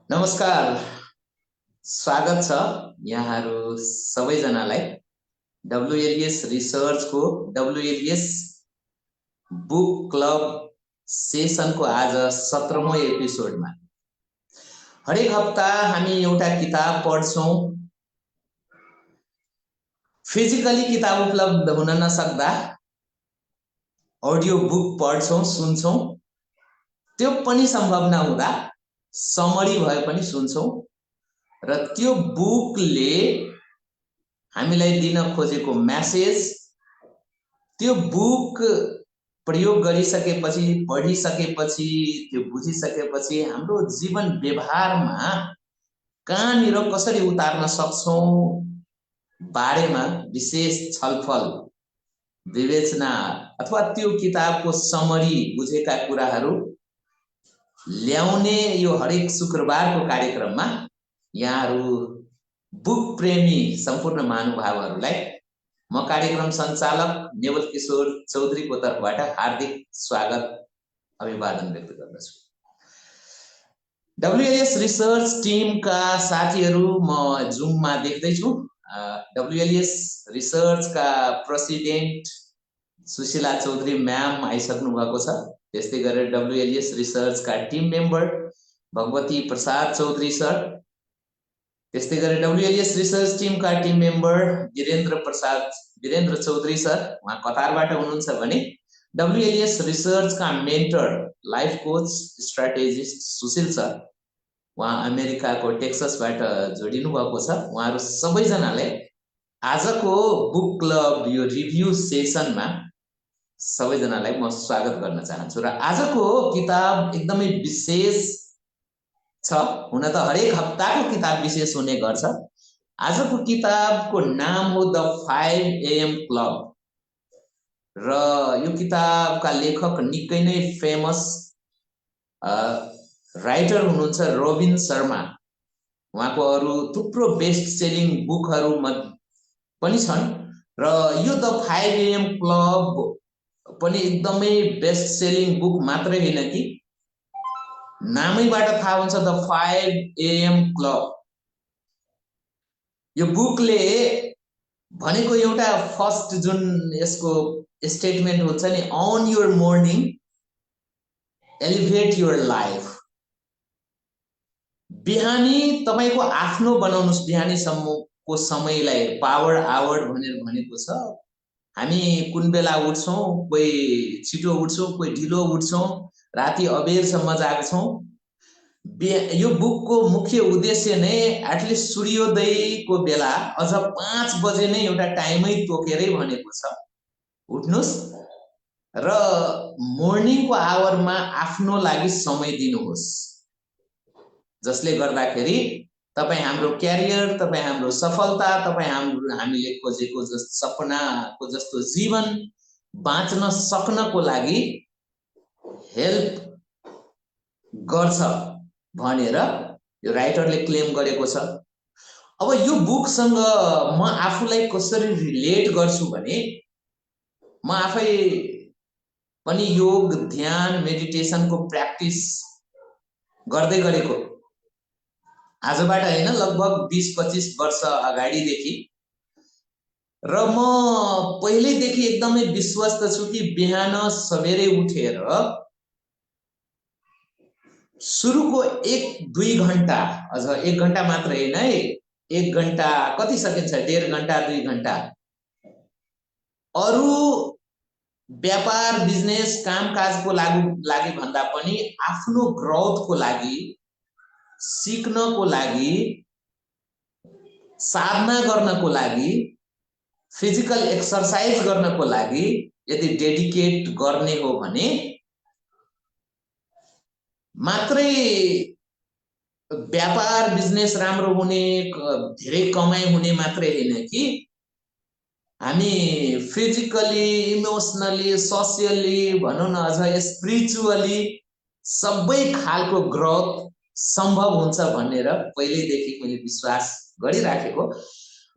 नमस्कार, स्वागत छ यहाँहरू सबैजनालाई डब्ल्युएलएस रिसर्चको डब्ल्युएलएस बुक क्लब सेसनको आज 17औं एपिसोडमा। हरेक हप्ता हामी एउटा किताब पढ्छौं। फिजिकली किताब उपलब्ध हुन नसक्दा अडियो बुक पढ्छौं, सुन्छौं। त्यो पनि सम्भव नहुँदा समरी भए पनि सुन्छौं र त्यो बुकले हामीलाई दिन खोजेको मेसेज, त्यो बुक प्रयोग गरिसकेपछि, पढिसकेपछि, त्यो बुझिसकेपछि हाम्रो जीवन व्यवहारमा कहाँनिर कसरी उतार्न सक्छौं बारेमा विशेष छलफल, विवेचना अथवा त्यो किताबको समरी बुझेका कुराहरू ल्याउने यो हरेक शुक्रबारको कार्यक्रममा यहाँहरू बुक प्रेमी सम्पूर्ण महानुभावहरूलाई म कार्यक्रम सञ्चालक नेवल किशोर चौधरीको तर्फबाट हार्दिक स्वागत अभिवादन व्यक्त गर्दछु। डब्ल्युएलएस रिसर्च टिमका साथीहरू म जुममा देख्दैछु। डब्ल्युएलएस रिसर्चका प्रेसिडेन्ट सुशीला चौधरी म्याम आइसक्नु भएको छ। त्यस्तै गरेर डब्ल्युएलएस रिसर्चका team member Bhagwati Prasad Chaudhary sir, त्यस्तै गरेर डब्ल्युएलएस रिसर्च टिमका team member Virendra Chaudhary sir, उहाँ कतारबाट हुनुहुन्छ भने डब्ल्युएलएस रिसर्चका mentor life coach strategist Sushil sir, उहाँ अमेरिकाको टेक्ससबाट जोडिनु भएको छ। उहाँहरू सबैजनाले आजको बुक क्लब यो रिभ्यू सेसनमा सबैजनालाई म स्वागत गर्न चाहन्छु र आजको किताब एकदमै विशेष छ। हुन त हरेक हप्ताको किताब विशेष हुने गर्छ। आजको किताबको नाम हो द 5 AM क्लब र यो किताबका लेखक निकै नै फेमस राइटर हुनुहुन्छ रोबिन शर्मा। उहाँको अरू थुप्रो बेस्ट सेलिङ बुकहरू पनि छन् र यो द 5 AM क्लब पनि एकदमै बेस्ट सेलिङ बुक मात्रै होइन कि नामैबाट थाहा हुन्छ द 5 AM क्लब। यो बुकले भनेको एउटा फर्स्ट जुन यसको स्टेटमेन्ट हुन्छ नि, own your morning elevate your life. बिहानी तपाईको आफ्नो बनाउनुस्। बिहानीसम्मको समयलाई पावर आवर भनेर भनेको छ। हामी कुन बेला उठ्छौं, कोही छिटो उठ्छौं, कोही ढिलो उठ्छौं, राति अबेरसम्म जाग्छौं। यो बुकको मुख्य उद्देश्य नै एटलिस्ट सूर्योदयको बेला अझ 5 बजे नै एउटा टाइमै तोकेरै भनेको छ, उठ्नुस् र मर्निङको आवरमा आफ्नो लागि समय दिनुहोस्, जसले गर्दाखेरि तपाई हाम्रो क्यारियर, तपाई हाम्रो सफलता, तपाई हामीले खोजेको जस्तो सपनाको जस्तो जीवन बाँच्न सक्नको लागि हेल्प गर्छ भनेर यो राइटरले क्लेम गरेको छ। अब यो बुकसँग म आफूलाई कसरी रिलेट गर्छु भने म आफै पनि योग, ध्यान, मेडिटेसनको प्र्याक्टिस गर्दै गरेको, आजबाट हैन लगभग 20-25 वर्ष अगाडिदेखि। र म पहिलेदेखि एकदमै विश्वस्त छु कि बिहान सबेरै उठेर सुरुको 1-2 घण्टा, अझ 1 घण्टा मात्र हैन है, 1 घण्टा कति सकिन्छ, 1.5 घण्टा 2 घण्टा अरु व्यापार, बिजनेस, कामकाजको लागि भन्दा पनि आफ्नो ग्रोथको लागि, सिक्नको लागि, साधना गर्नको लागि, फिजिकल एक्सरसाइज गर्नको लागि यदि डेडिकेट गर्ने हो भने मात्रै व्यापार बिजनेस राम्रो हुने, धेरै कमाई हुने मात्रै हैन कि हामी फिजिकली, इमोसनली, सोशली, भनौं न अझ स्पिरिचुअली सबै खालको ग्रोथ सम्भव हुन्छ भनेर पहिलेदेखि मैले विश्वास गरिराखेको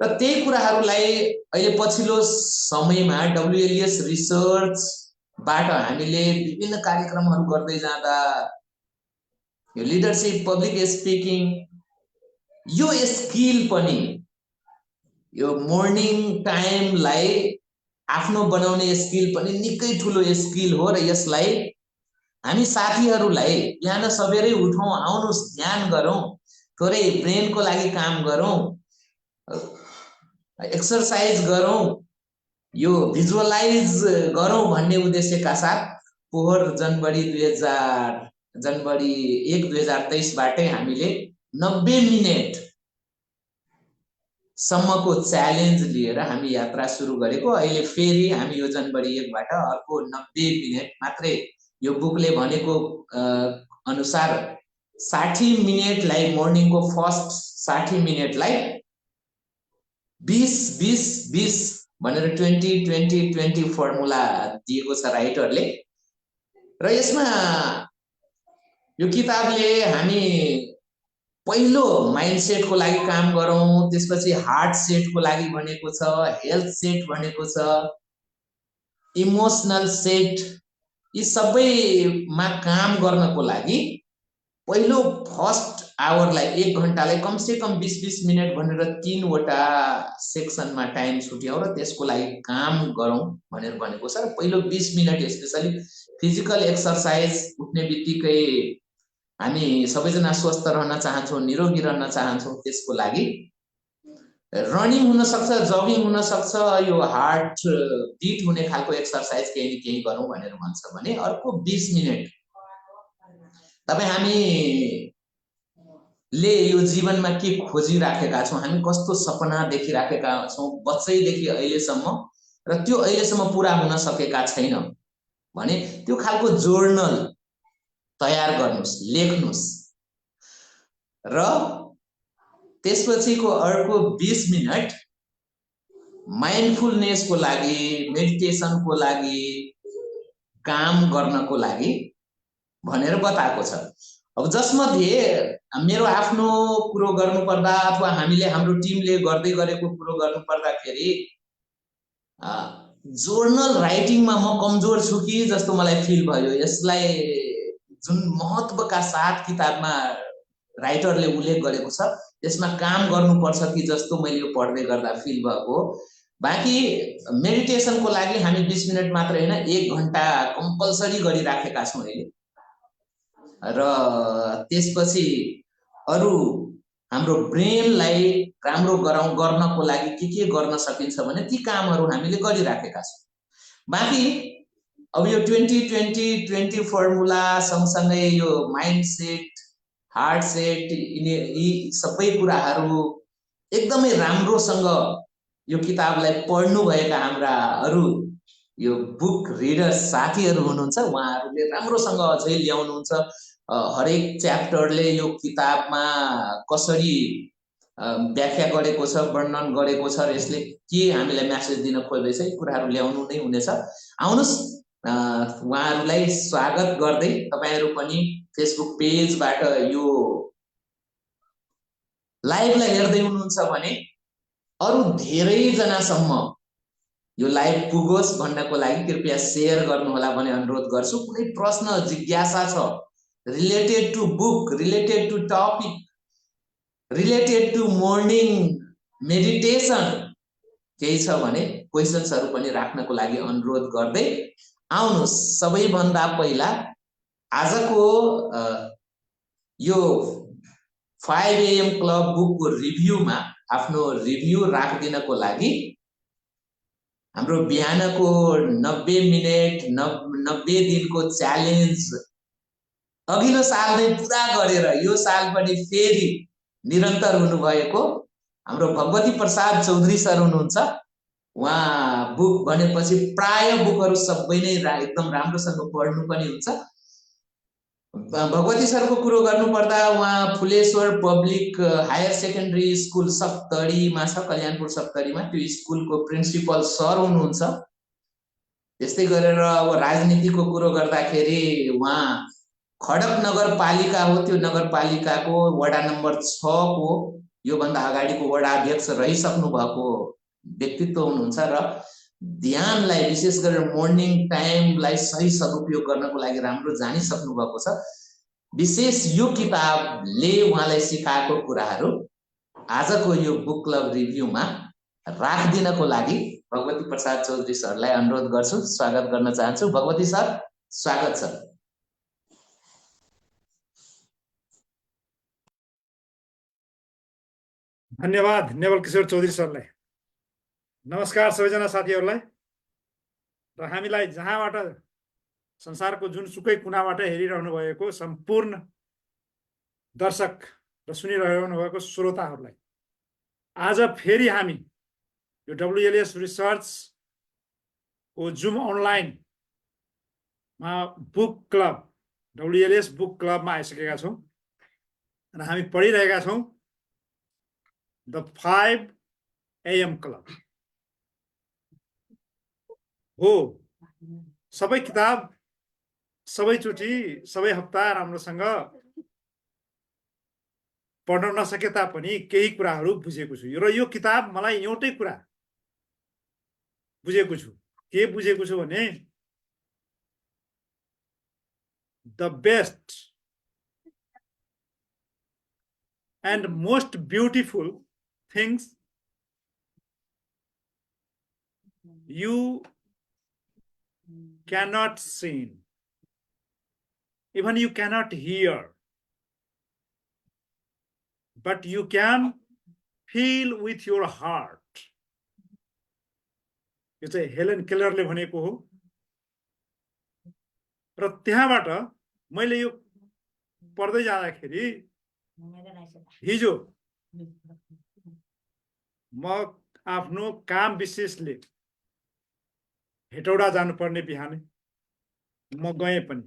र त्यही कुराहरूलाई अहिले पछिल्लो समयमा डब्ल्युएलएस रिसर्चबाट हामीले विभिन्न कार्यक्रमहरू गर्दै जाँदा यो लिडरशिप, पब्लिक स्पिकिङ, यो स्किल पनि, यो मर्निङ टाइमलाई आफ्नो बनाउने स्किल पनि निकै ठुलो स्किल हो। र यसलाई हामी साथीहरूलाई बिहान सबेरै उठौँ, आउनुहोस् ध्यान गरौँ, थोरै ब्रेनको लागि काम गरौँ, एक्सरसाइज गरौँ, यो भिजुअलाइज गरौँ भन्ने उद्देश्यका साथ पोहोर जनवरी 1 2023 बाटै हामीले 90 मिनेट सम्मको च्यालेन्ज लिएर हामी यात्रा सुरु गरेको। अहिले फेरि हामी यो जनवरी 1 बाट अर्को 90 मिनेट मात्रै, यो बुकले भनेको अनुसार 60 मिनेटलाई, मर्निङको फर्स्ट 60 मिनेटलाई 20-20-20 भनेर 20-20-20 फर्मुला दिएको छ राइटरले। र यसमा यो किताबले हामी पहिलो माइन्डसेटको लागि काम गरौँ, त्यसपछि हार्ट सेटको लागि भनेको छ, हेल्थ सेट भनेको छ, इमोसनल सेट, यी सबैमा काम गर्नको लागि पहिलो फर्स्ट आवरलाई 1 घण्टालाई कमसेकम 20-20 मिनट भनेर 3 वटा सेक्सनमा टाइम छुट्याउँ र त्यसको लागि काम गरौँ भनेर भनेको छ। र पहिलो 20 मिनट स्पेशली फिजिकल एक्सरसाइज, उठ्ने बित्तिकै हामी सबैजना स्वस्थ रहन चाहन्छौँ, निरोगी रहन चाहन्छौँ, त्यसको लागि रनिङ हुन सक्छ, जगिङ हुन सक्छ, यो हार्ट बिट हुने खालको एक्सरसाइज केही न केही गरौँ भनेर भन्छ भने अर्को 20 मिनट तपाईँ हामीले यो जीवनमा के खोजिराखेका छौँ, हामी कस्तो सपना देखिराखेका छौँ बच्चैदेखि अहिलेसम्म, र त्यो अहिलेसम्म पुरा हुन सकेका छैन भने त्यो खालको जोर्नल तयार गर्नुस्, लेख्नुस्। र त्यसपछिको अर्को 20 मिनट माइन्डफुलनेसको लागि, मेडिटेसनको लागि, काम गर्नको लागि भनेर बताएको छ। अब जसमध्ये मेरो आफ्नो कुरो गर्नुपर्दा अथवा हामीले हाम्रो टिमले गर्दै गरेको कुरो गर्नुपर्दाखेरि जोर्नल राइटिङमा म कमजोर छु कि जस्तो मलाई फिल भयो। यसलाई जुन महत्त्वका साथ किताबमा राइटरले उल्लेख गरेको छ त्यसमा काम गर्नुपर्छ कि जस्तो मैले यो पढ्दै गर्दा फिल भएको। बाँकी मेडिटेसनको लागि हामी 20 मिनट मात्र हैन, 1 घण्टा कम्पल्सरी गरिराखेका छौँ अहिले। र त्यसपछि अरु हाम्रो ब्रेनलाई राम्रो गर्नको लागि के गर्न सकिन्छ भने ती कामहरू हामीले गरिराखेका छौँ। बाँकी अब यो 20-20-20 फर्मुला सँगसँगै यो माइन्डसेट, हार्ट सेट, यी सबै कुराहरू एकदमै राम्रोसँग यो किताबलाई पढ्नु भएका हाम्रा अरु यो बुक रिडर्स साथीहरू हुनुहुन्छ, उहाँहरूले राम्रोसँग अझै ल्याउनुहुन्छ। हरेक च्याप्टरले यो किताबमा कसरी व्याख्या गरेको छ, वर्णन गरेको छ र यसले के हामीलाई मेसेज दिन खोज्दैछ, यी कुराहरू ल्याउनु नै हुनेछ। आउनुस् उहाँहरूलाई स्वागत गर्दै तपाईहरु पनि फेसबुक पेजबाट यो लाइभलाई हेर्दै हुनुहुन्छ भने अरु धेरै जनासम्म यो लाइभ पुगोस् भन्नको लागि कृपया शेयर गर्नुहोला भन्ने अनुरोध गर्छु। कुनै प्रश्न जिज्ञासा छ related to book, related to topic, related to morning meditation केही छ भने क्वेशन्सहरु पनि राख्नको लागि अनुरोध गर्दै आउनुस्। सबैभन्दा पहिला आजको यो 5 AM क्लब बुकको रिभ्यूमा आफ्नो रिभ्यू राखिदिनको लागि हाम्रो बिहानको 90 मिनेट 90 दिनको च्यालेन्ज अघिल्लो साल नै पुरा गरेर यो साल पनि फेरि निरन्तर हुनुभएको हाम्रो भगवती प्रसाद चौधरी सर हुनुहुन्छ। उहाँ बुक भनेपछि प्राय बुकहरू सबै नै एकदम राम्रोसँग पढ्नु पनि हुन्छ। भगवती सरको कुरो गर्नुपर्दा उहाँ Phuleshwar public higher secondary school सप्तरीमा छ, कल्याणपुर सप्तरीमा, त्यो स्कुलको प्रिन्सिपल सर हुनुहुन्छ। त्यस्तै गरेर अब राजनीतिको कुरो गर्दाखेरि उहाँ खडक नगरपालिका हो, त्यो नगरपालिकाको वडा नम्बर 6 को योभन्दा अगाडिको वडा अध्यक्ष रहिसक्नु भएको व्यक्तित्व हुनुहुन्छ र ध्यानलाई विशेष गरेर मर्निङ टाइमलाई सही सदुपयोग गर्नको लागि राम्रो जानिसक्नु भएको छ। विशेष यो किताबले उहाँलाई सिकाएको कुराहरू आजको यो बुक क्लब रिभ्यूमा राखिदिनको लागि भगवती प्रसाद चौधरी सरलाई अनुरोध गर्छु, स्वागत गर्न चाहन्छु। भगवती सर, स्वागत छ। धन्यवाद नेवल किशोर चौधरी सरलाई। नमस्कार सबैजना साथीहरूलाई र हामीलाई जहाँबाट संसारको जुनसुकै कुनाबाट हेरिरहनु भएको सम्पूर्ण दर्शक र सुनिरहनु भएको श्रोताहरूलाई आज फेरि हामी यो WLS रिसर्च को जुम अनलाइनमा बुक क्लब WLS बुक क्लबमा आइसकेका छौँ र हामी पढिरहेका छौँ द 5 AM क्लब हो। सबै किताब सबैचोटि सबै हप्ता राम्रोसँग पढ्न नसके तापनि केही कुराहरू बुझेको छु र यो किताब मलाई एउटै कुरा बुझेको छु। के बुझेको छु भने the best and most beautiful things you cannot see, even you cannot hear, but you can feel with your heart. यो चाहिँ हेलन केलरले भनेको हो र त्यहाँबाट मैले यो पढ्दै जाँदाखेरि हिजो म आफ्नो काम विशेषले हेटौडा जानुपर्ने बिहानै म गएँ पनि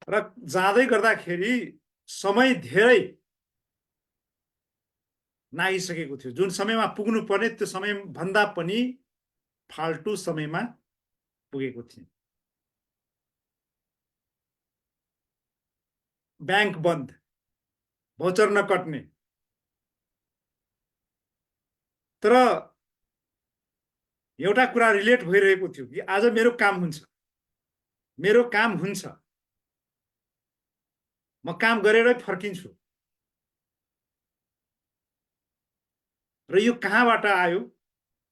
र जाँदै गर्दाखेरि समय धेरै नागिसकेको थियो। जुन समयमा पुग्नु पर्ने त्यो समय भन्दा पनि फाल्टु समयमा पुगेको थिएँ। ब्याङ्क बन्द, भौचर नकट्ने, तर एउटा कुरा रिलेट भइरहेको थियो कि आज मेरो काम हुन्छ, म काम गरेरै फर्किन्छु। र यो कहाँबाट आयो?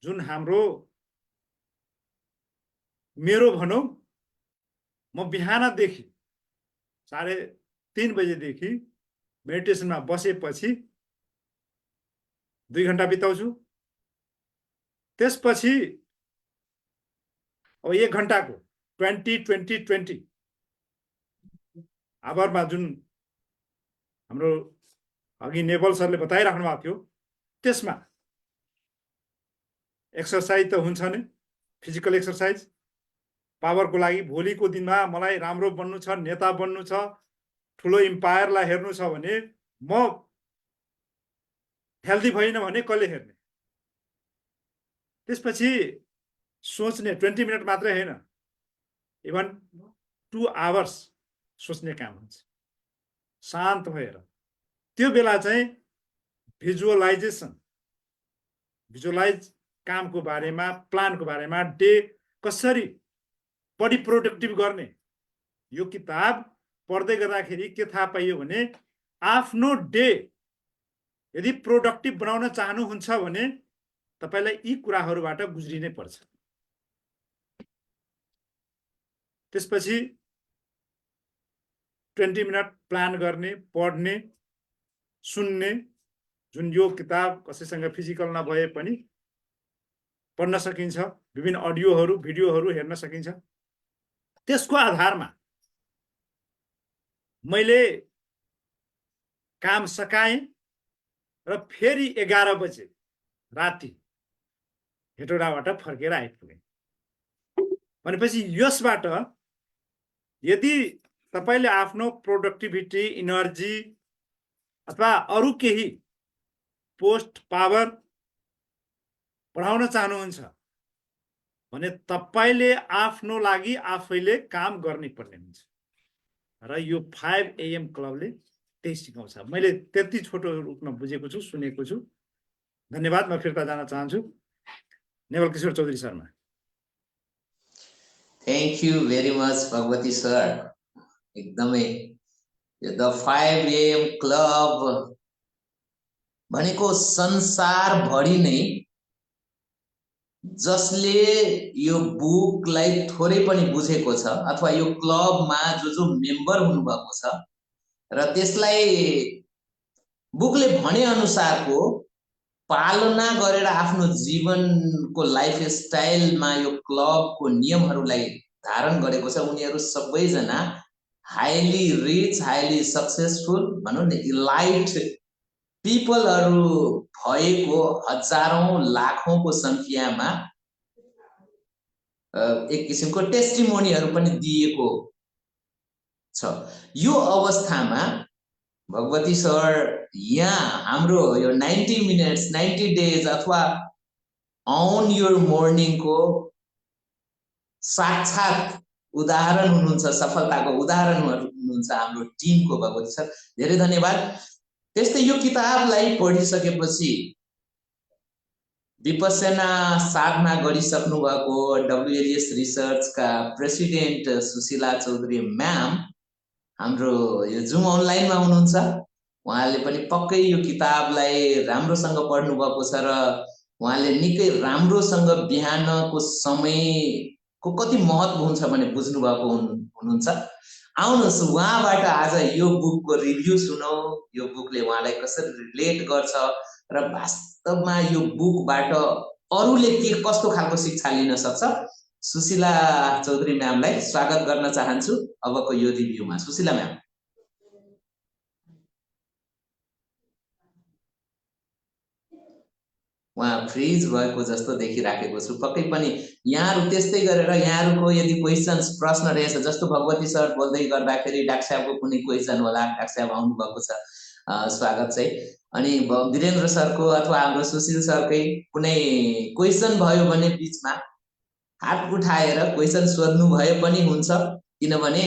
जुन हाम्रो मेरो भनौँ म बिहानदेखि 3:30 बजेदेखि मेडिटेसनमा बसेपछि 2 घण्टा बिताउँछु। त्यसपछि अब 1 घण्टाको 20-20-20 आवारमा जुन हाम्रो अघि नेपाल सरले बताइराख्नु भएको थियो त्यसमा एक्सरसाइज त हुन्छ नै, फिजिकल एक्सरसाइज पावरको लागि। भोलिको दिनमा मलाई राम्रो बन्नु छ, नेता बन्नु छ, ठुलो इम्पायरलाई हेर्नु छ भने म हेल्दी भइन भने कसले हेर्ने? त्यसपछि सोच्ने 20 मिनट मात्रै हैन, इभन 2 आवर्स सोच्ने काम हुन्छ शान्त भएर। त्यो बेला चाहिँ भिजुअलाइज कामको बारेमा, प्लानको बारेमा, डे कसरी बढी प्रोडक्टिभ गर्ने। यो किताब पढ्दै गर्दाखेरि के थाहा पाइयो भने आफ्नो डे यदि प्रोडक्टिभ बनाउन चाहनुहुन्छ भने तपाईलाई यी कुराहरूबाट गुज्रिनै पर्छ। त्यसपछि 20 मिनट प्लान गर्ने, पढ्ने, सुन्ने। जुन यो किताब कसैसँग फिजिकल नभए पनि पढ्न सकिन्छ, विभिन्न अडियोहरू, भिडियोहरू हेर्न सकिन्छ। त्यसको आधारमा मैले काम सकाएँ र फेरि 11 बजे राति हेटौडाबाट फर्केर आइपुगेँ। भनेपछि यसबाट यदि तपाईले आफ्नो प्रोडक्टिभिटी, इनर्जी अथवा अरू केही पोस्ट पावर बढाउन चाहनुहुन्छ भने तपाईले आफ्नो लागि आफैले काम गर्नै पर्ने हुन्छ। र यो 5 AM क्लबले त्यही सिकाउँछ। मैले त्यति छोटो रूपमा बुझेको छु, सुनेको छु। धन्यवाद। म फिर्ता जान चाहन्छु Naval Kishor Chaudhary Sharma. Thank you very much Bhagwati sir. एकदमै द 5 AM क्लब भनेको संसारभरि नै जसले यो बुकलाई थोरै पनि बुझेको छ अथवा यो क्लबमा जो मेम्बर हुनुभएको छ र त्यसलाई बुकले भने अनुसारको पालना गरेर आफ्नो जीवनको लाइफस्टाइलमा यो क्लबको नियमहरूलाई धारण गरेको छ उनीहरू सबैजना हाइली रिच हाइली सक्सेसफुल भनौँ न इलाइट पिपलहरू भएको हजारौं लाखौंको संख्यामा एक किसिमको टेस्टिमोनीहरू पनि दिएको छ। यो अवस्थामा भगवती सर यहाँ हाम्रो यो 90 मिनट्स 90 डेज अथवा ऑन योर मर्निङ को साक्षात उदाहरण हुनुहुन्छ, सफलताको उदाहरण हुनुहुन्छ हाम्रो टिमको भगवती सर, धेरै धन्यवाद। त्यस्तै यो किताबलाई पढिसकेपछि विपसना साधना गरिसक्नु भएको WLS रिसर्चका प्रेसिडेन्ट सुशीला चौधरी म्याम हाम्रो यो जुम अनलाइनमा हुनुहुन्छ। उहाँले पनि पक्कै यो किताबलाई राम्रोसँग पढ्नु भएको छ र उहाँले निकै राम्रोसँग बिहानको समयको कति महत्त्व हुन्छ भने बुझ्नु भएको हुनुहुन्छ। आउनुहोस् उहाँबाट आज यो बुकको रिभ्यू सुनौँ, यो बुकले उहाँलाई कसरी रिलेट गर्छ र वास्तवमा यो बुकबाट अरूले के कस्तो खालको शिक्षा लिन सक्छ। सुशीला चौधरी म्यामलाई स्वागत गर्न चाहन्छु अबको यो रिभ्यूमा। सुशीला म्याम। उहाँ फ्रिज भएको जस्तो देखिराखेको छु। पक्कै पनि यहाँहरू त्यस्तै गरेर यहाँहरूको यदि क्वेसन्स प्रश्न रहेछ, जस्तो भगवती सर बोल्दै गर्दाखेरि डाक्टर साहबको कुनै क्वेसन होला, डाक्टर साहब आउनु भएको छ, स्वागत चाहिँ। अनि वीरेन्द्र सरको अथवा हाम्रो सुशील सरकै कुनै क्वेसन भयो भने बिचमा हात उठाएर क्वेसन सोध्नु भए पनि हुन्छ, किनभने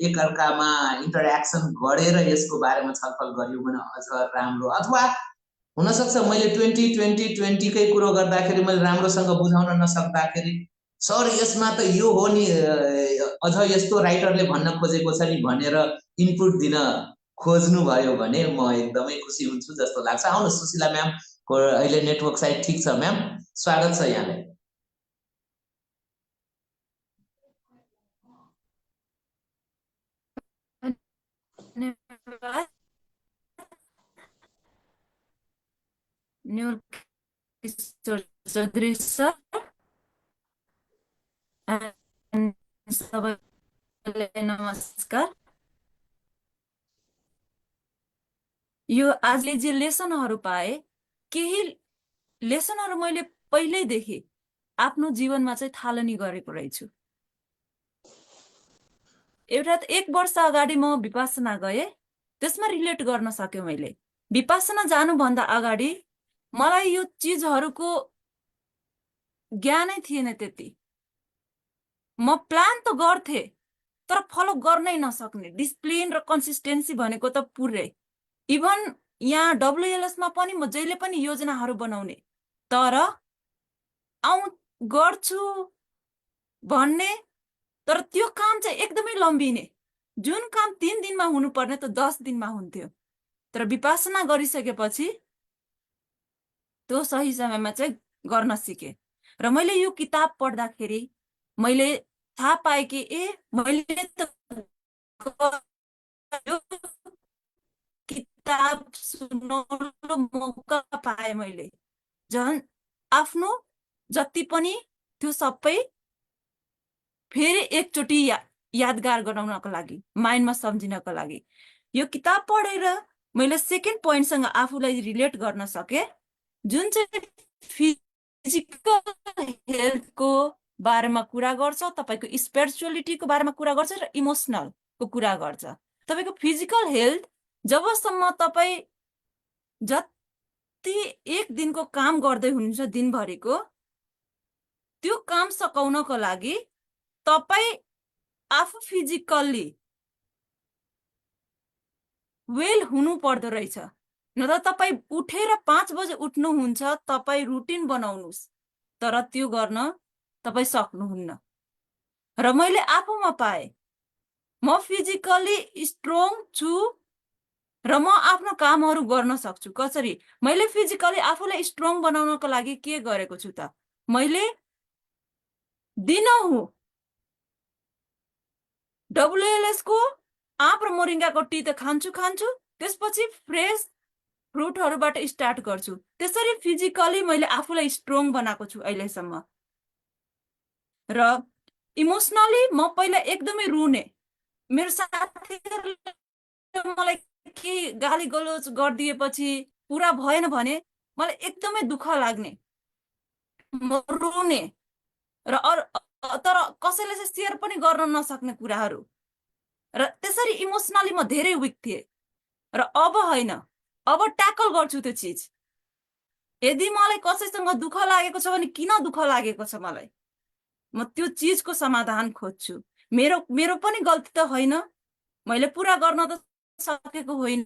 एकअर्कामा इन्टरेक्सन गरेर यसको बारेमा छलफल गर्यौँ भने अझ राम्रो। अथवा हुनसक्छ मैले 2020 कै कुरो गर्दाखेरि मैले राम्रोसँग बुझाउन नसक्दाखेरि सर यसमा त यो हो नि, अझ यस्तो राइटरले भन्न खोजेको छ नि भनेर इनपुट दिन खोज्नु भयो भने म एकदमै खुसी हुन्छु जस्तो लाग्छ। आउनु सुशीला म्याम को अहिले नेटवर्क साइट ठीक छ म्याम, स्वागत छ यहाँलाई। चौधरी सर सबैलाई नमस्कार। यो आजले जे लेसनहरू पाए, केही लेसनहरू मैले पहिल्यैदेखि आफ्नो जीवनमा चाहिँ थालनी गरेको रहेछु। एउटा 1 वर्ष अगाडि म विपसना गए, त्यसमा रिलेट गर्न सक्यो मैले। विपसना जानुभन्दा अगाडि मलाई यो चीजहरूको ज्ञानै थिएन त्यति। म प्लान त गर्थे तर फलो गर्नै नसक्ने, डिसिप्लिन र कन्सिस्टेन्सी भनेको त पुरै। इभन यहाँ WLS मा पनि म जहिले पनि योजनाहरू बनाउने, तर गर्छु भन्ने, तर त्यो काम चाहिँ एकदमै लम्बिने। जुन काम 3 दिनमा हुनुपर्ने त 10 दिनमा हुन्थ्यो। तर विपसना गरिसकेपछि त्यो सही समयमा चाहिँ गर्न सिके। र मैले यो किताब पढ्दाखेरि मैले थाहा पाएँ कि मैले त किताब सुनाउनु मौका पाएँ मैले। झन् आफ्नो जति पनि त्यो सबै फेरि एकचोटि यादगार गराउनको लागि, माइन्डमा सम्झिनको लागि यो किताब पढेर मैले सेकेन्ड पोइन्टसँग आफूलाई रिलेट गर्न सके, जुन चाहिँ फिजिकल हेल्थको बारेमा कुरा गर्छ, तपाईको स्पिरिचुअलिटीको बारेमा कुरा गर्छ र इमोसनलको कुरा गर्छ। तपाईको फिजिकल हेल्थ जबसम्म तपाई जति 1 दिनको काम गर्दै हुनुहुन्छ दिनभरिको, त्यो काम सकाउनको लागि तपाई आफू फिजिकल्ली वेल हुनु पर्दो रहेछ। न त तपाई उठेर 5 बजे उठ्नुहुन्छ, तपाई रुटिन बनाउनुस्, तर त्यो गर्न तपाई सक्नुहुन्न। र मैले आफूमा पाएँ म फिजिकली स्ट्रङ छु र म आफ्नो कामहरू गर्न सक्छु। कसरी? मैले फिजिकली आफूलाई स्ट्रङ बनाउनको लागि के गरेको छु त? मैले दिनहुँ WLS को आँप र मोरिङ्गाको टी त खान्छु, त्यसपछि फ्रेस फ्रुटहरूबाट स्टार्ट गर्छु। त्यसरी फिजिकली मैले आफूलाई स्ट्रङ बनाएको छु अहिलेसम्म। र इमोसनली म पहिला एकदमै रुने, मेरो साथीहरूले मलाई के गाली गलोच गरिदिएपछि पुरा भएन भने मलाई एकदमै दुःख लाग्ने, म रुने र तर कसैले चाहिँ सेयर पनि गर्न नसक्ने कुराहरू, र त्यसरी इमोसनली म धेरै विक थिएँ। र अब होइन, अब ट्याकल गर्छु त्यो चिज। यदि मलाई कसैसँग दुःख लागेको छ भने किन दुःख लागेको छ मलाई, म त्यो चिजको समाधान खोज्छु। मेरो पनि गल्ती त होइन, मैले पुरा गर्न त सकेको होइन,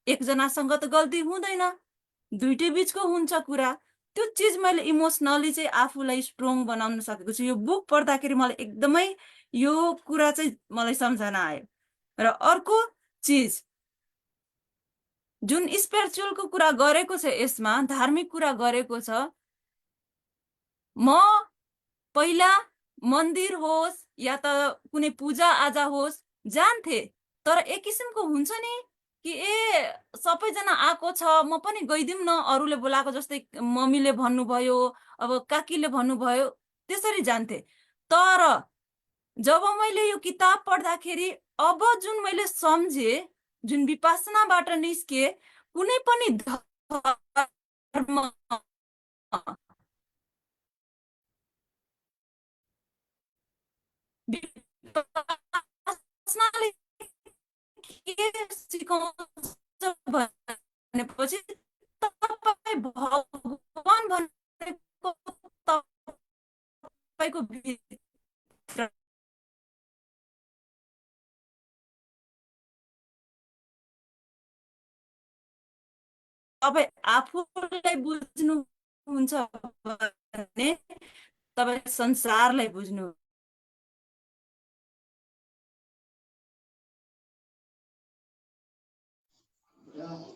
एकजनासँग त गल्ती हुँदैन, दुईटै बीचको हुन्छ कुरा। त्यो चिज मैले इमोसनली चाहिँ आफूलाई स्ट्रङ बनाउन सकेको छु। यो बुक पढ्दाखेरि मलाई एकदमै यो कुरा चाहिँ मलाई सम्झना आयो। र अर्को चिज जुन स्पिरिचुअलको कुरा गरेको छ, यसमा धार्मिक कुरा गरेको छ, म पहिला मन्दिर होस् या त कुनै पूजा आजा होस् जान्थे, तर एक किसिमको हुन्छ नि कि सबैजना आएको छ म पनि गइदिउँ न, अरूले बोलाएको जस्तै मम्मीले भन्नुभयो, अब काकीले भन्नुभयो, त्यसरी जान्थे। तर जब मैले यो किताब पढ्दाखेरि अब जुन मैले सम्झे, जुन विपासनाबाट निस्के, कुनै पनि धर्म विपासनाले के सिकाउँछ भनेपछि तपाईँ भगवान भनेको तपाईँको भित्र तपाईँ आफूलाई बुझ्नुहुन्छ भने तपाईँ संसारलाई बुझ्नु।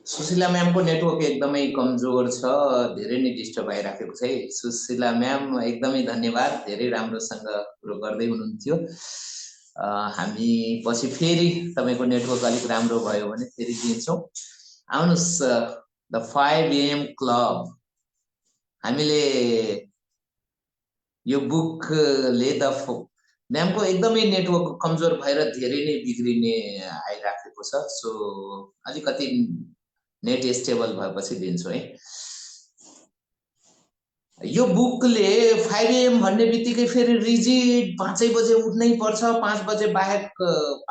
सुशीला म्यामको नेटवर्क एकदमै कमजोर छ, धेरै नै डिस्टर्ब आइराखेको छ है। सुशीला म्याम एकदमै धन्यवाद, धेरै राम्रोसँग कुरो गर्दै हुनुहुन्थ्यो। हामी पछि फेरि तपाईँको नेटवर्क अलिक राम्रो भयो भने फेरि दिन्छौँ। आउनुहोस्, द 5 AM क्लब, हामीले यो बुकले द म्यामको एकदमै नेटवर्क कमजोर भएर धेरै नै बिग्रिने आइराखेको छ। सो अलिकति नेट स्टेबल भएपछि दिन्छु है। यो बुकले 5 AM भन्ने बित्तिकै फेरि रिजिड 5 बजे उठ्नै पर्छ, 5 बजे बाहेक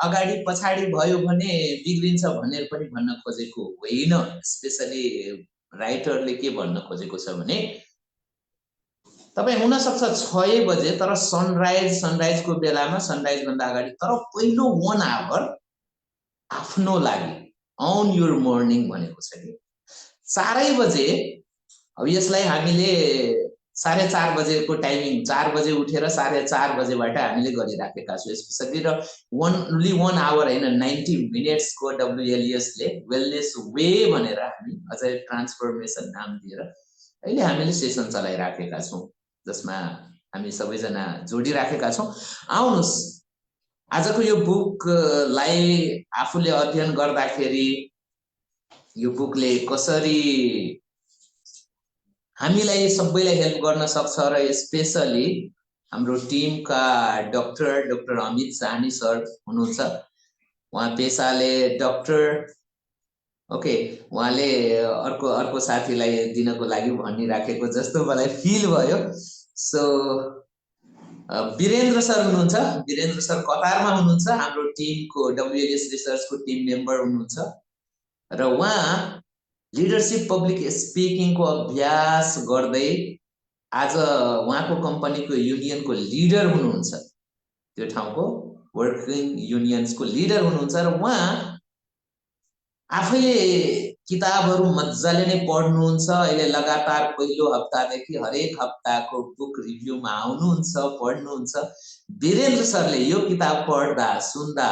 अगाडि पछाडि भयो भने बिग्रिन्छ भनेर पनि भन्न खोजेको होइन। स्पेसली राइटरले के भन्न खोजेको छ भने तपाईँ हुनसक्छ 6 बजे, तर सनराइजको बेलामा, सनराइजभन्दा अगाडि, तर पहिलो 1 आवर आफ्नो लागि, अन योर मर्निङ भनेको छ कि 4 बजे। अब यसलाई हामीले 4:30 बजेको टाइमिङ, 4 बजे उठेर 4:30 बजेबाट हामीले गरिराखेका छौँ स्पेसली। र ओन्ली 1 आवर होइन, 90 मिनट्सको WLS ले वेलनेस वे भनेर हामी अझै ट्रान्सफर्मेसन नाम दिएर अहिले हामीले सेसन चलाइराखेका छौँ, जसमा हामी सबैजना जोडिराखेका छौँ। आउनुहोस्, आजको यो बुकलाई आफूले अध्ययन गर्दाखेरि यो बुकले कसरी हामीलाई सबैलाई हेल्प गर्न सक्छ, र स्पेसली हाम्रो टिमका डाक्टर अमित साहनी सर हुनुहुन्छ। उहाँ पेसाले डाक्टर, ओके, उहाँले अर्को साथीलाई दिनको लागि भनिराखेको जस्तो मलाई फिल भयो। सो वीरेन्द्र सर हुनुहुन्छ, वीरेन्द्र सर कतारमा हुनुहुन्छ, हाम्रो टिमको WLS रिसर्चको टिम मेम्बर हुनुहुन्छ, र उहाँ लिडरशिप पब्लिक स्पिकिङको अभ्यास गर्दै आज उहाँको कम्पनीको युनियनको लिडर हुनुहुन्छ, त्यो ठाउँको वर्किङ युनियन्सको लिडर हुनुहुन्छ। र उहाँ आफैले किताबहरू मजाले नै पढ्नुहुन्छ। अहिले लगातार पहिलो हप्तादेखि हरेक हप्ताको बुक रिभ्यूमा आउनुहुन्छ, पढ्नुहुन्छ। वीरेन्द्र सरले यो किताब पढ्दा सुन्दा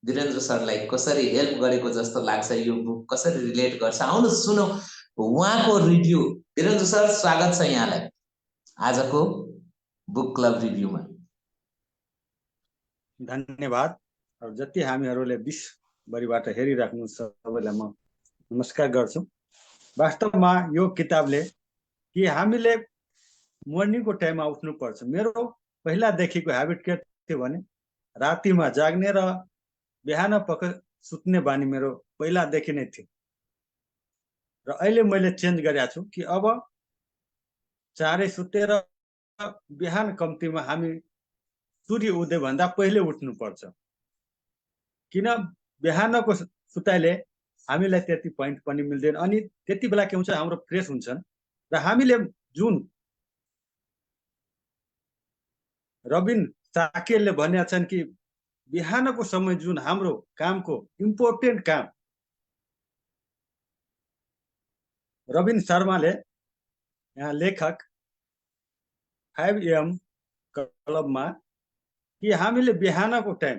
वीरेन्द्र सरलाई कसरी हेल्प गरेको जस्तो लाग्छ, यो बुक कसरी रिलेट गर्छ, आउनुहोस् सुनौ उहाँको रिभ्यू। वीरेन्द्र सर, स्वागत छ यहाँलाई आजको बुक क्लब रिभ्यूमा। धन्यवाद। जति हामीहरूले विश्वभरिबाट हेरिराख्नु सबैलाई म नमस्कार गर्छु। वास्तवमा यो किताबले कि हामीले मर्निङको टाइममा उठ्नुपर्छ, मेरो पहिलादेखिको ह्याबिट के थियो भने रातिमा जाग्ने र बिहान पक्क सुत्ने बानी मेरो पहिलादेखि नै थियो। र अहिले मैले चेन्ज गरेको छु कि अब चाँडै सुतेर बिहान कम्तीमा हामी सूर्य उदय भन्दा पहिले उठ्नुपर्छ। किन बिहानको सुताइले हामीलाई त्यति पोइन्ट पनि मिल्दैन, अनि त्यति बेला के हुन्छ हाम्रो फ्रेस हुन्छन्। र हामीले जुन रबिन साकेलले भनेका छन् कि बिहानको समय जुन हाम्रो कामको इम्पोर्टेन्ट काम, रबिन शर्माले यहाँ लेखक 5 AM क्लबमा कि हामीले बिहानको टाइम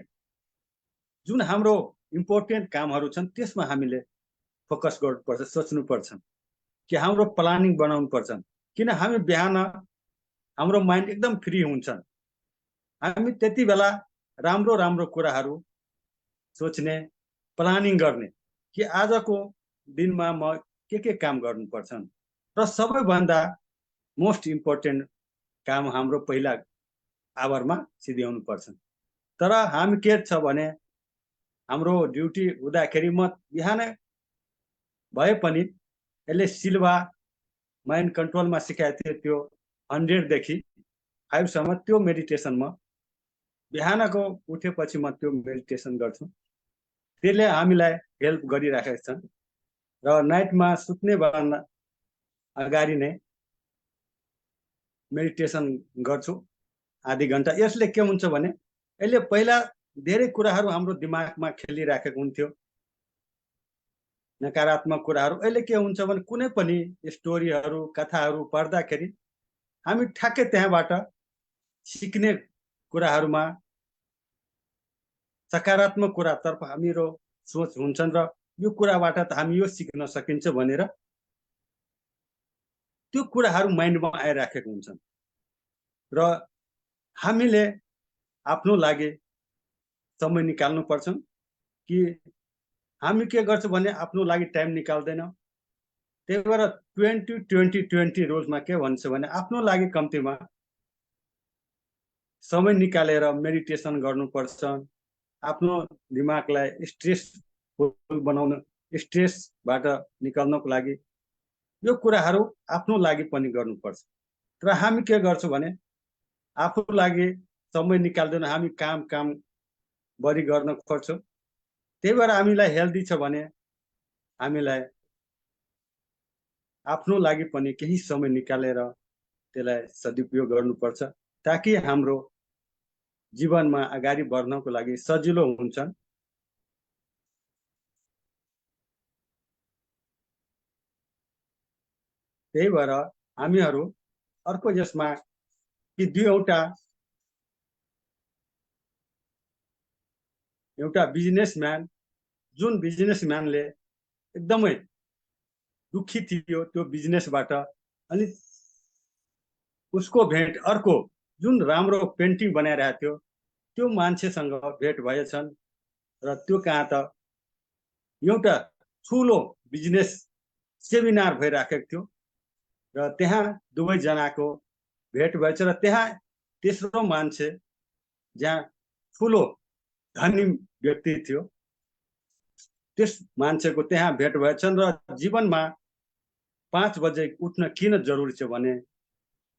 जुन हाम्रो इम्पोर्टेन्ट कामहरू छन् त्यसमा हामीले फोकस गर्नुपर्छ, सोच्नुपर्छ कि हाम्रो प्लानिङ बनाउनुपर्छ। किन हामी बिहान हाम्रो माइन्ड एकदम फ्री हुन्छ, हामी त्यति बेला राम्रो राम्रो कुराहरू सोच्ने, प्लानिङ गर्ने कि आजको दिनमा म के काम गर्नुपर्छ। र सबैभन्दा मोस्ट इम्पोर्टेन्ट काम हाम्रो पहिला आवरमा सिध्याउनु पर्छ। तर हामी के छ भने हाम्रो ड्युटी हुँदाखेरि म बिहान भए पनि यसले सिल्वा माइन्ड कन्ट्रोलमा सिकाएको थियो, त्यो 100 देखि 5 सम्म त्यो मेडिटेसन म बिहानको उठेपछि म त्यो मेडिटेसन गर्छु। त्यसले हामीलाई हेल्प गरिराखेका छन्। र नाइटमा सुत्ने भन्दा अगाडि नै मेडिटेसन गर्छु आधी घन्टा। यसले के हुन्छ भने यसले पहिला धेरै कुराहरू हाम्रो दिमागमा खेलिराखेको हुन्थ्यो, नकारात्मक कुराहरू। अहिले के हुन्छ भने कुनै पनि स्टोरीहरू कथाहरू पढ्दाखेरि हामी ठ्याक्कै त्यहाँबाट सिक्ने कुराहरूमा सकारात्मक कुरातर्फ हाम्रो सोच हुन्छन् र यो कुराबाट त हामी यो सिक्न सकिन्छ भनेर त्यो कुराहरू माइन्डमा आइराखेको हुन्छन्। र हामीले आफ्नो लागि समय निकाल्नु पर्छ कि हामी के गर्छौँ भने आफ्नो लागि टाइम निकाल्दैनौँ। त्यही भएर 20-20-20 रोजमा के भन्छ भने आफ्नो लागि कम्तीमा समय निकालेर मेडिटेसन गर्नुपर्छ। आफ्नो दिमागलाई स्ट्रेस बनाउन, स्ट्रेसबाट निकाल्नको लागि यो कुराहरू आफ्नो लागि पनि गर्नुपर्छ। र हामी के गर्छौँ भने आफू लागि समय निकाल्दैन, हामी काम बढी गर्न खोज्छौँ। त्यही भएर हामीलाई हेल्दी छ भने हामीलाई आफ्नो लागि पनि केही समय निकालेर त्यसलाई सदुपयोग गर्नुपर्छ, ताकि हाम्रो जीवनमा अगाडि बढ्नको लागि सजिलो हुन्छ। त्यही भएर हामीहरू अर्को यसमा कि एउटा बिजनेसम्यान, जुन बिजनेसम्यानले एकदमै दुखी थियो त्यो बिजनेसबाट, अनि उसको भेट अर्को जुन राम्रो पेन्टिङ बनाइरहेको थियो त्यो मान्छेसँग भेट भएछन्। र त्यो कहाँ त एउटा ठुलो बिजनेस सेमिनार भइराखेको थियो र त्यहाँ दुवैजनाको भेट भएछ। र त्यहाँ तेस्रो मान्छे जहाँ ठुलो धनी व्यक्ति थियो त्यस मान्छेको त्यहाँ भेट भएछन्। र जीवनमा 5 बजे उठ्न किन जरुरी छ भने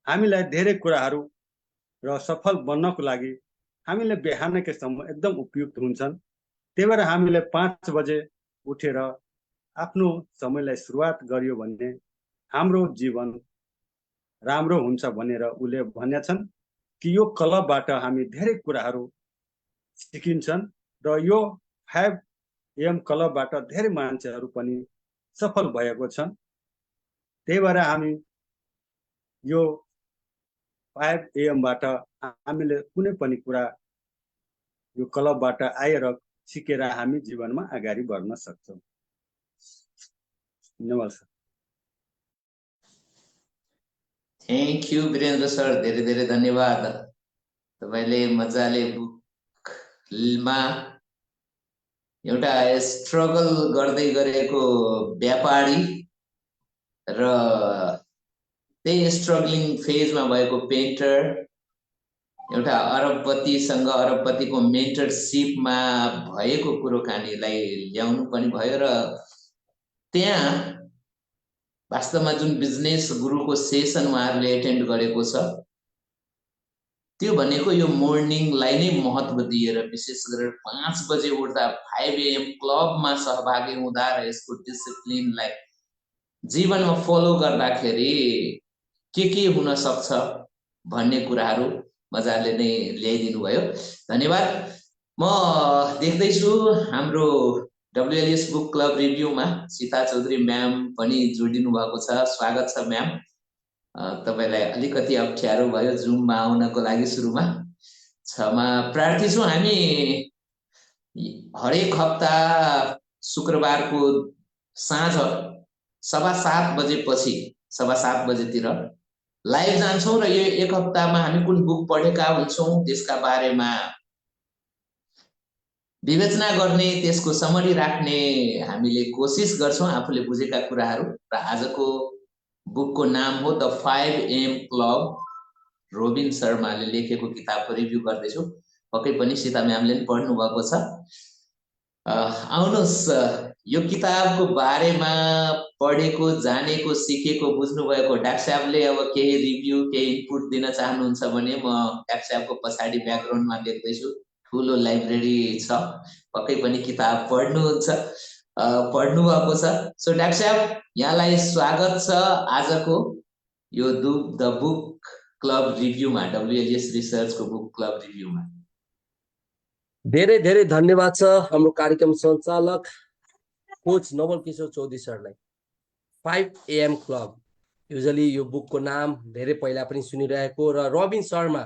हामीलाई धेरै कुराहरू र सफल बन्नको लागि हामीले बिहानकै समय एकदम उपयुक्त हुन्छन्। त्यही भएर हामीले 5 बजे उठेर आफ्नो समयलाई सुरुवात गरियो भने हाम्रो जीवन राम्रो हुन्छ भनेर उले भनेछन् कि यो क्लबबाट हामी धेरै कुराहरू सिकिन्छन्। र यो 5 AM क्लबबाट धेरै मान्छेहरू पनि सफल भएको छन्। त्यही भएर हामी यो 5 AM-बाट हामीले कुनै पनि कुरा यो क्लबबाट आएर सिकेर हामी जीवनमा अगाडि बढ्न सक्छौँ। नमस्कार। थ्याङ्क यू वीरेन्द्र सर, धेरै धेरै धन्यवाद। तपाईँले मजाले बुकमा एउटा स्ट्रगल गर्दै गरेको व्यापारी र त्यही स्ट्रगलिङ फेजमा भएको पेन्टर, एउटा अरबपतिसँग अरबपतिको मेन्टरसिपमा भएको कुराकानीलाई ल्याउनु पनि भयो र त्यहाँ वास्तवमा जुन बिजनेस गुरुको सेसन उहाँहरूले एटेन्ड गरेको छ त्यो भनेको यो मर्निङलाई नै महत्त्व दिएर विशेष गरेर 5 बजे उठ्दा 5 AM क्लबमा सहभागी हुँदा र यसको डिसिप्लिनलाई जीवनमा फलो गर्दाखेरि के हुन सक्छ भन्ने कुराहरू मजाले नै ल्याइदिनु भयो। धन्यवाद। म देख्दैछु हाम्रो WLS बुक क्लब रिभ्यूमा सीता चौधरी म्याम पनि जोडिनु भएको छ। स्वागत छ म्याम। तपाईलाई अलिकति अप्ठ्यारो भयो जुममा आउनको लागि सुरुमा, क्षमा प्रार्थी छौँ। हामी हरेक हप्ता शुक्रबारको साँझ 7:15 बजेपछि 7:15 बजेतिर लाइभ जान्छौँ र यो एक हप्तामा हामी कुन बुक पढेका हुन्छौँ त्यसका बारेमा विवेचना गर्ने, त्यसको समरी राख्ने हामीले कोसिस गर्छौँ आफूले बुझेका कुराहरू। र आजको बुकको नाम हो द 5 AM क्लब, रोबिन शर्माले लेखेको किताबको रिभ्यू गर्दैछु। पक्कै पनि सीता म्यामले पनि पढ्नु भएको छ। आउनुहोस्, यो किताबको बारेमा पढेको, जानेको, सिकेको, बुझ्नुभएको डाक्टर साहबले अब केही रिभ्यू, केही इनपुट दिन चाहनुहुन्छ भने म डाक्टर साहबको पछाडि ब्याकग्राउन्डमा देख्दैछु ठुलो लाइब्रेरी छ, पक्कै पनि किताब पढ्नुहुन्छ, पढ्नु भएको छ। सो डाक्टर साहब, यहाँलाई स्वागत छ आजको यो द बुक क्लब रिभ्यूमा, WLS रिसर्चको बुक क्लब रिभ्यूमा। धेरै धेरै धन्यवाद छ हाम्रो कार्यक्रम सञ्चालक कोच नवल किशोर चौधरी सरलाई। 5 AM क्लब, युजली यो बुकको नाम धेरै पहिला पनि सुनिरहेको, र रोबिन शर्मा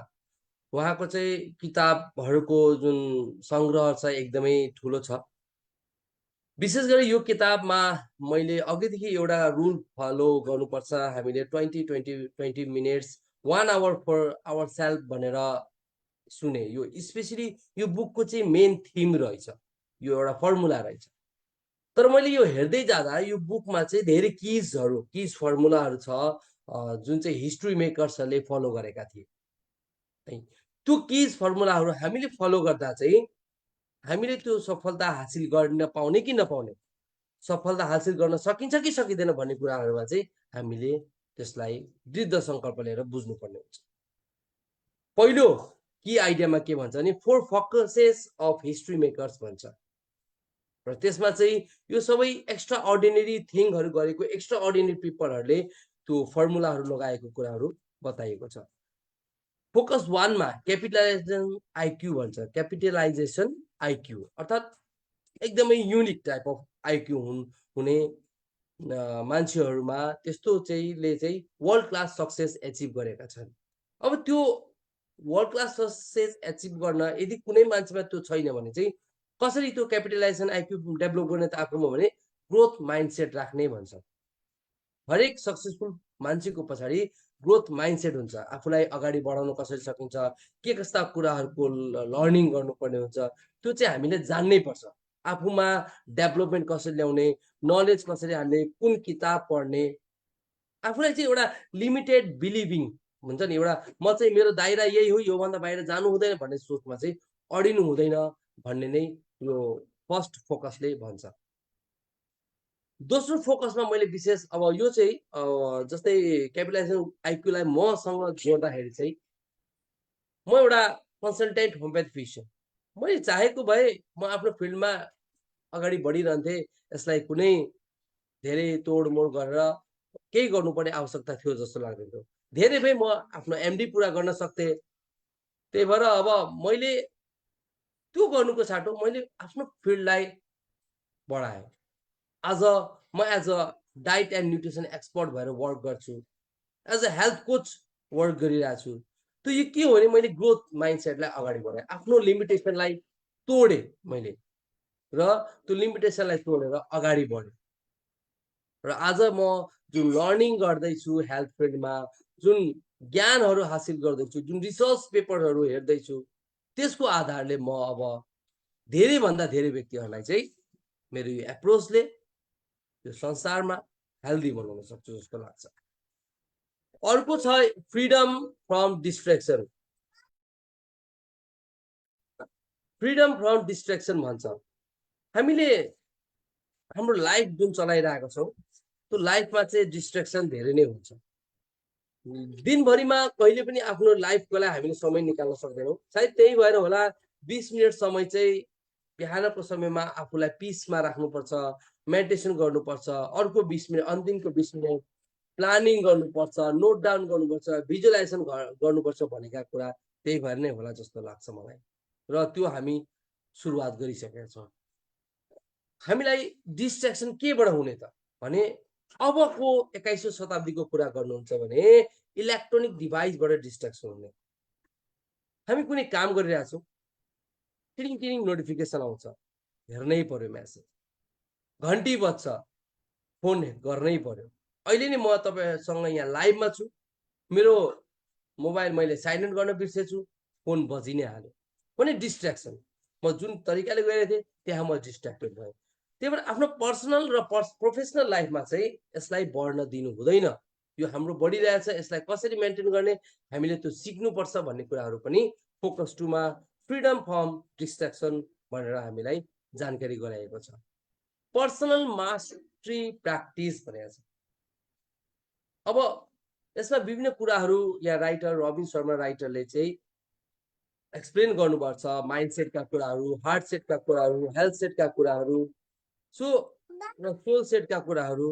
उहाँको चाहिँ किताबहरूको जुन सङ्ग्रह छ एकदमै ठुलो छ। विशेष गरी यो किताबमा मैले अघिदेखि एउटा रुल फलो गर्नुपर्छ, हामीले 20 minutes 1 hour for our self भनेर सुने। यो स्पेसली यो बुकको चाहिँ मेन थिम रहेछ, यो एउटा फर्मुला रहेछ। तर मैले यो हेर्दै जाँदा यो बुकमा चाहिँ धेरै किज फर्मुलाहरू छ जुन चाहिँ हिस्ट्री मेकर्सहरूले फलो गरेका थिए। त्यो किज फर्मुलाहरू हामीले फलो गर्दा चाहिँ हामीले त्यो सफलता हासिल गर्न पाउने कि नपाउने, सफलता हासिल गर्न सकिन्छ कि सकिँदैन भन्ने कुराहरूमा चाहिँ हामीले त्यसलाई दृढ सङ्कल्प लिएर बुझ्नुपर्ने हुन्छ। पहिलो की आइडियामा के भन्छ भने 4 फोकसेस अफ हिस्ट्री मेकर्स भन्छ, र त्यसमा चाहिँ यो सबै एक्स्ट्रा अर्डिनेरी थिङहरू गरेको एक्स्ट्रा अर्डिनेरी पिपलहरूले त्यो फर्मुलाहरू लगाएको कुराहरू बताइएको छ। फोकस 1 मा क्यापिटलाइजेसन आइक्यू भन्छ, क्यापिटलाइजेसन आइक्यू अर्थात् एकदमै युनिक टाइप अफ आइक्यू हुने मान्छेहरूमा त्यस्तो चाहिँ वर्ल्ड क्लास सक्सेस एचिभ गरेका छन्। अब त्यो वर्ल्ड क्लास सक्सेस एचिभ गर्न यदि कुनै मान्छेमा त्यो छैन भने चाहिँ कसरी त्यो क्यापिटलाइजेसन आइक्यू डेभलप गर्ने त आफूमा भने ग्रोथ माइन्डसेट राख्ने भन्छ। हरेक सक्सेसफुल मान्छेको पछाडि ग्रोथ माइन्डसेट हुन्छ, आफूलाई अगाडि बढाउन कसरी सकिन्छ, के कस्ता कुराहरूको लर्निङ गर्नुपर्ने हुन्छ त्यो चाहिँ हामीले जान्नै पर्छ। आफूमा डेभलपमेन्ट कसरी ल्याउने, नलेज कसरी हाल्ने, कुन किताब पढ्ने, आफूलाई चाहिँ एउटा लिमिटेड बिलिभिङ हुन्छ नि, एउटा म चाहिँ मेरो दायरा यही हो, योभन्दा बाहिर जानु हुँदैन भन्ने सोचमा चाहिँ अडिनु हुँदैन भन्ने नै यो फर्स्ट फोकसले भन्छ। दोस्रो फोकसमा मैले विशेष अब यो चाहिँ जस्तै क्यापिटलाइजेसन आइक्यूलाई मसँग जोड्दाखेरि चाहिँ म एउटा कन्सल्टेन्ट होमियोप्याथी फिजिसियन, मैले चाहेको भए म आफ्नो फिल्डमा अगाडि बढिरहन्थेँ, यसलाई कुनै धेरै तोडमोड गरेर केही गर्नुपर्ने आवश्यकता थियो जस्तो लाग्दैन थियो। धेरै भए म आफ्नो MD पुरा गर्न सक्थेँ। त्यही भएर अब मैले त्यो गर्नुको साटो मैले आफ्नो फिल्डलाई बढाएँ। आज म as a diet and nutrition expert भएर वर्क गर्छु, as a health coach work गरिरहेको छु। त्यो यो के हो भने मैले ग्रोथ माइन्डसेटलाई अगाडि बढाएँ, आफ्नो लिमिटेसनलाई तोडेँ मैले, र त्यो लिमिटेसनलाई तोडेर अगाडि बढेँ। र आज म जुन लर्निङ गर्दैछु हेल्थ फिल्डमा, जुन ज्ञानहरू हासिल गर्दैछु, जुन रिसर्च पेपरहरू हेर्दैछु, त्यसको आधारले म अब धेरैभन्दा धेरै व्यक्तिहरूलाई चाहिँ मेरो यो एप्रोचले यो संसारमा हेल्दी बनाउन सक्छु जस्तो लाग्छ। अर्को छ freedom from distraction. Freedom from distraction भन्छ। हामीले हाम्रो लाइफ जुन चलाइरहेको छौँ त्यो लाइफमा चाहिँ डिस्ट्र्याक्सन धेरै नै हुन्छ। दिनभरिमा कहिले पनि आफ्नो लाइफको लागि हामीले समय निकाल्न सक्दैनौँ। सायद त्यही भएर होला 20 मिनट समय चाहिँ बिहानको समयमा आफूलाई पिसमा राख्नुपर्छ, मेडिटेसन गर्नुपर्छ, अर्को 20 मिनट अन्तिमको 20 मिनट प्लानिङ गर्नुपर्छ, नोट डाउन गर्नुपर्छ, भिजुलाइजेसन गर्नुपर्छ भनेका कुरा त्यही भएर नै होला जस्तो लाग्छ मलाई। र त्यो हामी सुरुवात गरिसकेका छौँ। हामीलाई डिस्ट्र्याक्सन केबाट हुने त भने अबको 21औं शताब्दीको कुरा गर्नुहुन्छ भने इलेक्ट्रोनिक डिभाइसबाट डिस्ट्र्याक्सन हुने। हामी कुनै काम गरिरहेछौँ, टिरिङ टिरिङ नोटिफिकेसन आउँछ, हेर्नै पर्यो मेसेज, घन्टी बज्छ, फोन गर्नै पर्यो। अहिले नै म तपाईँसँग यहाँ लाइभमा छु, मेरो मोबाइल मैले साइलेन्ट गर्न बिर्सेछु, फोन बजि नै हाल्यो भने डिस्ट्र्याक्सन। म जुन तरिकाले गइरहेको थिएँ त्यहाँ म डिस्ट्र्याक्टेड भएँ। त्यही भएर आफ्नो पर्सनल र प्रोफेसनल लाइफमा चाहिँ यसलाई बढ्न दिनु हुँदैन। यो हाम्रो बढिरहेछ, यसलाई कसरी मेन्टेन गर्ने हामीले त्यो सिक्नुपर्छ भन्ने कुराहरू पनि फोकस 2 मा फ्रिडम फ्रम डिस्ट्र्याक्सन भनेर हामीलाई जानकारी गराएको छ। पर्सनल मास्टरी प्र्याक्टिस भनेको छ। अब यसमा विभिन्न कुराहरू यहाँ राइटर रबिन शर्मा राइटरले चाहिँ एक्सप्लेन गर्नुपर्छ। माइन्डसेटका कुराहरू, हार्ट सेटका कुराहरू, हेल्थ सेटका कुराहरू, सोल सेटका कुराहरू।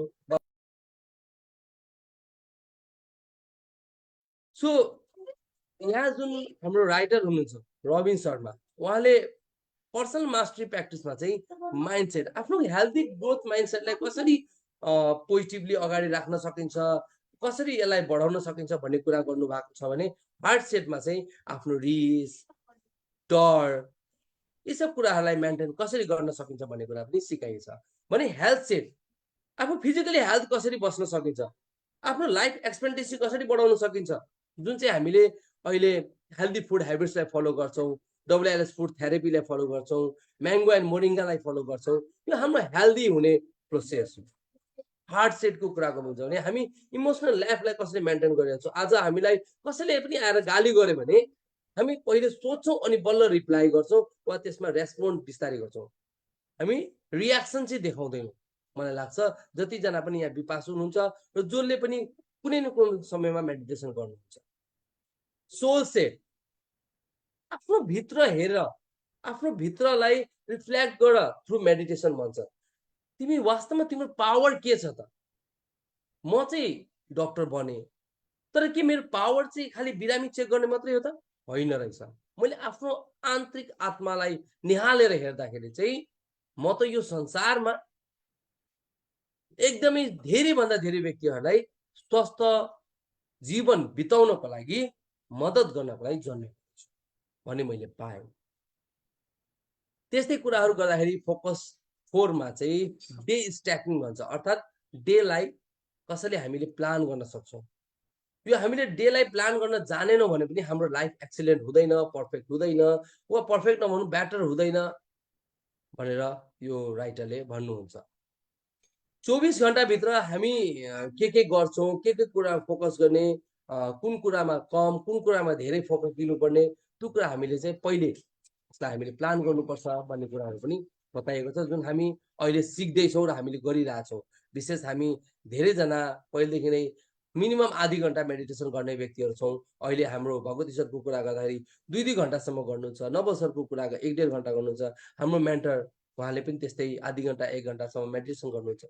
सो यहाँ जुन हाम्रो राइटर हुनुहुन्छ रबिन शर्मा, उहाँले पर्सनल मास्टरी प्र्याक्टिसमा चाहिँ माइन्डसेट, आफ्नो हेल्दी ग्रोथ माइन्डसेटलाई कसरी पोजिटिभली अगाडि राख्न सकिन्छ, कसरी यसलाई बढाउन सकिन्छ भन्ने कुरा गर्नुभएको छ भने हार्ट सेटमा चाहिँ आफ्नो रिस, डर, यी सब कुराहरूलाई मेन्टेन कसरी गर्न सकिन्छ भन्ने कुरा पनि सिकाइएको छ। भने हेल्थ सेट, आफू फिजिकली हेल्थ कसरी बस्न सकिन्छ, आफ्नो लाइफ एक्सपेक्टेन्सी कसरी बढाउन सकिन्छ, जुन चाहिँ हामीले अहिले हेल्दी फुड हेबिट्सलाई फलो गर्छौँ, WLS फुड थेरापीलाई फलो गर्छौँ, म्याङ्गो एन्ड मोरिङ्गालाई फलो गर्छौँ, यो हाम्रो हेल्दी हुने प्रोसेस हो। हार्ट सेटको कुरा गर्नुहुन्छ भने हामी इमोसनल लाइफलाई कसरी मेन्टेन गरिरहेछौँ। आज हामीलाई कसैले पनि आएर गाली गर्यो भने हामी पहिले सोच्छौँ अनि बल्ल रिप्लाई गर्छौँ वा त्यसमा रेस्पोन्ड बिस्तारै गर्छौँ। हामी रियाक्सन चाहिँ देखाउँदैनौँ। मलाई लाग्छ जतिजना पनि यहाँ विपासु हुनुहुन्छ र जसले पनि कुनै न कुनै समयमा मेडिटेसन गर्नुहुन्छ, सोल सेट, आफ्नो भित्र हेरेर आफ्नो भित्रलाई रिफ्लेक्ट गर थ्रु मेडिटेसन भन्छ। तिमी वास्तवमा तिम्रो पावर के छ त? म चाहिँ डक्टर बने, तर के मेरो पावर चाहिँ खालि बिरामी चेक गर्ने मात्रै हो त? होइन रहेछ। मैले आफ्नो आन्तरिक आत्मालाई निहालेर हेर्दाखेरि चाहिँ म त यो संसारमा एकदमै धेरैभन्दा धेरै व्यक्तिहरूलाई स्वस्थ जीवन बिताउनको लागि मद्दत गर्नको लागि जन्मेको छु भन्ने मैले पाएँ। त्यस्तै कुराहरू गर्दाखेरि फोकस 4 मा चाहिँ डे स्ट्याकिङ भन्छ, अर्थात् डेलाई कसरी हामीले प्लान गर्न सक्छौँ। यो हामीले डेलाई प्लान गर्न जानेनौँ भने पनि हाम्रो लाइफ एक्सिलेन्ट हुँदैन, पर्फेक्ट हुँदैन, वा पर्फेक्ट नभनु बेटर हुँदैन भनेर यो राइटरले भन्नुहुन्छ। 24 घण्टाभित्र हामी के गर्छौँ, के कुरा फोकस गर्ने, कुन कुरामा कम, कुन कुरामा धेरै फोकस दिनुपर्ने, त्यो कुरा हामीले चाहिँ पहिले यसलाई हामीले प्लान गर्नुपर्छ भन्ने कुराहरू पनि बताइएको छ, जुन हामी अहिले सिक्दैछौँ र हामीले गरिरहेछौँ। विशेष हामी धेरैजना पहिलेदेखि नै मिनिमम आधी घन्टा मेडिटेसन गर्ने व्यक्तिहरू छौँ। अहिले हाम्रो भगवती सरको कुरा गर्दाखेरि 2-2 घन्टासम्म गर्नुहुन्छ, नव सरको कुरा 1-1.5 घन्टा गर्नुहुन्छ, हाम्रो मेन्टर उहाँले पनि त्यस्तै आधी घन्टा 1 घन्टासम्म मेडिटेसन गर्नुहुन्छ।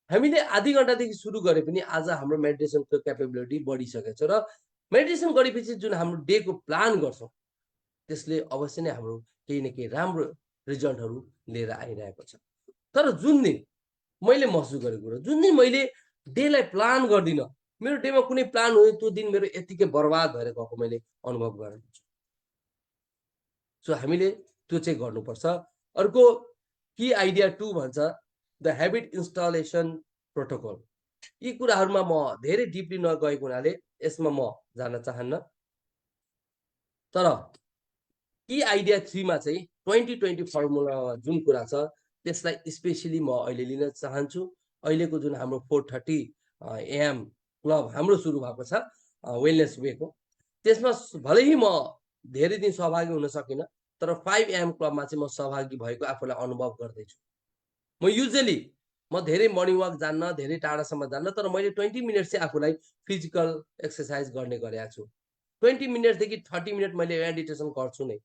हामीले आधी घन्टादेखि सुरु गरे पनि आज हाम्रो मेडिटेसनको क्यापेबिलिटी बढिसकेको छ र मेडिटेसन गरेपछि जुन हाम्रो डेको प्लान गर्छौँ त्यसले अवश्य नै हाम्रो केही न केही राम्रो रिजल्टहरू लिएर आइरहेको छ। तर जुन दिन मैले महसुस गरेको कुरा, जुन दिन मैले डेलाई प्लान गर्दिनँ, मेरो डेमा कुनै प्लान हुँदैन, त्यो दिन मेरो यतिकै बर्बाद भएर गएको मैले अनुभव गरेको छु। सो हामीले त्यो चाहिँ गर्नुपर्छ। अर्को की आइडिया 2 भन्छ द हेबिट इन्स्टलेसन प्रोटोकल। यी कुराहरूमा म धेरै डिपली नगएको हुनाले यसमा म जान चाहन्न। तर की आइडिया 3 मा चाहिँ 2020 फर्मुलामा जुन कुरा छ त्यसलाई स्पेशली म अहिले लिन चाहन्छु। अहिलेको जुन हाम्रो 4:30 AM क्लब हाम्रो सुरु भएको छ वेलनेस वेको, त्यसमा भलै म धेरै दिन सहभागी हुन सकिनँ, तर 5 AM क्लबमा चाहिँ म सहभागी भएको आफूलाई अनुभव गर्दैछु। म युजुअली म धेरै मर्निङ वाक जान्न, धेरै टाढासम्म जान्न, तर मैले 20 मिनट चाहिँ आफूलाई फिजिकल एक्सर्साइज गर्ने गरेको छु। 20 मिनटदेखि 30 मिनट मैले मेडिटेसन गर्छु नै,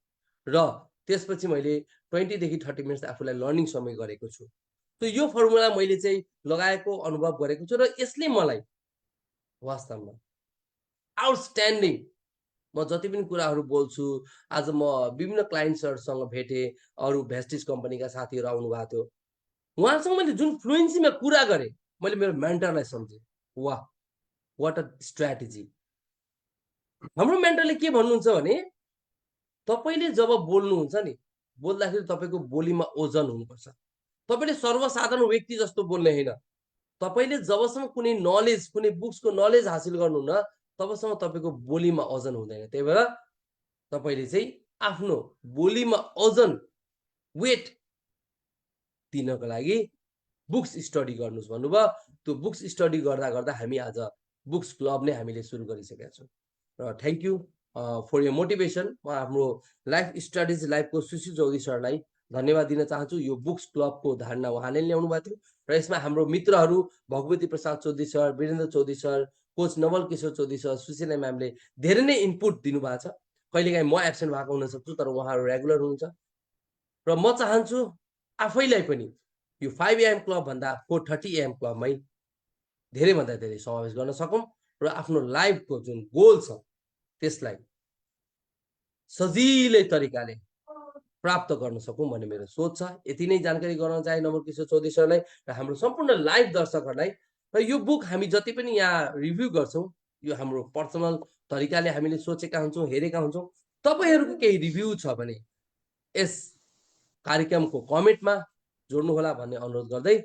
र त्यसपछि मैले 20 देखि 30 मिनट आफूलाई लर्निङ समय गरेको छु। त यो फर्मुला मैले चाहिँ लगाएको अनुभव गरेको छु, र यसले मलाई वास्तवमा आउटस्ट्यान्डिङ, म जति पनि कुराहरू बोल्छु, आज म विभिन्न क्लाइन्ट्सहरूसँग भेटेँ, अरू भेस्टिज कम्पनीका साथीहरू आउनु भएको थियो, उहाँसँग मैले जुन फ्लुएन्सीमा कुरा गरेँ, मैले मेरो मेन्टरलाई सम्झेँ। वाह, वाट अ स्ट्र्याटेजी। हाम्रो मेन्टरले के भन्नुहुन्छ भने, तपाईले जब बोल्नुहुन्छ नि, बोल्दाखेरि तपाईँको बोलीमा ओजन हुनुपर्छ। तपाईँले सर्वसाधारण व्यक्ति जस्तो बोल्ने होइन। तपाईँले जबसम्म कुनै नलेज, कुनै बुक्सको नलेज हासिल गर्नुहुन्न, तबसम्म तपाईँको बोलीमा ओजन हुँदैन। त्यही भएर तपाईँले चाहिँ आफ्नो बोलीमा ओजन, वेट दिनको लागि बुक्स स्टडी गर्नुहोस् भन्नुभयो। त्यो बुक्स स्टडी गर्दा गर्दा हामी आज बुक्स क्लब नै हामीले सुरु गरिसकेका छौँ। र thank you for your motivation. म हाम्रो लाइफ स्ट्राटेजी लाइफको सुशील चौधरी सरलाई धन्यवाद दिन चाहन्छु। यो बुक्स क्लबको धारणा उहाँले ल्याउनु भएको थियो, र यसमा हाम्रो मित्रहरू Bhagwati Prasad Chaudhary sir, Virendra Chaudhary sir, coach Naval Kishore Chaudhary sir, Sushila म्यामले धेरै नै इनपुट दिनुभएको छ। कहिलेकाहीँ म एब्सेन्ट भएको हुन सक्छु, तर उहाँहरू रेगुलर हुनुहुन्छ। र म चाहन्छु आफैलाई पनि यो 5 AM क्लब भन्दा 4:30 AM क्लबमै धेरैभन्दा धेरै समावेश गर्न सकौँ, र आफ्नो लाइफको जुन गोल छ त्यसलाई सजिलै तरिकाले प्राप्त गर्न सकौँ भन्ने मेरो सोच छ। यति नै जानकारी गराउन चाहे नवल किशोर चौधरी सरलाई र हाम्रो सम्पूर्ण लाइभ दर्शकहरूलाई। र यो बुक हामी जति पनि यहाँ रिभ्यू गर्छौँ, यो हाम्रो पर्सनल तरिकाले हामीले सोचेका हुन्छौँ, हेरेका हुन्छौँ। तपाईँहरूको केही रिभ्यू छ भने यस कार्यक्रमको कमेन्टमा जोड्नु होला भन्ने अनुरोध गर्दै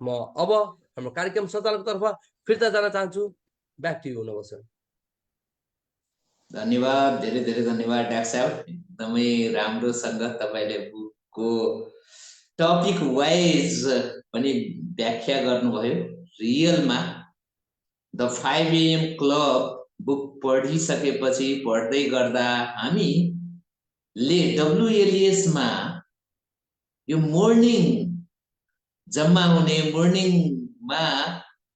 म अब हाम्रो कार्यक्रम सञ्चालकतर्फ फिर्ता जान चाहन्छु। ब्याक टु यु नवल सर। धन्यवाद, धेरै धेरै धन्यवाद डाक्टर साहब। एकदमै राम्रोसँग तपाईँले बुकको टपिक वाइज पनि व्याख्या गर्नुभयो। रियलमा द 5 AM क्लब बुक पढिसकेपछि, पढ्दै गर्दा हामीले WLESमा यो मोर्निङ जम्मा हुने, मोर्निङमा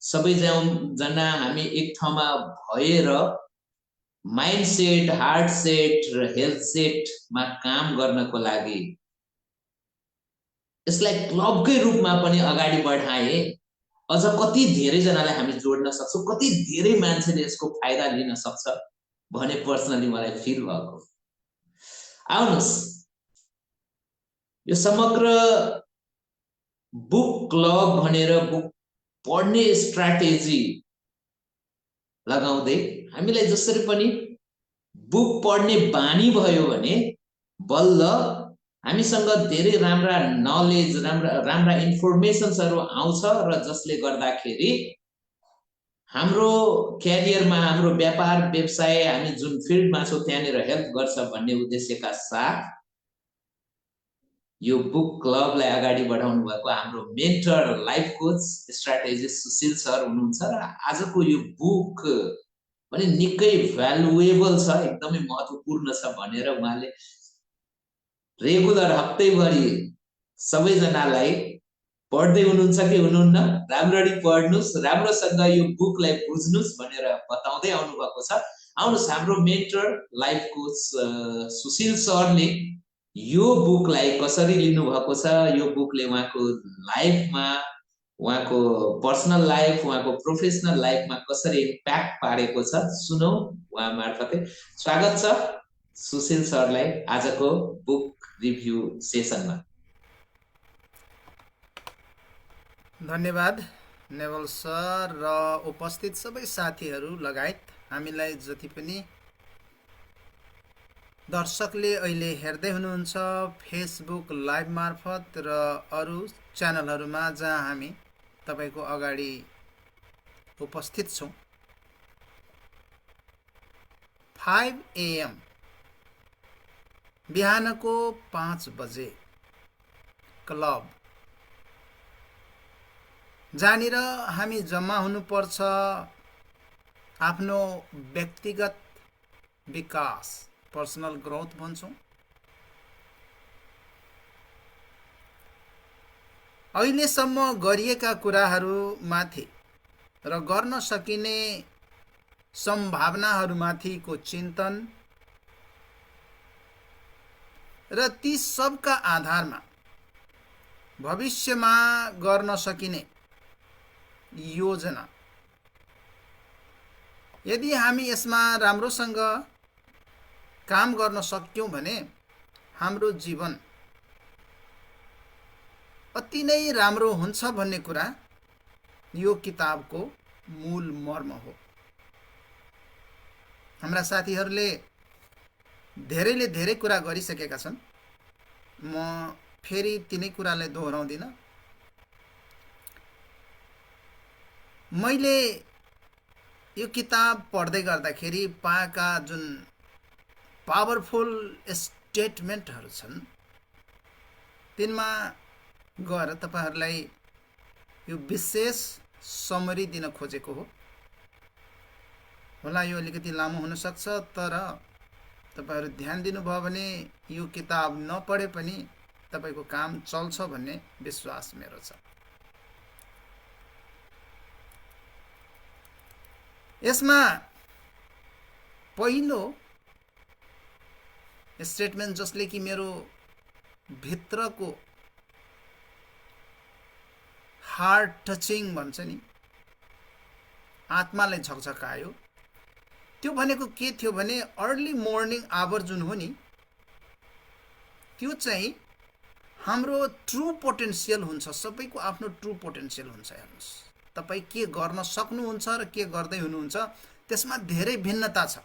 सबैजना हामी एक ठाउँमा भएर माइन्ड सेट, हार्ट सेट र हेल्थ सेटमा काम गर्नको लागि यसलाई क्लबकै रूपमा पनि अगाडि बढाए अझ कति धेरैजनालाई हामी जोड्न सक्छौँ, कति धेरै मान्छेले यसको फाइदा लिन सक्छ भने पर्सनली मलाई फिल भएको। आउनुहोस्, यो समग्र बुक क्लब भनेर बुक पढ्ने स्ट्राटेजी लगाउँदै हामीलाई जसरी पनि बुक पढ्ने बानी भयो भने बल्ल हामीसँग धेरै राम्रा नलेज, राम्रा इन्फर्मेसन्सहरू आउँछ, र जसले गर्दाखेरि हाम्रो क्यारियरमा, हाम्रो व्यापार व्यवसाय, हामी जुन फिल्डमा छौँ त्यहाँनिर हेल्प गर्छ भन्ने उद्देश्यका साथ यो बुक क्लबलाई अगाडि बढाउनु भएको हाम्रो mentor, life coach, strategist Sushil sir हुनुहुन्छ। र आजको यो बुक पनि निकै भ्यालुएबल छ, एकदमै महत्त्वपूर्ण छ भनेर उहाँले रेगुलर हप्तैभरि सबैजनालाई पढ्दै हुनुहुन्छ कि हुनुहुन्न, राम्ररी पढ्नुहोस्, राम्रोसँग यो बुकलाई बुझ्नुहोस् भनेर बताउँदै आउनुभएको छ। आउनुहोस्, हाम्रो मेन्टर लाइफ कोच सुशील सरले यो बुकलाई कसरी लिनुभएको छ, यो बुकले उहाँको लाइफमा, उहाँको पर्सनल लाइफ, उहाँको प्रोफेसनल लाइफमा कसरी इम्प्याक्ट पारेको छ सुनौँ उहाँ मार्फतै। स्वागत छ सुशील सरलाई आजको बुक रिभ्यू सेसनमा। धन्यवाद नेवल सर र उपस्थित सबै साथीहरू लगायत हामीलाई जति पनि दर्शकले अहिले हेर्दै हुनुहुन्छ फेसबुक लाइभ मार्फत र अरू च्यानलहरूमा जहाँ हामी तपाईको अगाडि उपस्थित छौँ। 5 AM बिहानको 5 बजे क्लब जहाँनिर हामी जम्मा हुनुपर्छ आफ्नो व्यक्तिगत विकास पर्सनल ग्रोथ भन्छौँ। अहिलेसम्म गरिएका कुराहरूमाथि र गर्न सकिने सम्भावनाहरूमाथिको चिन्तन र ती सबका आधारमा भविष्यमा गर्न सकिने योजना, यदि हामी यसमा राम्रोसँग काम गर्न सक्यौं भने हाम्रो जीवन अति नै राम्रो हुन्छ भन्ने कुरा यो किताबको मूल मर्म हो। हाम्रा साथीहरूले धेरैले धेरै कुरा गरिसकेका छन्, म फेरि तिनै कुरालाई दोहोऱ्याउँदिन। मैले यो किताब पढ्दै गर्दाखेरि पाएका जुन पावरफुल स्टेटमेन्टहरू छन् तिनमा गएर तपाईहरुलाई यो विशेष समरी दिन खोजेको हो। होला यो अलिकति लामो हुन सक्छ, तर तपाईहरु ध्यान दिनुभयो भने यो किताब नपढे पनि तपाईको काम चल्छ भन्ने विश्वास मेरो छ। यसमा पहिलो स्टेटमेन्ट जसले कि मेरो भित्रको हार्ट टचिङ भन्छ नि, आत्मालाई झकझकायो, त्यो भनेको के थियो भने अर्ली मर्निङ आवर जुन हो नि, त्यो चाहिँ हाम्रो ट्रु पोटेन्शियल हुन्छ। सबैको आफ्नो ट्रु पोटेन्शियल हुन्छ। हेर्नुस्, तपाई के गर्न सक्नुहुन्छ र के गर्दै हुनुहुन्छ त्यसमा धेरै भिन्नता छ।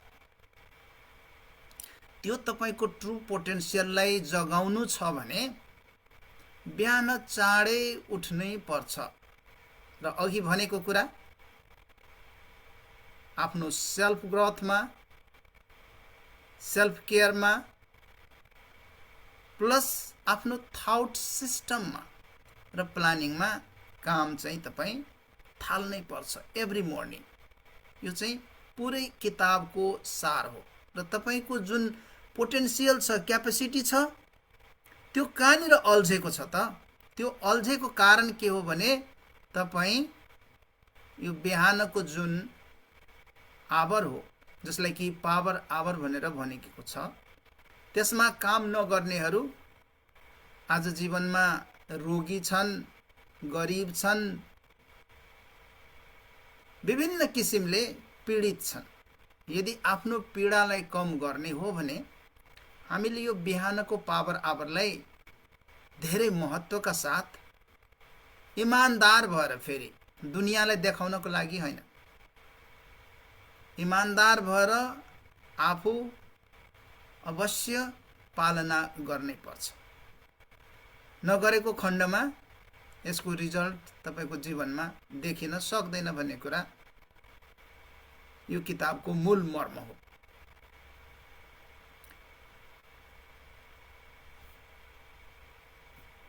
त्यो तपाईको ट्रु पोटेन्शियललाई जगाउनु छ भने बिहान चाँडै उठ्नै पर्छ र अघि भनेको कुरा आफ्नो सेल्फ ग्रोथमा, सेल्फ केयरमा, प्लस आफ्नो थॉट सिस्टममा र प्लानिङमा काम चाहिँ तपाई थाल्नै पर्छ एभ्री मर्निङ। यो चाहिँ पुरै किताबको सार हो र तपाईको जुन पोटेन्शियल छ, क्यापेसिटी छ, त्यो कहाँनिर अल्झेको छ त? त्यो अल्झेको कारण के हो भने तपाई यो बिहानको जुन आवर हो, जसलाई कि पावर आवर भनेर भनेको छ, त्यसमा काम नगर्नेहरू आज जीवनमा रोगी छन्, गरिब छन्, विभिन्न किसिमले पीडित छन्। यदि आफ्नो पीडालाई कम गर्ने हो भने हामीले यो बिहानको पावर आवरलाई धेरै महत्त्वका साथ इमानदार भएर, फेरि दुनियालाई देखाउनको लागि हैन, इमानदार भएर आफू अवश्य पालना गर्नै पर्छ। नगरेको खण्डमा यसको रिजल्ट तपाईको जीवनमा देखिन सक्दैन भन्ने कुरा यो किताबको मूल मर्म हो।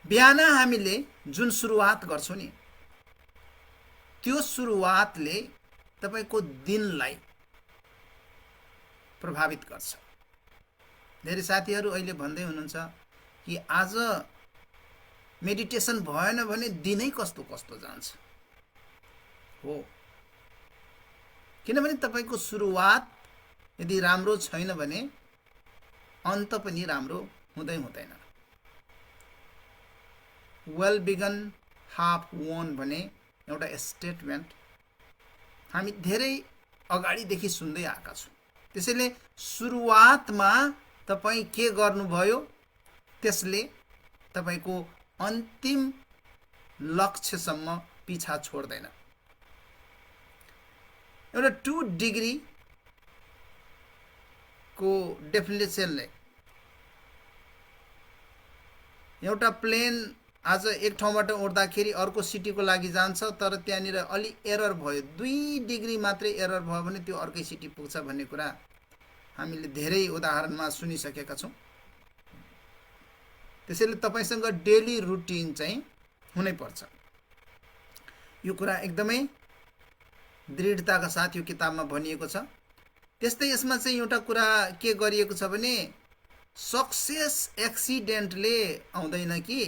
बिहान हामीले जुन सुरुवात गर्छौं नि, त्यो सुरुवातले तपाईको दिनलाई प्रभावित गर्छ। धेरै साथीहरू अहिले भन्दै हुनुहुन्छ कि आज मेडिटेसन भएन भने दिनै कस्तो कस्तो जान्छ। हो, किनभने तपाईको सुरुवात यदि राम्रो छैन भने अन्त पनि राम्रो हुँदै हुँदैन। वेल बिगन हाफ वोन भने एउटा स्टेटमेन्ट हामी धेरै अगाडिदेखि सुन्दै आएका छौं। त्यसैले सुरुवातमा तपाई के गर्नुभयो त्यसले तपाईको अन्तिम लक्ष्यसम्म पिछा छोड्दैन। एउटा 2 डिग्री को डेफिनेसनले एउटा प्लेन आज एक ठाउँबाट उड्दाखेरि अर्को सिटीको लागि जान्छ, तर त्यहाँनिर अलि एरर भयो, 2 डिग्री मात्रै एरर भयो भने त्यो अर्कै सिटी पुग्छ भन्ने कुरा हामीले धेरै उदाहरणमा सुनिसकेका छौँ। त्यसैले तपाईसँग डेली रुटिन चाहिँ हुनैपर्छ। यो कुरा एकदमै दृढताका साथ यो किताबमा भनिएको छ। त्यस्तै यसमा चाहिँ एउटा कुरा के गरिएको छ भने सक्सेस एक्सिडेन्टले आउँदैन कि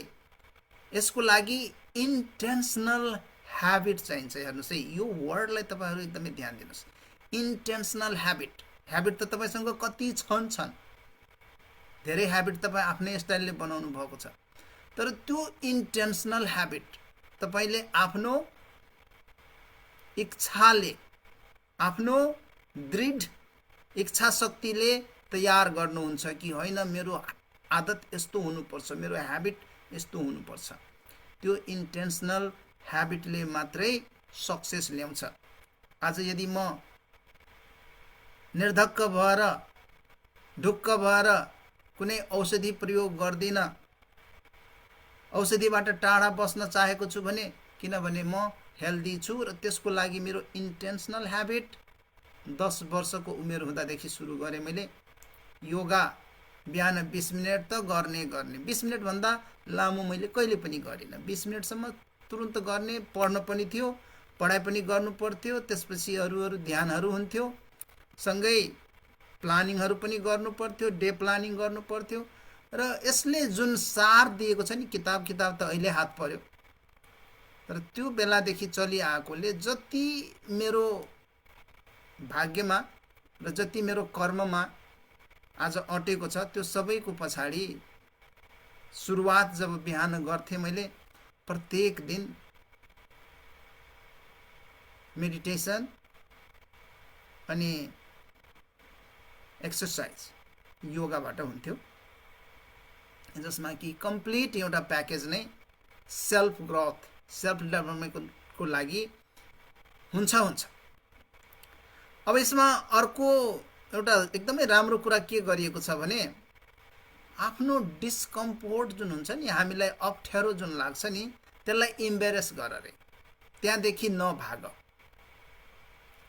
यसको लागि इन्टेन्सनल ह्याबिट चाहिन्छ। हेर्नुहोस् है, यो वर्डलाई तपाईहरु एकदमै ध्यान दिनुस्। इन्टेन्सनल ह्याबिट, ह्याबिट त तपाईसँग कति छन्, धेरै ह्याबिट तपाई आफ्नै स्टाइलले बनाउनु भएको छ, तर त्यो इन्टेन्सनल ह्याबिट तपाईले आफ्नो इच्छाले, आफ्नो दृढ इच्छा शक्तिले तयार गर्नुहुन्छ कि होइन मेरो आदत यस्तो हुनुपर्छ, मेरो ह्याबिट यस्तो हुनुपर्छ। त्यो इन्टेन्सनल ह्याबिटले मात्रै सक्सेस ल्याउँछ। आज यदि म निर्धक्क भएर ढुक्क भएर कुनै औषधि प्रयोग गर्दिन, औषधिबाट टाढा बस्न चाहेको छु भने, किनभने म हेल्दी छु र त्यसको लागि मेरो इन्टेन्सनल ह्याबिट 10 वर्षको उमेर हुँदादेखि सुरु गरेँ मैले। योगा बिहान 20 मिनट त गर्ने 20 मिनट भन्दा लामो मैले कहिले पनि गरिनँ। 20 मिनटसम्म तुरुन्त गर्ने, पढ्न पनि थियो, पढाइ पनि गर्नु पर्थ्यो, त्यसपछि अरू ध्यानहरू हुन्थ्यो, सँगै प्लानिङहरू पनि गर्नु पर्थ्यो, डे प्लानिङ गर्नु पर्थ्यो। र यसले जुन सार दिएको छ नि, किताब त अहिले हात पर्यो, तर त्यो बेलादेखि चलिआएकोले जति मेरो भाग्यमा र जति मेरो कर्ममा आज अटेको छ, त्यो सबैको पछाडि सुरुवात जब बिहान गर्थे मैले, प्रत्येक दिन मेडिटेसन अनि एक्सरसाइज योगाबाट हुन्थ्यो, जसमा कि कम्प्लिट एउटा प्याकेज नै सेल्फ ग्रोथ, सेल्फ डेभलपमेन्टको लागि हुन्छ। अब यसमा अर्को एउटा एकदमै राम्रो कुरा के गरिएको छ भने आफ्नो डिस्कम्फोर्ट जुन हुन्छ नि, हामीलाई अप्ठ्यारो जुन लाग्छ नि, त्यसलाई इम्बेरेस गर रे, त्यहाँदेखि नभाग,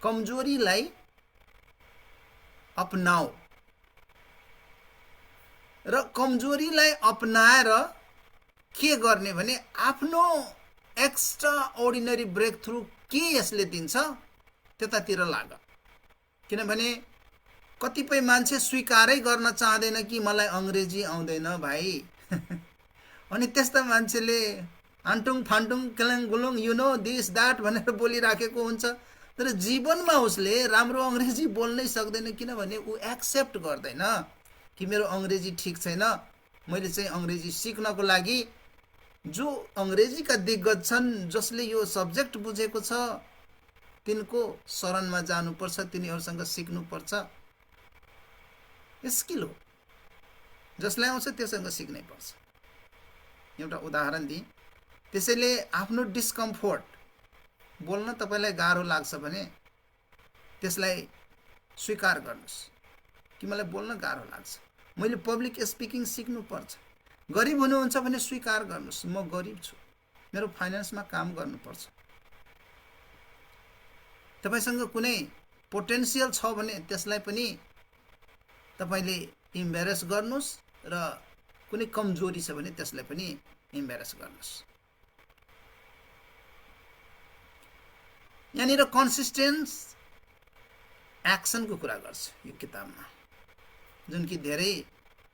कमजोरीलाई अपनाऊ र कमजोरीलाई अपनाएर के गर्ने भने आफ्नो एक्स्ट्रा अर्डिनरी ब्रेक थ्रु के यसले दिन्छ त्यतातिर लाग। किनभने कतिपय मान्छे स्वीकारै गर्न चाहदैन कि मलाई अंग्रेजी आउँदैन भाइ अनि त्यस्ता मान्छेले आन्टुङ फान्टुङ केलङ Gulung you know this that भनेर बोलिराखेको हुन्छ, तर जीवनमा उसले राम्रो अंग्रेजी बोल्नै सक्दैन, किनभने ऊ एक्सेप्ट गर्दैन कि मेरो अंग्रेजी ठीक छैन। मैले चाहिँ अंग्रेजी सिक्नको लागि जो अंग्रेजीका दिग्गज छन्, जसले यो सब्जेक्ट बुझेको छ, तिनको शरणमा जानुपर्छ, तिनीहरूसँग सिक्नुपर्छ। स्किल हो, जसलाई आउँछ त्यससँग सिक्नै पर्छ। एउटा उदाहरण दिए, त्यसैले आफ्नो डिस्कम्फोर्ट, बोल्न तपाईलाई गाह्रो लाग्छ भने त्यसलाई स्वीकार गर्नुस् कि मलाई बोल्न गाह्रो लाग्छ, मैले पब्लिक स्पिकिङ सिक्नु पर्छ। गरिब हुनुहुन्छ भने स्वीकार गर्नुस्, म गरिब छु, मेरो फाइनान्समा काम गर्नुपर्छ। तपाईसँग कुनै पोटेन्शियल छ भने त्यसलाई पनि तपाईले इम्बेरेस गर्नुस्, र कुनै कमजोरी छ भने त्यसलाई पनि इम्बेरेस गर्नुस्। यहाँनिर कन्सिस्टेन्स एक्सनको कुरा गर्छ यो किताबमा, जुन कि धेरै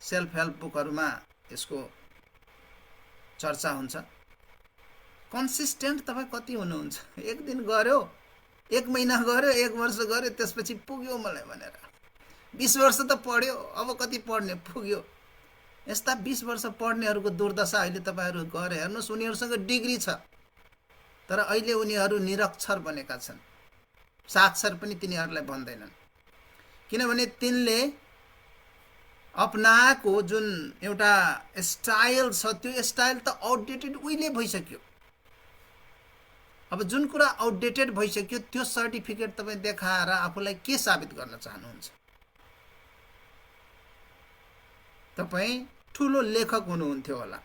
सेल्फ हेल्प बुकहरुमा यसको चर्चा हुन्छ। कन्सिस्टेन्ट तपाई कति हुनुहुन्छ? एक दिन गर्यो, एक महिना गर्यो, एक वर्ष गर्यो, त्यसपछि पुग्यो मलाई भनेर 20 वर्ष त पढ्यो, अब कति पढ्ने पुग्यो। यस्ता 20 वर्ष पढ्नेहरुको दुर्दशा अहिले तपाईहरु गरे हेर्नुस्। उनीहरुसँग डिग्री छ, तर अहिले उनीहरु निरक्षर बनेका छन्, साक्षर पनि तिनीहरुलाई भन्दैनन्, किनभने तिनले अपनाएको जुन एउटा स्टाइल छ, त्यो स्टाइल त आउटडेटेड उहिले भइसक्यो। अब जुन कुरा आउटडेटेड भइसक्यो त्यो सर्टिफिकेट तपाईँ देखाएर आफूलाई के साबित गर्न चाहनुहुन्छ? तपाईँ ठुलो लेखक हुनुहुन्थ्यो होला,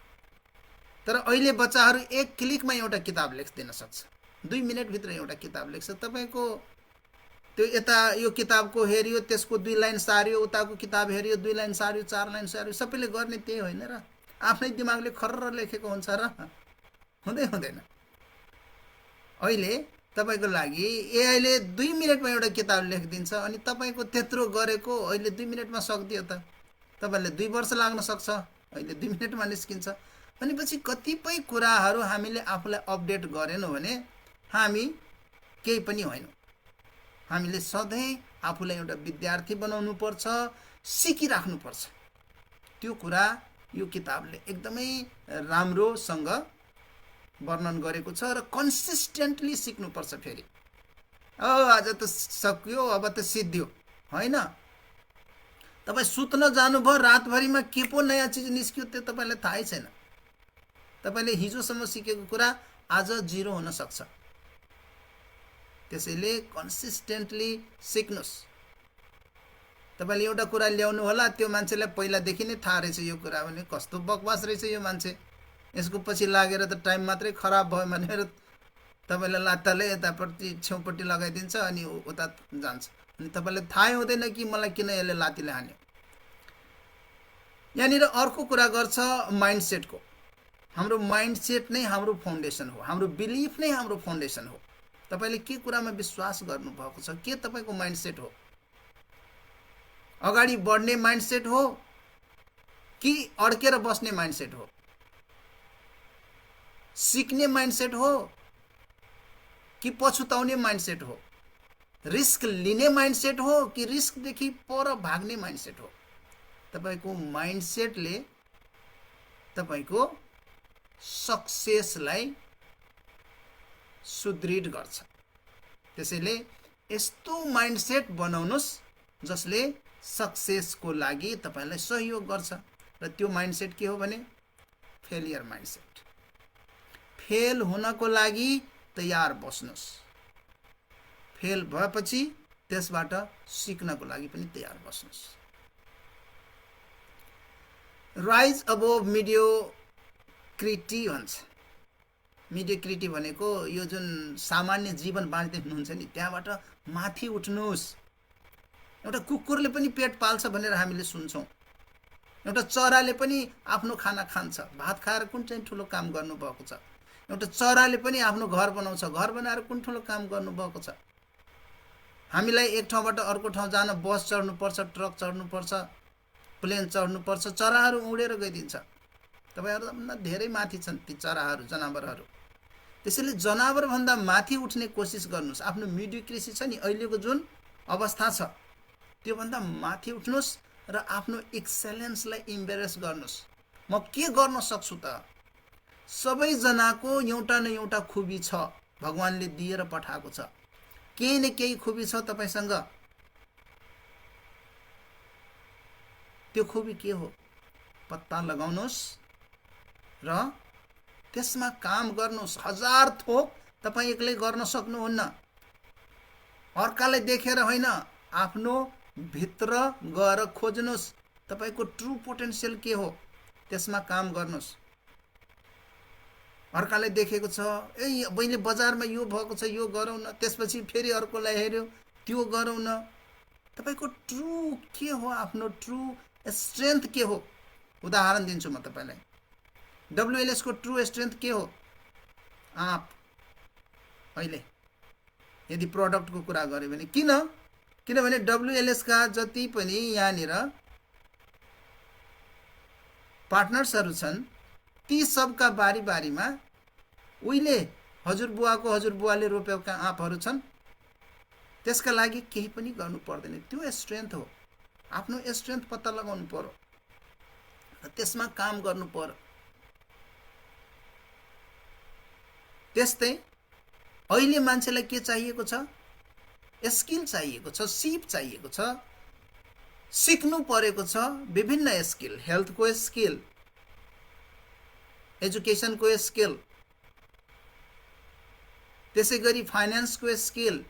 तर अहिले बच्चाहरू एक क्लिकमा एउटा किताब लेखिदिन सक्छ, 2 मिनेटभित्र एउटा किताब लेख्छ। तपाईँको त्यो यता यो किताबको हेऱ्यो, त्यसको 2 लाइन सार्यो, उताको किताब हेऱ्यो, 2 लाइन सार्यो, 4 लाइन सार्यो, सबैले गर्ने त्यही होइन र? आफ्नै दिमागले खर्र लेखेको हुन्छ र? हुँदैन। अहिले तपाईँको लागि एआईले 2 मिनेटमा एउटा किताब लेखिदिन्छ, अनि तपाईँको त्यत्रो गरेको अहिले 2 मिनेटमा सक्दियो त? तपाईँले 2 वर्ष लाग्न सक्छ, अहिले 2 मिनेटमा निस्किन्छ। भनेपछि कतिपय कुराहरू हामीले आफूलाई अपडेट गरेनौँ भने हामी केही पनि होइनौँ। हामीले सधैँ आफूलाई एउटा विद्यार्थी बनाउनु पर्छ, सिकिराख्नुपर्छ। त्यो कुरा यो किताबले एकदमै राम्रोसँग वर्णन गरेको छ र कन्सिस्टेन्टली सिक्नुपर्छ। फेरि आज त सक्यो अब त सिद्धियो होइन। तपाईँ सुत्न जानुभयो, रातभरिमा के पो नयाँ चिज निस्क्यो त्यो तपाईँलाई थाहै छैन। तपाईँले हिजोसम्म सिकेको कुरा आज 0 हुन सक्छ। त्यसैले कन्सिस्टेन्टली सिक्नुहोस्। तपाईँले एउटा कुरा ल्याउनु होला, त्यो मान्छेलाई पहिलादेखि नै थाहा रहेछ यो कुरा, भने कस्तो बकवास रहेछ यो मान्छे, यसको पछि लागेर त टाइम मात्रै खराब भयो भनेर तपाईँलाई लात्ताले यतापट्टि छेउपट्टि लगाइदिन्छ अनि उता जान्छ, अनि तपाईँलाई थाहै हुँदैन कि मलाई किन यसले लात्तीले हान्यो। यहाँनिर अर्को कुरा गर्छ माइन्डसेटको। हाम्रो माइन्डसेट नै हाम्रो फाउन्डेसन हो, हाम्रो बिलिफ नै हाम्रो फाउन्डेसन हो। तपाईँले के कुरामा विश्वास गर्नुभएको छ, के तपाईँको माइन्डसेट हो? अगाडि बढ्ने माइन्डसेट हो कि अड्केर बस्ने माइन्डसेट हो? सिक्ने माइन्डसेट हो कि पछुताउने माइन्डसेट हो? रिस्क लिने माइन्डसेट हो कि रिस्कदेखि पर भाग्ने माइन्डसेट हो? तपाईँको माइन्डसेटले तपाईँको सक्सेसलाई सुदृढ गर्छ। त्यसैले यस्तो माइन्डसेट बनाउनुहोस् जसले सक्सेसको लागि तपाईँलाई सहयोग गर्छ। र त्यो माइन्डसेट के हो भने फेलियर माइन्डसेट। फेल हुनको लागि तयार बस्नुहोस्, फेल भएपछि त्यसबाट सिक्नको लागि पनि तयार बस्नुहोस्। राइज अबोभ मिडियोक्रिटी भन्छ। मिडियोक्रिटी भनेको यो जुन सामान्य जीवन बाँच्दै हुनुहुन्छ नि, त्यहाँबाट माथि उठ्नुहोस्। एउटा कुकुरले पनि पेट पाल्छ भनेर हामीले सुन्छौँ, एउटा चराले पनि आफ्नो खाना खान्छ। भात खाएर कुन चाहिँ ठुलो काम गर्नुभएको छ? एउटा चराले पनि आफ्नो घर बनाउँछ, घर बनाएर कुन ठुलो काम गर्नुभएको छ? हामीलाई एक ठाउँबाट अर्को ठाउँ जान बस चढ्नुपर्छ, ट्रक चढ्नुपर्छ, प्लेन चढ्नुपर्छ, चराहरू उडेर गइदिन्छ। तपाईँहरूभन्दा धेरै माथि छन् ती चराहरू, जनावरहरू। त्यसैले जनावरभन्दा माथि उठ्ने कोसिस गर्नुहोस्। आफ्नो मिडियोक्रेसी छ नि, अहिलेको जुन अवस्था छ त्योभन्दा माथि उठ्नुहोस् र आफ्नो एक्सेलेन्सलाई इम्बेरेस गर्नुहोस्। म के गर्न सक्छु त? सबैजनाको एउटा न एउटा खुबी छ, भगवानले दिएर पठाएको छ। केही न केही खुबी छ तपाईसँग। त्यो खुबी के हो? पत्ता लगाउनुहोस् र त्यसमा काम गर्नुहोस्। 1000 थोक तपाईँ एक्लै गर्न सक्नुहुन्न। अर्कालाई देखेर होइन, आफ्नो भित्र गएर खोज्नुहोस् तपाईँको ट्रु पोटेन्सियल के हो, त्यसमा काम गर्नुहोस्। अर्कालाई देखेको छ, ए बहिले बजारमा यो भएको छ, यो गरौँ न, त्यसपछि फेरि अर्कोलाई हेऱ्यो, त्यो गरौँ न। तपाईँको ट्रु के हो, आफ्नो ट्रु स्ट्रेन्थ के हो? उदाहरण दिन्छु म तपाईँलाई। WLS को ट्रु स्ट्रेन्थ के हो? आँप। अहिले यदि प्रडक्टको कुरा गऱ्यो भने किनभने WLS का जति पनि यहाँनिर पार्टनर्सहरू छन्, ती सबका बारी बारीमा उहिले हजुरबुवाको हजुरबुवाले रोपेका आँपहरू छन्। त्यसका लागि केही पनि गर्नु पर्दैन। त्यो स्ट्रेन्थ हो। आफ्नो स्ट्रेन्थ पत्ता लगाउनु पर्यो र त्यसमा काम गर्नु पर्यो। त्यस्तै अहिले मान्छेलाई के चाहिएको छ? स्किल चाहिएको छ, सिप चाहिएको छ, सिक्नु परेको छ। विभिन्न स्किल, हेल्थको स्किल, एजुकेसनको स्किल, त्यसै गरी फाइनेन्सको स्किल,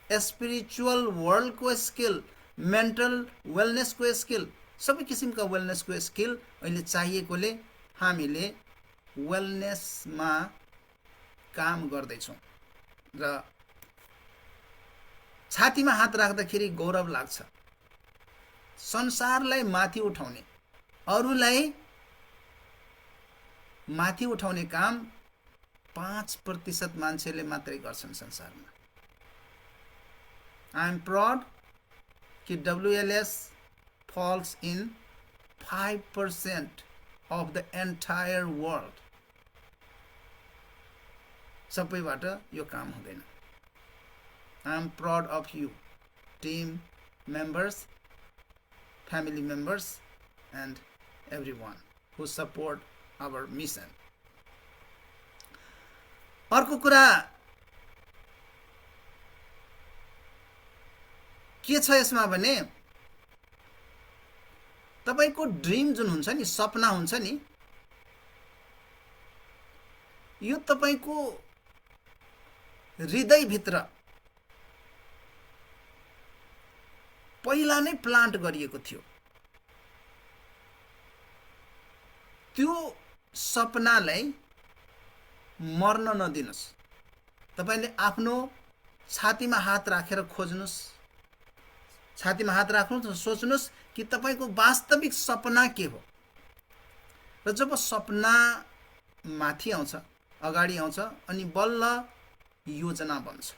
स्पिरिचुअल वर्ल्डको स्किल, मेन्टल वेलनेसको स्किल, सबै किसिमका वेलनेसको स्किल अहिले चाहिएकोले हामीले वेलनेसमा काम गर्दैछौँ र छातीमा हात राख्दाखेरि गौरव लाग्छ। संसारलाई माथि उठाउने, अरूलाई माथि उठाउने काम 5% मान्छेले मात्रै गर्छन् संसारमा। आई एम प्राउड कि WLS falls in 5% of the entire world। सबैबाट यो काम हुँदैन। I am proud of you, team members, family members, and everyone who support our mission। अर्को कुरा के छ यसमा भने तपाईको ड्रिम जुन हुन्छ नि, सपना हुन्छ नि, यो तपाईको हृदयभित्र पहिला नै प्लान्ट गरिएको थियो। त्यो सपनालाई मर्न नदिनुस्। तपाईले आफ्नो छातीमा हात राखेर खोज्नुस्, छातीमा हात राख्नुस् र सोच्नुस् कि तपाईको वास्तविक सपना के हो। र जब सपना माथि आउँछ, अगाडि आउँछ, अनि बल्ल योजना बन्छ।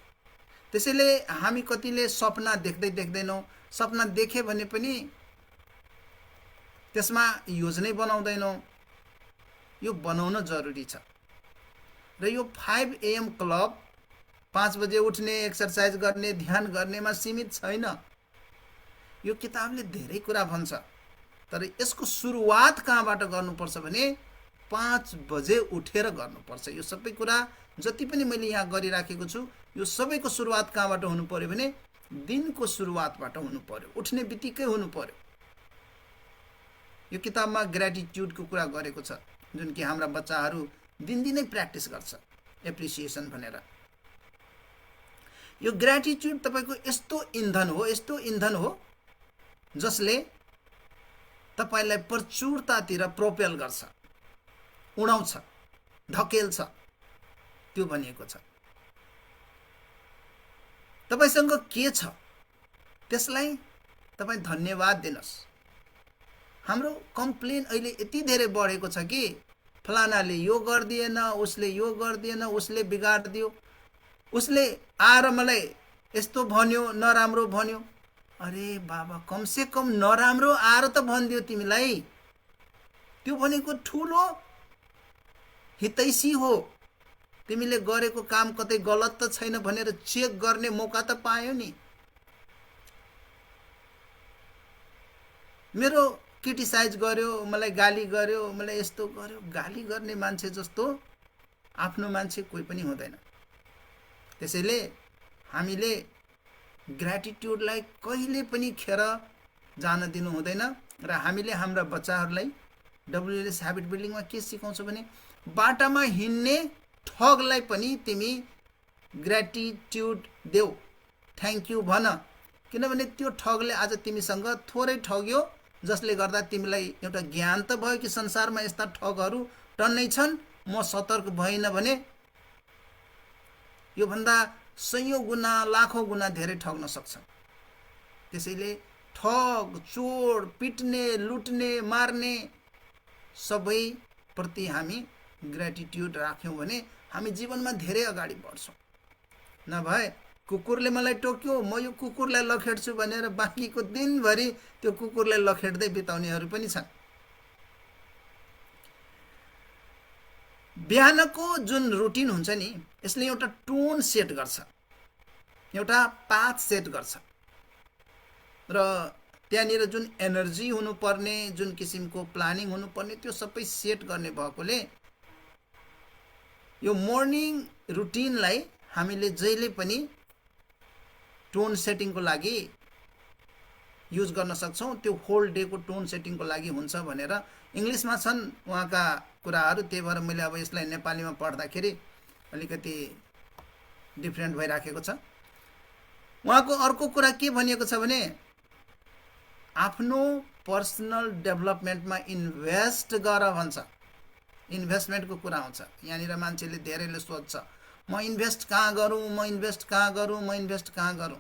त्यसैले हामी कतिले सपना देख्दै देख्दैनौँ, सपना देखे भने पनि त्यसमा योजनै बनाउँदैनौँ। यो बनाउन जरुरी छ। र यो 5 AM क्लब 5 बजे उठ्ने, एक्सरसाइज गर्ने, ध्यान गर्नेमा सीमित छैन। यो किताबले धेरै कुरा भन्छ, तर यसको सुरुवात कहाँबाट गर्नुपर्छ भने 5 बजे उठेर गर्नुपर्छ। यो सबै कुरा जति पनि मैले यहाँ गरिराखेको छु, यो सबैको सुरुवात कहाँबाट हुनु पर्यो भने दिनको सुरुवातबाट हुनु पर्यो, उठ्ने बित्तिकै हुनु पर्यो। यो किताबमा ग्र्याटिट्युडको कुरा गरेको छ, जुन कि हाम्रा बच्चाहरू दिनदिनै प्र्याक्टिस गर्छ, एप्रिसिएसन भनेर। यो ग्र्याटिट्युड तपाईको यस्तो इन्धन हो, यस्तो इन्धन हो जसले तपाईलाई प्रचुरतातिर प्रोपेल गर्छ, उडाउँछ, धकेल्छ। त्यो भनिएको छ। तपाईसँग के छ त्यसलाई तपाई धन्यवाद दिनुस्। हाम्रो कम्प्लेन अहिले यति धेरै बढेको छ कि फलानाले यो गर्दिएन, उसले यो गर्दिएन, उसले बिगाड्दियो, उसले आएर मलाई यस्तो भन्यो, नराम्रो भन्यो। अरे बाबा, कमसे कम नराम्रो आएर त भनिदियो तिमीलाई। त्यो भनेको ठुलो हितैषी हो। तिमीले गरेको काम कतै गलत त छैन भनेर चेक गर्ने मौका त पायो नि। मेरो क्रिटिसाइज गर्यो, मलाई गाली गर्यो, मलाई यस्तो गर्यो, गाली गर्ने मान्छे जस्तो आफ्नो मान्छे कोही पनि हुँदैन। त्यसैले हामीले ग्र्याटिट्युडलाई कहिले पनि खेर जान दिनु हुँदैन। र हामीले हाम्रा बच्चाहरूलाई WLS ह्याबिट बिल्डिङमा के सिकाउँछ भने बाटामा हिँड्ने ठगलाई पनि तिमी ग्र्याटिट्युड देऊ, थ्याङ्क यू भन। किनभने त्यो ठगले आज तिमीसँग थोरै ठग्यो, जसले गर्दा तिमीलाई एउटा ज्ञान त भयो कि संसारमा यस्ता ठगहरू टन्नै छन्। म सतर्क भइन भने यो भन्दा 100 गुना, लाखौं गुना धेरै ठग्न सक्छ। त्यसैले ठग, चोर, पिट्ने, लुट्ने, मार्ने सबै प्रति हामी ग्र्याटिट्युड राख्यौं भने हामी जीवनमा धेरै अगाडि बढ्छौं। नभए कुकुरले मलाई टोक्यो, म यो कुकुरलाई लखेड्छु भनेर बाँकीको दिनभरि त्यो कुकुरलाई लखेड्दै बिताउनेहरू पनि छन्। बिहानको जुन रुटिन हुन्छ नि, यसले एउटा टोन सेट गर्छ, एउटा पाथ सेट गर्छ। र त्यहाँनिर जुन एनर्जी हुनुपर्ने, जुन किसिमको प्लानिङ हुनुपर्ने, त्यो सबै सेट गर्ने भएकोले यो मर्निङ रुटिनलाई हामीले जहिले पनि टोन सेटिङको लागि युज गर्न सक्छौं। त्यो होल डे को टोन सेटिङको लागि हुन्छ भनेर इंग्लिशमा छन् उहाँका कुराहरू। त्यही भएर मैले अब यसलाई नेपालीमा पढ्दाखेरि अलिकति डिफ्रेन्ट भइराखेको छ। उहाँको अर्को कुरा के भनिएको छ भने आफ्नो पर्सनल डेभलपमेन्टमा इन्भेस्ट गर भन्छ। इन्भेस्टमेन्टको कुरा आउँछ। यहाँनिर मान्छेले धेरैले सोध्छ म इन्भेस्ट कहाँ गरौँ, म इन्भेस्ट कहाँ गरौँ, म इन्भेस्ट कहाँ गरौँ।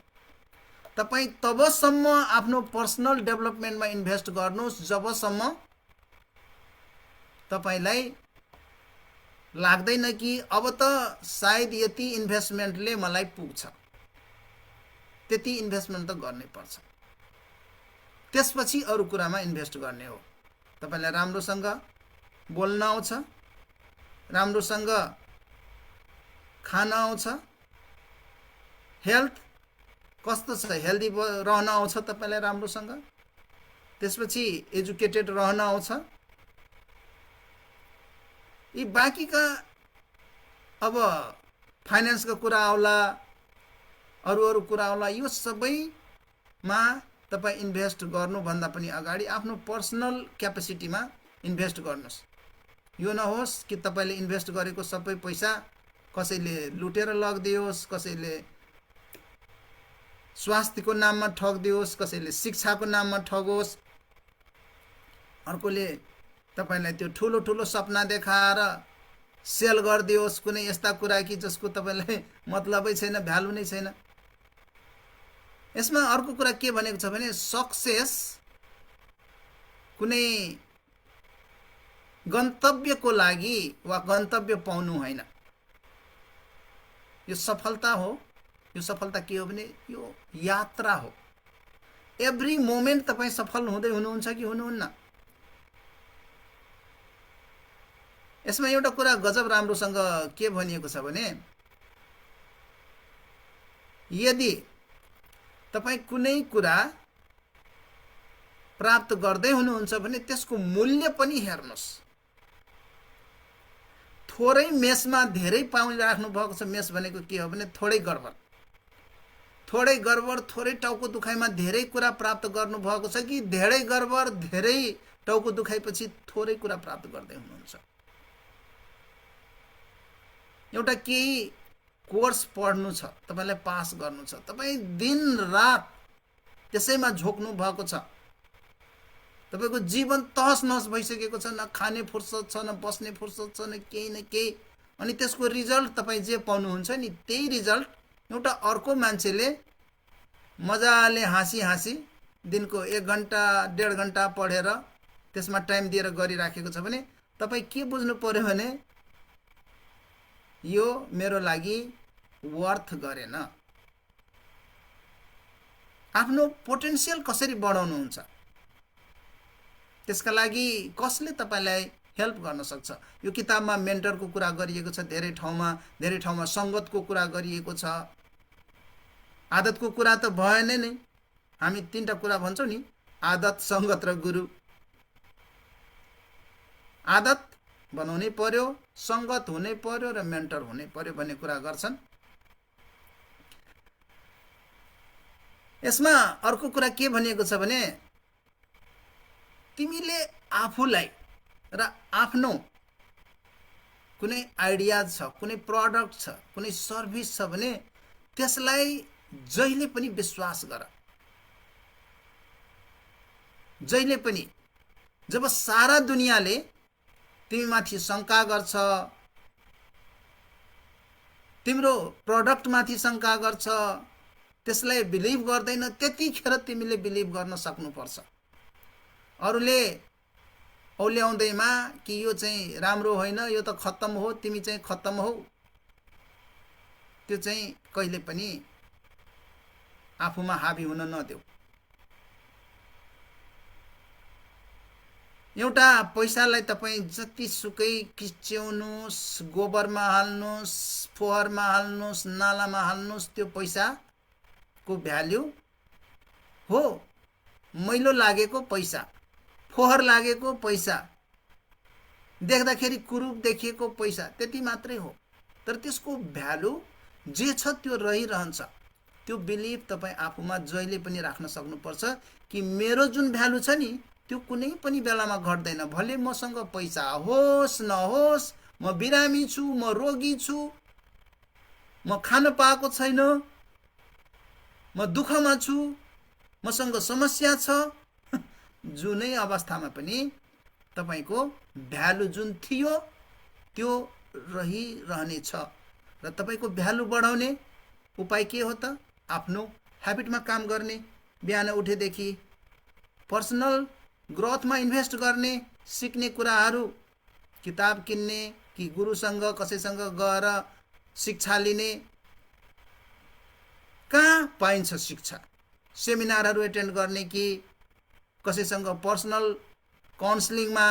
तपाईँ तबसम्म आफ्नो पर्सनल डेभलपमेन्टमा इन्भेस्ट गर्नुहोस् जबसम्म तपाईलाई लाग्दैन कि अब त सायद यति इन्भेस्टमेन्टले मलाई पुग्छ, त्यति इन्भेस्टमेन्ट त गर्नै पर्छ। त्यसपछि अरू कुरामा इन्भेस्ट गर्ने हो। तपाईलाई राम्रोसँग बोल्न आउँछ, राम्रोसँग खान आउँछ, हेल्थ कस्तो छ, हेल्दी रहन आउँछ तपाईलाई राम्रोसँग, त्यसपछि एजुकेटेड रहन आउँछ। यी बाँकीका अब फाइनेन्सको कुरा आउला, अरू कुरा आउला, यो सबैमा तपाईँ इन्भेस्ट गर्नुभन्दा पनि अगाडि आफ्नो पर्सनल क्यापेसिटीमा इन्भेस्ट गर्नुहोस्। यो नहोस् कि तपाईले इन्भेस्ट गरेको सबै पैसा कसैले लुटेर लगिदियोस्, कसैले स्वास्थ्यको नाममा ठगिदियोस्, कसैले शिक्षाको नाममा ठगोस्, अर्कोले तपाईलाई त्यो ठुलो ठुलो सपना देखाएर सेल गरिदियोस् कुनै यस्ता कुरा कि जसको तपाईलाई मतलबै छैन, भ्यालु नै छैन। यसमा अर्को कुरा के भनेको छ भने सक्सेस कुनै गन्तव्यको लागि वा गन्तव्य पाउनु होइन। यो सफलता हो। यो सफलता के हो भने यो यात्रा हो। एभ्री मोमेन्ट तपाईँ सफल हुँदै हुनुहुन्छ कि हुनुहुन्न। यसमा एउटा कुरा गजब राम्रोसँग के भनिएको छ भने यदि तपाईँ कुनै कुरा प्राप्त गर्दै हुनुहुन्छ भने त्यसको मूल्य पनि हेर्नुहोस्। थोरै मेसमा धेरै पाइराख्नु भएको छ। मेस भनेको के हो भने थोरै गडबड, थोरै गडबड, थोरै टाउको दुखाइमा धेरै कुरा प्राप्त गर्नु भएको छ कि धेरै गडबड, धेरै टाउको दुखाइपछि थोरै कुरा प्राप्त गर्दै हुनुहुन्छ। एउटा केही कोर्स पढ्नु छ, तपाईलाई पास गर्नु छ, तपाईँ दिन रात त्यसैमा झोक्नु भएको छ, तपाईको जीवन तहस नहस भइसकेको छ, न खाने फुर्सद छ, न बस्ने फुर्सद छ, न केही, अनि त्यसको रिजल्ट तपाईँ जे पाउनुहुन्छ नि त्यही रिजल्ट एउटा अर्को मान्छेले मजाले हाँसी हाँसी दिनको 1 घण्टा 1.5 घण्टा पढेर त्यसमा टाइम दिएर गरिराखेको छ भने तपाईँ के बुझ्नु पर्यो भने यो मेरो लागि वर्थ गरेन। आफ्नो पोटेन्सियल कसरी बढाउनुहुन्छ, त्यसका लागि कसले तपाईलाई हेल्प गर्न सक्छ। यो किताबमा मेन्टरको कुरा गरिएको छ, धेरै ठाउँमा संगतको कुरा गरिएको छ। आदतको कुरा त भएन नै, हामी 3टा कुरा भन्छौँ नि, आदत, संगत र गुरु। आदत बनाउनै पर्यो, संगत हुनै पर्यो र मेन्टर हुनै पर्यो भन्ने कुरा गर्छन्। यसमा अर्को कुरा के भनिएको छ भने तिमीले आफूलाई र आफ्नो कुनै आइडिया छ, कुनै प्रडक्ट छ, कुनै सर्भिस छ भने त्यसलाई जहिले पनि विश्वास गर। जहिले पनि जब सारा दुनियाँले तिमीमाथि शंका गर्छ, तिम्रो प्रडक्टमाथि शंका गर्छ, त्यसलाई बिलिभ गर्दैन, त्यतिखेर तिमीले बिलिभ गर्न सक्नुपर्छ। अरूले औल्याउँदैमा कि यो चाहिँ राम्रो होइन, यो त खत्तम हो, तिमी चाहिँ खत्तम हौ, त्यो चाहिँ कहिले पनि आफूमा हाबी हुन नदेऊ। एउटा पैसालाई तपाईँ जतिसुकै किच्याउनुहोस्, गोबरमा हाल्नुहोस्, फोहोरमा हाल्नुहोस्, नालामा हाल्नुहोस्, त्यो पैसाको भ्याल्यु हो मैलो लागेको पैसा, फोहोर लागेको पैसा, देख्दाखेरि कुरूप देखिएको पैसा, त्यति मात्रै हो। तर त्यसको भ्यालु जे छ त्यो रहिरहन्छ। त्यो बिलिभ तपाईँ आफूमा जहिले पनि राख्न सक्नुपर्छ कि मेरो जुन भ्यालु छ नि त्यो कुनै पनि बेलामा घट्दैन। भले मसँग पैसा होस् नहोस्, म बिरामी छु, म रोगी छु, म खान पाएको छैन, म दुःखमा छु, मसँग समस्या छ, जुनै अवस्थामा पनि तपाईको भ्यालु जुन थियो त्यो रहिरहनेछ। र तपाईको भ्यालु बढाउने उपाय के हो त? आफ्नो ह्याबिटमा काम गर्ने, बिहान उठेदेखि पर्सनल ग्रोथमा इन्भेस्ट गर्ने, सिक्ने कुराहरू, किताब किन्ने कि गुरुसँग कसैसँग गएर शिक्षा लिने। कहाँ पाइन्छ शिक्षा? सेमिनारहरू एटेन्ड गर्ने कि कसैसँग पर्सनल काउन्सिलिङमा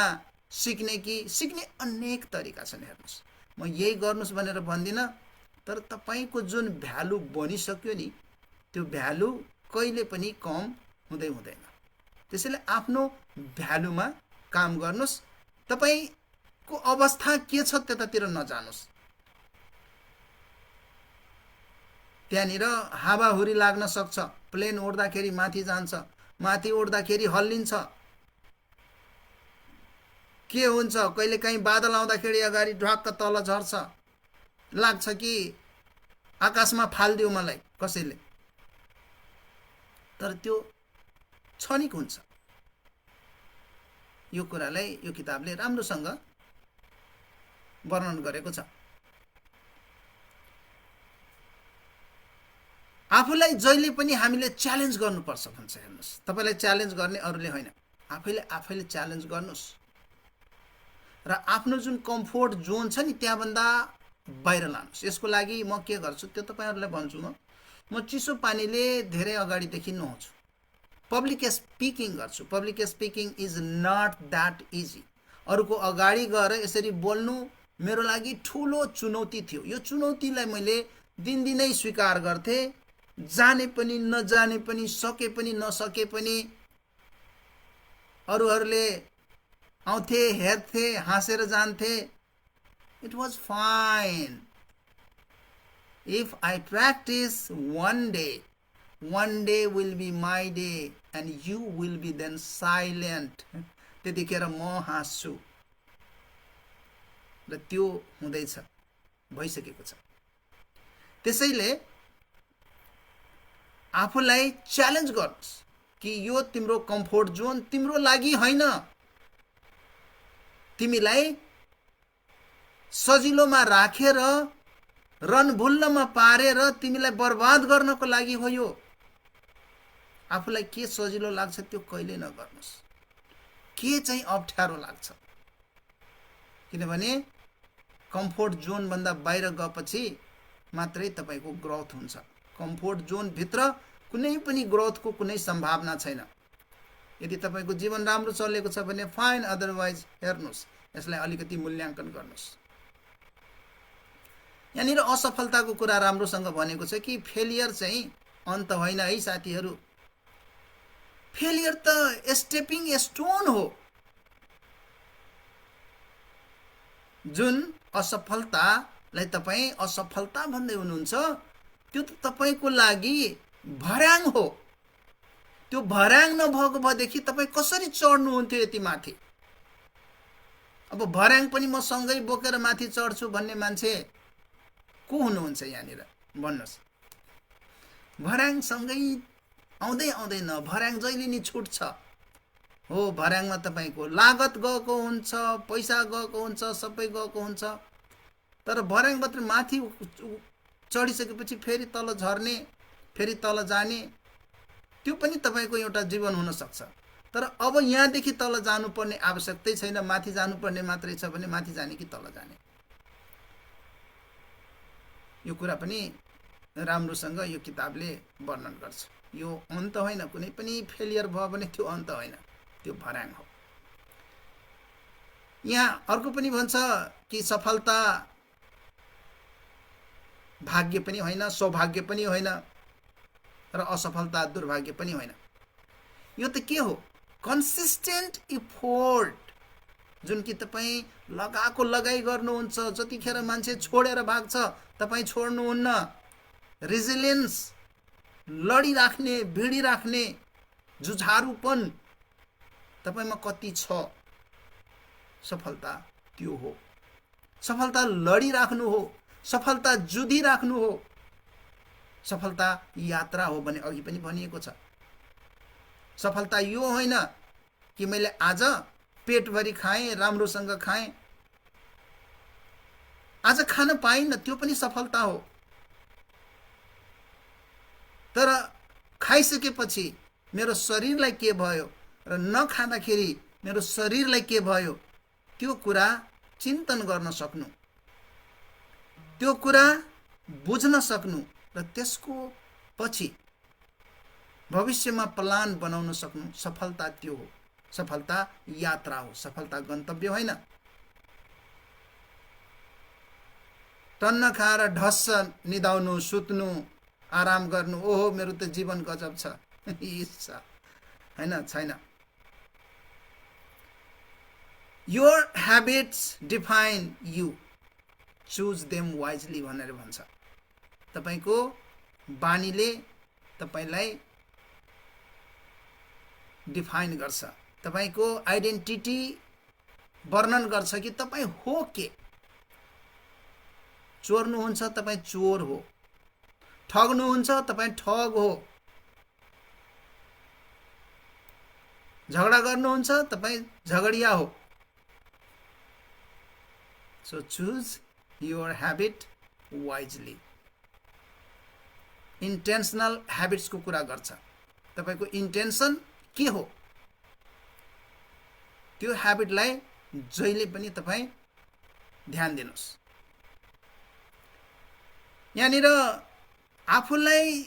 सिक्ने कि सिक्ने अनेक तरिका छन्। हेर्नुहोस्, म यही गर्नुहोस् भनेर भन्दिनँ, तर तपाईको जुन भ्यालु बनिसक्यो नि त्यो भ्यालु कहिले पनि कम हुँदै हुँदैन। त्यसैले आफ्नो भ्यालुमा काम गर्नुहोस्। तपाईको अवस्था के छ त्यतातिर नजानुस्। त्यहाँनिर हावाहुरी लाग्न सक्छ, प्लेन उड्दाखेरि माथि जान्छ, माथि उड्दाखेरि हल्लिन्छ, के हुन्छ कहिलेकाहीँ बादल आउँदाखेरि अगाडि ढ्वाक्क तल झर्छ, लाग्छ कि आकाशमा फाल्दियो मलाई कसैले, तर त्यो क्षणिक हुन्छ। यो कुरालाई यो किताबले राम्रोसँग वर्णन गरेको छ। आफूलाई जहिले पनि हामीले च्यालेन्ज गर्नुपर्छ भन्छ। हेर्नुहोस्, तपाईलाई च्यालेन्ज गर्ने अरूले होइन, आफैले च्यालेन्ज गर्नुहोस् र आफ्नो जुन कम्फोर्ट जोन छ नि त्यहाँभन्दा बाहिर लानुहोस्। यसको लागि म के गर्छु त्यो तपाईहरुलाई भन्छु। म चिसो पानीले धेरै अगाडिदेखि नुहाउँछु, पब्लिक स्पिकिङ गर्छु। Public speaking is not that easy. अरूको अगाडि गएर यसरी बोल्नु मेरो लागि ठुलो चुनौती थियो। यो चुनौतीलाई मैले दिनदिनै स्वीकार गर्थे, जाने पनि नजाने पनि, सके पनि नसके पनि। अरूहरूले आउँथे, हेर्थे, हाँसेर जान्थे। It was fine. If I practice one day will be my day and you will be then silent. त्यतिखेर म हाँस्छु र त्यो हुँदैछ, भइसकेको छ। त्यसैले आफूलाई च्यालेन्ज गर्नुहोस् कि यो तिम्रो कम्फोर्ट जोन तिम्रो लागि होइन, तिमीलाई सजिलोमा राखेर रनभुल्लमा पारेर तिमीलाई बर्बाद गर्नको लागि हो यो। आफूलाई के सजिलो लाग्छ त्यो कहिले नगर्नुहोस्, के चाहिँ अप्ठ्यारो लाग्छ। किनभने कम्फोर्ट जोन भन्दा बाहिर गएपछि मात्रै तपाईको ग्रोथ हुन्छ। कम्फोर्ट जोन भित्र कुनै पनि ग्रोथको कुनै सम्भावना छैन। यदि तपाईको जीवन राम्रो चलेको छ भने फाइन, अदरवाइज हेर्नुहोस्, यसलाई अलिकति मूल्याङ्कन गर्नुहोस्। यहाँनिर असफलताको कुरा राम्रोसँग भनेको छ कि फेलियर चाहिँ अन्त होइन है साथीहरू। फेलियर त स्टेपिङ स्टोन हो। जुन असफलतालाई तपाईँ असफलता भन्दै हुनुहुन्छ त्यो त तपाईको लागि भर्याङ हो। त्यो भर्याङ नभएको भएदेखि तपाईँ कसरी चढ्नुहुन्थ्यो यति माथि? अब भर्याङ पनि म सँगै बोकेर माथि चढ्छु भन्ने मान्छे को हुनुहुन्छ यहाँनिर भन्नुहोस्? भर्याङ सँगै आउँदै आउँदैन, भर्याङ जहिले नि छुट्छ। हो, भर्याङमा तपाईको लागत गएको हुन्छ, पैसा गएको हुन्छ, सबै गएको हुन्छ। तर भर्याङबाट माथि चढिसकेपछि फेरि तल झर्ने, फेरि तल जाने, त्यो पनि तपाईको एउटा जीवन हुन सक्छ। तर अब यहाँदेखि तल जानुपर्ने आवश्यकतै छैन, माथि जानुपर्ने मात्रै छ भने माथि जाने कि तल जाने, यो कुरा पनि राम्रोसँग यो किताबले वर्णन गर्छ। यो अन्त होइन, कुनै पनि फेलियर भयो भने त्यो अन्त होइन, त्यो भर्याङ हो। यहाँ अर्को पनि भन्छ कि सफलता भाग्य पनि होइन, सौभाग्य पनि होइन, र असफलता दुर्भाग्य पनि होइन। यो त के हो? Consistent effort. जुन कि तपाईँ लगाएको लगाई गर्नुहुन्छ, जतिखेर मान्छे छोडेर भाग्छ तपाईँ छोड्नुहुन्न। रेजिलियन्स, लडिराख्ने, भिडिराख्ने जुझारुपन तपाईमा कति छ? सफलता त्यो हो। सफलता लडिराख्नु हो, सफलता जुधिराख्नु हो, सफलता यात्रा हो भने अघि पनि भनिएको छ। सफलता यो होइन कि मैले आज पेटभरि खाएँ, राम्रोसँग खाएँ, आज खान पाइनँ, त्यो पनि सफलता हो। तर खाइसकेपछि मेरो शरीरलाई के भयो र नखाँदाखेरि मेरो शरीरलाई के भयो, त्यो कुरा चिन्तन गर्न सक्नु, त्यो कुरा बुझ्न सक्नु र त्यसको पछि भविष्यमा प्लान बनाउन सक्नु, सफलता त्यो हो। सफलता यात्रा हो, सफलता गन्तव्य होइन। टन्न खाएर ढस्स निदाउनु, सुत्नु, आराम गर्नु, ओहो मेरो त जीवन गजब छ, हैन, छैन। Your habits define you, choose them wisely भनेर भन्छ। तपाईको बानीले तपाईलाई डिफाइन गर्छ, तपाईको आइडेन्टिटी वर्णन गर्छ कि तपाई हो के। चोर्नुहुन्छ तपाई चोर हो, ठग्नुहुन्छ तपाई ठग हो, झगडा गर्नुहुन्छ तपाई झगडिया हो। So choose your habit wisely. Intentional habits को कुरा गर्छ। तपाईको इन्टेन्सन के हो, त्यो ह्याबिटलाई जहिले पनि तपाई ध्यान दिनुस्। यहाँनिर आफूलाई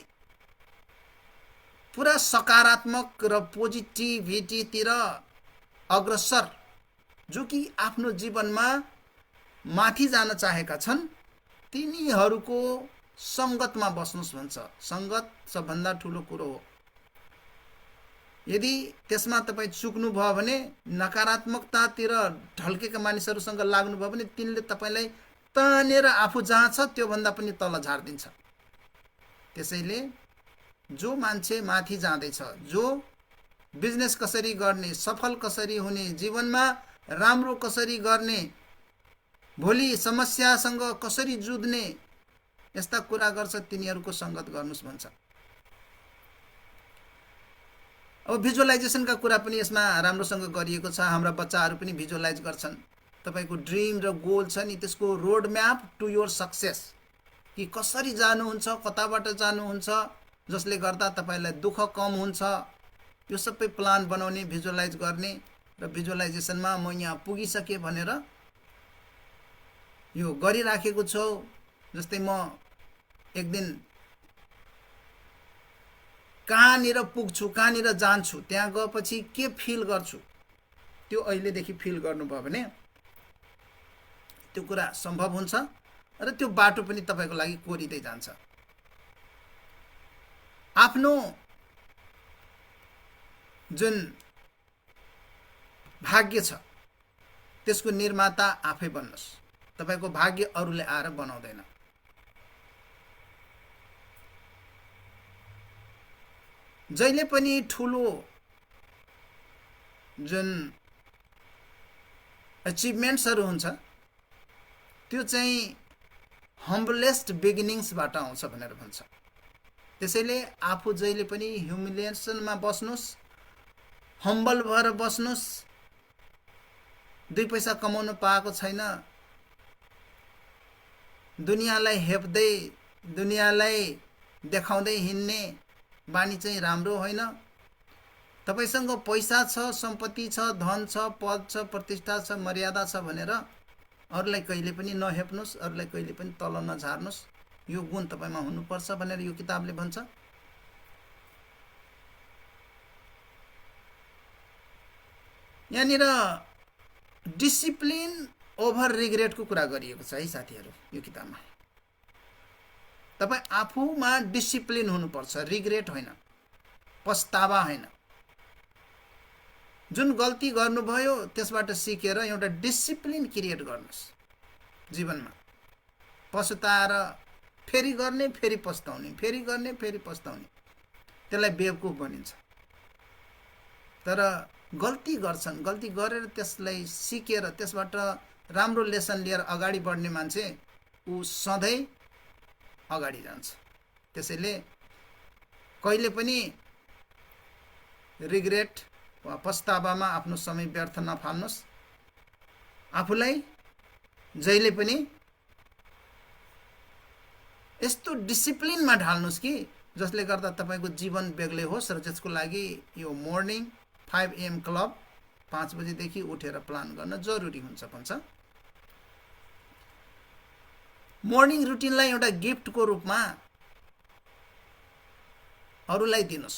पुरा सकारात्मक र पोजिटिभिटीतिर अग्रसर, जो कि आफ्नो जीवनमा माथि जान चाहेका छन्, तिनीहरूको संगतमा बस्नुस् भन्छ। संगत सबभन्दा ठुलो कुरो हो। यदि त्यसमा तपाई चुक्नु भयो भने, नकारात्मकतातिर ढल्केका मानिसहरूसँग लाग्नु भयो भने, तिनले तपाईलाई तानेर आफू जहाँ छ त्यो भन्दा पनि तल झार्दिन्छ। त्यसैले जो मान्छे माथि जाँदैछ, जो बिजनेस कसरी गर्ने, सफल कसरी हुने, जीवनमा राम्रो कसरी गर्ने, भोलि समस्यासँग कसरी जुझ्ने, यस्ता कुरा गर्छ, तिनीहरूको संगत गर्नुस् भन्छ। अब भिजुअलाइजेसनका कुरा पनि यसमा राम्रोसँग गरिएको छ। हाम्रा बच्चाहरू पनि भिजुअलाइज गर्छन्। तपाईको ड्रिम र गोल छ नि, त्यसको road map to your success, कि कसरी जानुहुन्छ, कताबाट जानुहुन्छ, जसले गर्दा तपाईलाई दुःख कम हुन्छ, यो सबै प्लान बनाउने, भिजुअलाइज गर्ने र भिजुअलाइजेसनमा म यहाँ पुगिसके भनेर यो गरिराखेको छु। जस्तै म एक दिन कहाँनिर पुग्छु, कहाँनिर जान्छु, त्यहाँ गएपछि के फिल गर्छु, त्यो अहिलेदेखि फिल गर्नुभयो भने त्यो कुरा सम्भव हुन्छ र त्यो बाटो पनि तपाईको लागि कोरिँदै जान्छ। आफ्नो जुन भाग्य छ त्यसको निर्माता आफै बन्नुस्। तपाईको भाग्य अरूले आएर बनाउँदैन। जहिले पनि ठुलो जुन अचिभमेन्ट्सहरू हुन्छ त्यो चाहिँ हम्बलेस्ट बिगिनिङ्सबाट आउँछ भनेर भन्छ। त्यसैले आफू जहिले पनि ह्युमिलिएसनमा बस्नुस्, हम्बल भएर बस्नुस्। 2 पैसा कमाउन पाएको छैन, दुनियाँलाई हेप्दै, दुनियाँलाई देखाउँदै हिँड्ने बानी चाहिँ राम्रो होइन। तपाईसँग पैसा छ, सम्पत्ति छ, धन छ, पद छ, प्रतिष्ठा छ, मर्यादा छ भनेर अरूलाई कहिले पनि नहेप्नुस्, अरूलाई कहिले पनि तल नझार्नुस्। यो गुण तपाईमा हुनुपर्छ भनेर यो किताबले भन्छ। यहाँनिर डिसिप्लिन ओभर रिग्रेटको कुरा गरिएको छ है साथीहरू यो किताबमा। तपाई आफूमा डिसिप्लिन हुनुपर्छ, रिग्रेट होइन, पस्तावा होइन। जुन गल्ती गर्नुभयो त्यसबाट सिकेर एउटा डिसिप्लिन क्रिएट गर्नुस् जीवनमा। पस्ताएर फेरि गर्ने, फेरि पस्ताउने, फेरि गर्ने, फेरि पस्ताउने, त्यसलाई बेवकुफ भनिन्छ। तर गल्ती गर्छन्, गल्ती गरेर त्यसलाई सिकेर त्यसबाट राम्रो लेसन लिएर अगाडि बढ्ने मान्छे ऊ सधैँ अगाडि जान्छ। त्यसैले कहिले पनि रिग्रेट वा पस्तावामा आफ्नो समय व्यर्थ नफाल्नुहोस्। आफूलाई जहिले पनि यस्तो डिसिप्लिनमा ढाल्नुहोस् कि जसले गर्दा तपाईँको जीवन बेग्लै होस् र जसको लागि यो मर्निङ 5 AM क्लब 5 बजेदेखि उठेर प्लान गर्न जरुरी हुन्छ भन्छ। मर्निङ रुटिनलाई एउटा गिफ्टको रूपमा अरूलाई दिनुहोस्,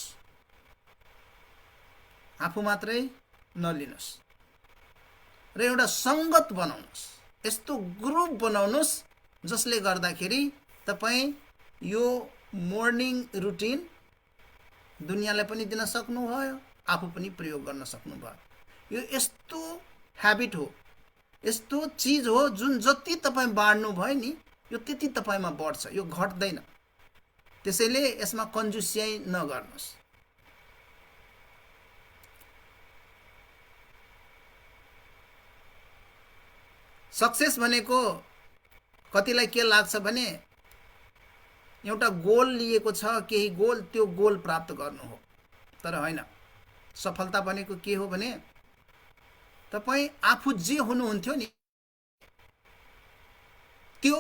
आफू मात्रै नलिनुहोस् र एउटा सङ्गत बनाउनुहोस्, यस्तो ग्रुप बनाउनुहोस् जसले गर्दाखेरि तपाईँ यो मर्निङ रुटिन दुनियाँलाई पनि दिन सक्नुभयो, आफू पनि प्रयोग गर्न सक्नुभयो। यो यस्तो ह्याबिट हो, यस्तो चिज हो जुन जति तपाईँ बाँड्नु भयो नि यो त्यति तपाईँमा बढ्छ, यो घट्दैन। त्यसैले यसमा कन्जुसियाई नगर्नुहोस्। सक्सेस भनेको कतिलाई के लाग्छ भने एउटा गोल लिएको छ, केही गोल, त्यो गोल प्राप्त गर्नु हो। तर होइन, सफलता भनेको के हो भने तपाईँ आफू जे हुनुहुन्थ्यो नि त्यो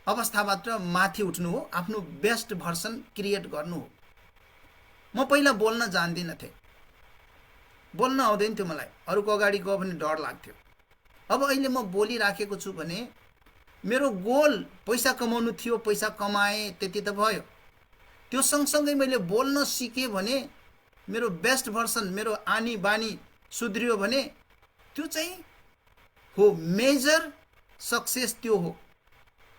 अवस्थाबाट माथि उठ्नु हो, आफ्नो बेस्ट भर्सन क्रिएट गर्नु हो। म पहिला बोल्न जान्दिनँ थिएँ, बोल्न आउँदैन थियो मलाई, अरूको अगाडि गयो भने डर लाग्थ्यो। अब अहिले म बोलिराखेको छु भने मेरो गोल पैसा कमाउनु थियो, पैसा कमाएँ त्यति त भयो। त्यो सँगसँगै मैले बोल्न सिकेँ भने मेरो बेस्ट भर्सन, मेरो आनी बानी सुध्रियो भने त्यो चाहिँ हो मेजर सक्सेस। त्यो हो।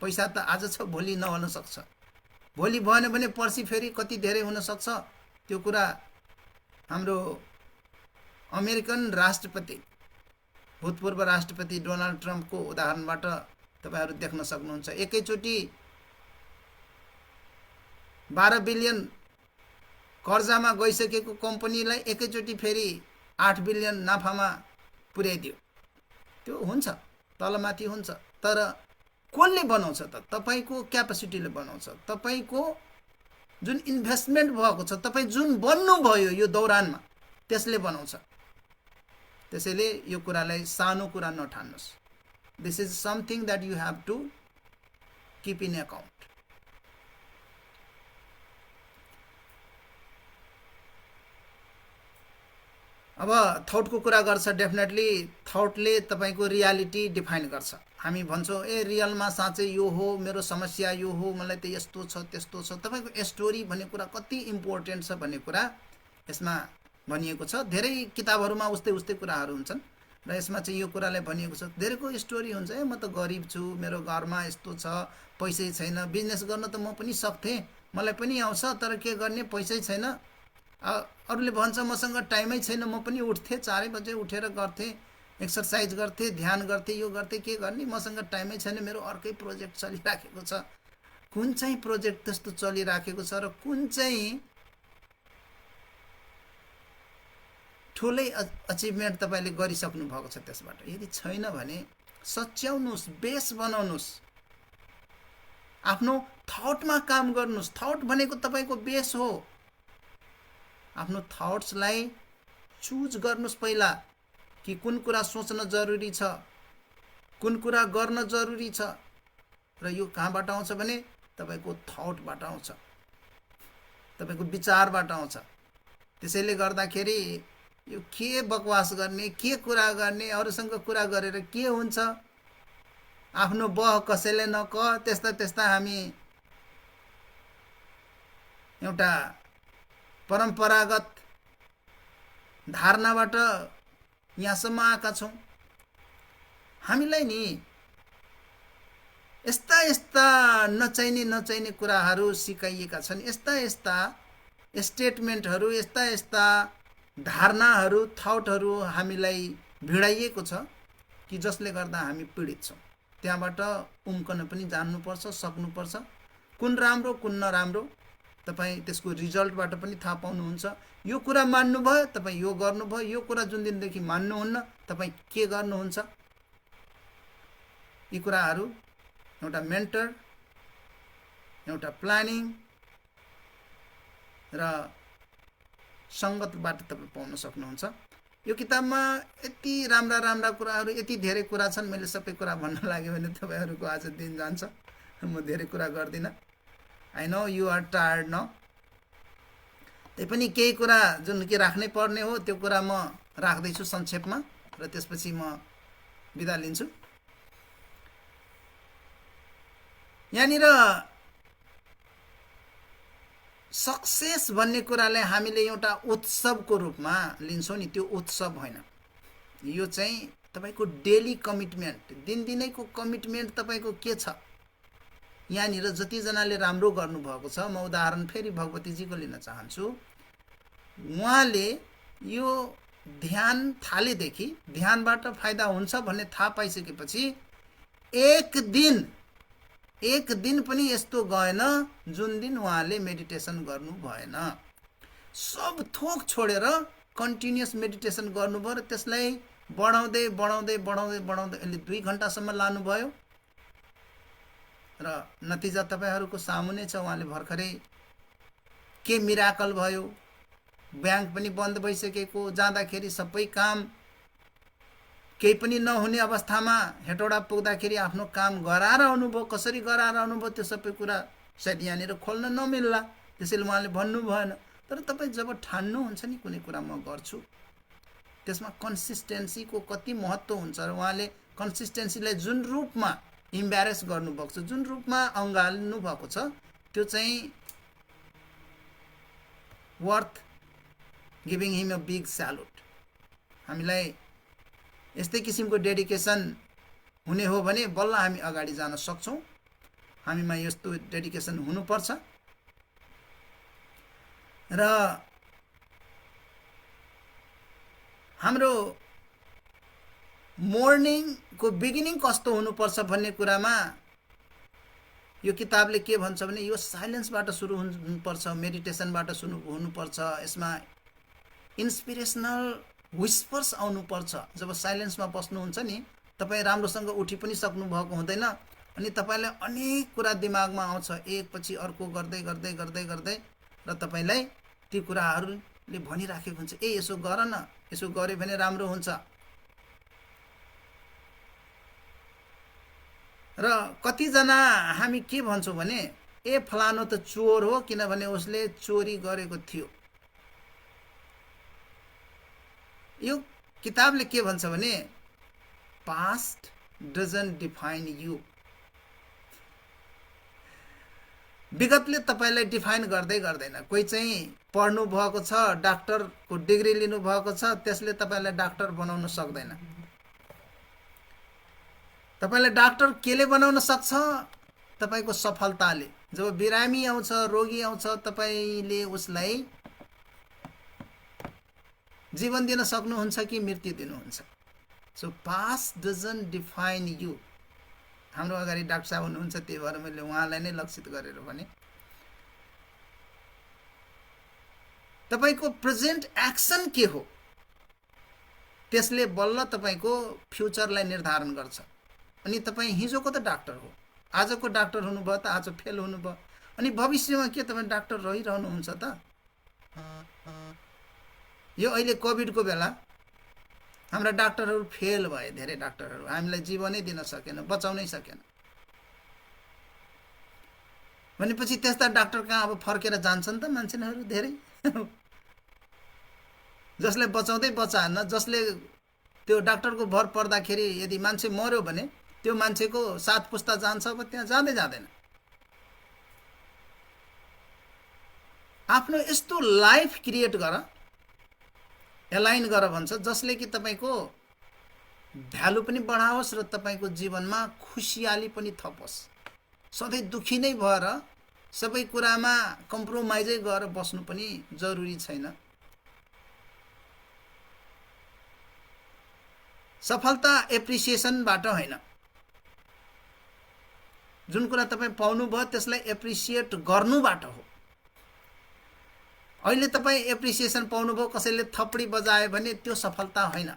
पैसा त आज छ भोलि नहुन सक्छ, भोलि भएन भने पर्सि फेरि कति धेरै हुन सक्छ। त्यो कुरा हाम्रो अमेरिकन राष्ट्रपति, भूतपूर्व राष्ट्रपति डोनाल्ड ट्रम्पको उदाहरणबाट तपाईहरु देख्न सक्नुहुन्छ। एकैचोटि 12 बिलियन कर्जामा गइसकेको कम्पनीलाई एकैचोटि फेरि 8 बिलियन नाफामा पुर्याइदियो। त्यो हुन्छ, तलमाथि हुन्छ, तर कसले बनाउँछ त? तपाईको क्यापासिटीले बनाउँछ। तपाईको जुन इन्भेस्टमेन्ट भएको छ, तपाई जुन बन्नु भयो यो दौरानमा, त्यसले बनाउँछ। त्यसैले यो कुरालाई सानो कुरा नठान्नुस्। This is something that you have to keep in account. अब थॉटको कुरा गर्छ। डेफिनेटली थॉटले तपाईको रियालिटी डिफाइन गर्छ। हामी भन्छौं ए रियलमा साँच्चै यो हो, मेरो समस्या यो हो, मलाई त यस्तो छ त्यस्तो छ। तपाईको स्टोरी भन्ने कुरा कति इम्पोर्टेन्ट छ भन्ने कुरा यसमा भनिएको छ। धेरै किताबहरुमा उस्तै उस्तै कुराहरु हुन्छन् र यसमा चाहिँ यो कुराले भनिएको छ। धेरैको स्टोरी हुन्छ, ए म त गरिब छु, मेरो घरमा यस्तो छ, पैसै छैन, बिजनेस गर्न त म पनि सक्थे, मलाई पनि आउँछ, तर के गर्ने, पैसै छैन। अरूले भन्छ मसँग टाइमै छैन, म पनि उठ्थे 4 बजे उठेर गर्थे, एक्सरसाइज गर्थे, ध्यान गर्थे, यो गर्थे, के गर्ने, मसँग टाइमै छैन, मेरो अर्कै प्रोजेक्ट चलिराखेको छ। कुन चाहिँ प्रोजेक्ट त्यस्तो चलिराखेको छ र कुन चाहिँ ठुलै अचिभमेन्ट तपाईले गरिसक्नु भएको छ त्यसबाट? यदि छैन भने सच्याउनुस्, बेस बनाउनुस्, आफ्नो थॉटमा काम गर्नुस्। थॉट भनेको तपाईको बेस हो। आफ्नो थॉट्सलाई चुज गर्नुस् पहिला कि कुन कुरा सोच्न जरुरी छ, कुन कुरा गर्न जरुरी छ। र यो कहाँबाट आउँछ भने तपाईको थॉटबाट आउँछ, तपाईको विचारबाट आउँछ। त्यसैले गर्दाखेरि यो के बकवास गर्ने, के कुरा गर्ने, अरूसँग कुरा गरेर के हुन्छ, आफ्नो बह कसैले नकह, त्यस्ता त्यस्ता हामी एउटा परम्परागत धारणाबाट यहाँसम्म आएका छौं। हामीलाई नि यस्ता यस्ता नचाहिने कुराहरू सिकाइएका छन्, यस्ता यस्ता स्टेटमेन्टहरू, यस्ता यस्ता धारणाहरू, थॉटहरू हामीलाई भिडाइएको छ कि जसले गर्दा हामी पीडित छौं। त्यहाँबाट उम्कन पनि जान्नुपर्छ, सक्नुपर्छ। कुन राम्रो कुन नराम्रो तपाई त्यसको रिजल्टबाट पनि थाहा पाउनुहुन्छ। यो कुरा मान्नुभयो, तपाई यो गर्नुभयो, यो कुरा जुन दिनदेखि मान्नुहुन्न, तपाई के गर्नुहुन्छ। यी कुराहरू एउटा मेन्टर, एउटा प्लानिङ र सङ्गतबाट तपाईँ पाउन सक्नुहुन्छ। यो किताबमा यति राम्रा राम्रा कुराहरू, यति धेरै कुरा छन्, मैले सबै कुरा भन्न लाग्यो भने तपाईँहरूको आज दिन जान्छ, म धेरै कुरा गर्दिनँ। I know you are tired न, तैपनि केही कुरा जुन कि राख्नै पर्ने हो त्यो कुरा म राख्दैछु संक्षेपमा र त्यसपछि म बिदा लिन्छु। यहाँनिर सक्सेस भन्ने कुरालाई हामीले एउटा उत्सवको रूपमा लिन्छौँ नि, त्यो उत्सव होइन। यो चाहिँ तपाईको डेली कमिटमेन्ट, दिनदिनैको कमिटमेन्ट तपाईको के छ। यहाँनिर जतिजनाले राम्रो गर्नुभएको छ, म उदाहरण फेरि भगवतीजीको लिन चाहन्छु। उहाँले यो ध्यान थालेदेखि ध्यानबाट फाइदा हुन्छ भन्ने थाहा पाइसकेपछि एक दिन पनि यस्तो गएन जुन दिन उहाँले मेडिटेसन गर्नु भएन। सब थोक छोडेर कन्टिन्युअस मेडिटेसन गर्नुभयो र त्यसलाई बढाउँदै बढाउँदै बढाउँदै बढाउँदै अहिले 2 घण्टासम्म लानुभयो र नतिजा तपाईहरूको सामुन्ने छ। उहाँले भर्खरै के मिराकल भयो, ब्याङ्क पनि बन्द भइसकेको, जाँदाखेरि सबै काम केही पनि नहुने अवस्थामा हेटौडा पुग्दाखेरि आफ्नो काम गराएर आउनुभयो। कसरी गराएर आउनुभयो त्यो सबै कुरा सायद यहाँनिर खोल्न नमिल्ला, त्यसैले उहाँले भन्नु भएन। तर तपाईँ जब ठान्नुहुन्छ नि कुनै कुरा म गर्छु, त्यसमा कन्सिस्टेन्सीको कति महत्त्व हुन्छ र उहाँले कन्सिस्टेन्सीलाई जुन रूपमा इम्ब्यारेस गर्नुभएको छ, जुन रूपमा अँगाल्नु भएको छ, त्यो चाहिँ worth giving him a big salute. हामीलाई यस्तै किसिमको डेडिकेसन हुने हो भने बल्ल हामी अगाडि जान सक्छौँ। हामीमा यस्तो डेडिकेसन हुनुपर्छ र हाम्रो मर्निङको बिगिनिङ कस्तो हुनुपर्छ भन्ने कुरामा यो किताबले के भन्छ भने यो साइलेन्सबाट सुरु हुनुपर्छ, मेडिटेसनबाट सुरु हुनुपर्छ। यसमा इन्स्पिरेसनल विस्पर्स आउनुपर्छ। जब साइलेन्समा बस्नुहुन्छ नि, तपाईँ राम्रोसँग उठि पनि सक्नु भएको हुँदैन अनि तपाईँलाई अनेक कुरा दिमागमा आउँछ, एक पछि अर्को गर्दै गर्दै गर्दै गर्दै र तपाईँलाई ती कुराहरूले भनिराखेको हुन्छ, ए यसो गर न, यसो गऱ्यो भने राम्रो हुन्छ। र कतिजना हामी के भन्छौँ भने ए फलानो त चोर हो किनभने उसले चोरी गरेको थियो। यो किताबले के भन्छ भने पास्ट डजन्ट डिफाइन यु। विगतले तपाईलाई डिफाइन गर्दै गर्दैन। कोही चाहिँ पढ्नु भएको छ, डाक्टरको डिग्री लिनु भएको छ, त्यसले तपाईलाई डाक्टर बनाउन सक्दैन। तपाईलाई डाक्टर केले बनाउन सक्छ? तपाईको सफलताले। जब बिरामी आउँछ, रोगी आउँछ, तपाईले उसलाई जीवन दिन सक्नुहुन्छ कि मृत्यु दिनुहुन्छ। So past doesn't define you. हाम्रो अगाडि डाक्टर साहब हुनुहुन्छ, त्यही भएर मैले उहाँलाई नै लक्षित गरेर भने तपाईको प्रेजेन्ट एक्सन के हो त्यसले बल्ल तपाईको फ्युचरलाई निर्धारण गर्छ। अनि तपाईँ हिजोको त डाक्टर हो, आजको डाक्टर हुनुभयो त आज फेल हुनुभयो, अनि भविष्यमा के तपाईँ डाक्टर रहिरहनुहुन्छ त? यो अहिले कोभिडको बेला हाम्रा डाक्टरहरू फेल भए, धेरै डाक्टरहरू हामीलाई जीवनै दिन सकेन, बचाउनै सकेन। भनेपछि त्यस्ता डाक्टर कहाँ अब फर्केर जान्छन् त मान्छेहरू धेरै जसले बचाउँदै बचाएन, जसले त्यो डाक्टरको भर पर्दाखेरि यदि मान्छे मर्यो भने त्यो मान्छेको 7 पुस्ता जान्छ, अब त्यहाँ जाँदै जाँदैन। आफ्नो यस्तो लाइफ क्रिएट गर, एलाइन गर भन्छ, जसले कि तपाईको भ्यालु पनि बढाओस् र तपाईको जीवनमा खुसियाली पनि थपोस्। सधैँ दुखी नै भएर सबै कुरामा कम्प्रोमाइजै गरेर बस्नु पनि जरुरी छैन। सफलता एप्रिसिएसनबाट होइन, जुन कुरा तपाईँ पाउनुभयो त्यसलाई एप्रिसिएट गर्नुबाट हो। अहिले तपाईँ एप्रिसिएसन पाउनुभयो, कसैले थपडी बजायो भने त्यो सफलता होइन।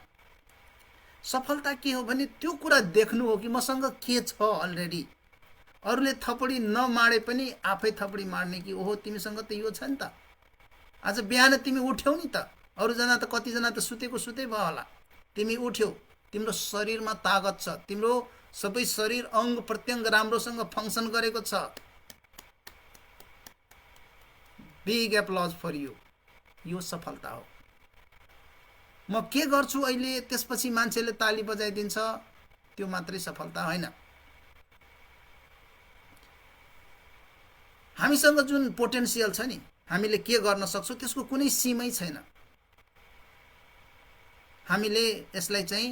सफलता के हो भने त्यो कुरा देख्नु हो कि मसँग के छ अलरेडी, अरूले थपडी नमाडे पनि आफै थपडी मार्ने कि ओहो तिमीसँग त यो छ नि त, आज बिहान तिमी उठ्यौ नि त, अरूजना त कतिजना त सुतेको सुतै भयो होला, तिमी उठ्यौ, तिम्रो शरीरमा तागत छ, तिम्रो सबै शरीर अङ्ग प्रत्यङ्ग राम्रोसँग फङ्सन गरेको छ, बिग एप्लज फर यु, यो सफलता हो। म के गर्छु अहिले त्यसपछि मान्छेले ताली बजाइदिन्छ, त्यो मात्रै सफलता होइन। हामीसँग जुन पोटेन्सियल छ नि, हामीले के गर्न सक्छौँ त्यसको कुनै सीमै छैन। हामीले यसलाई चाहिँ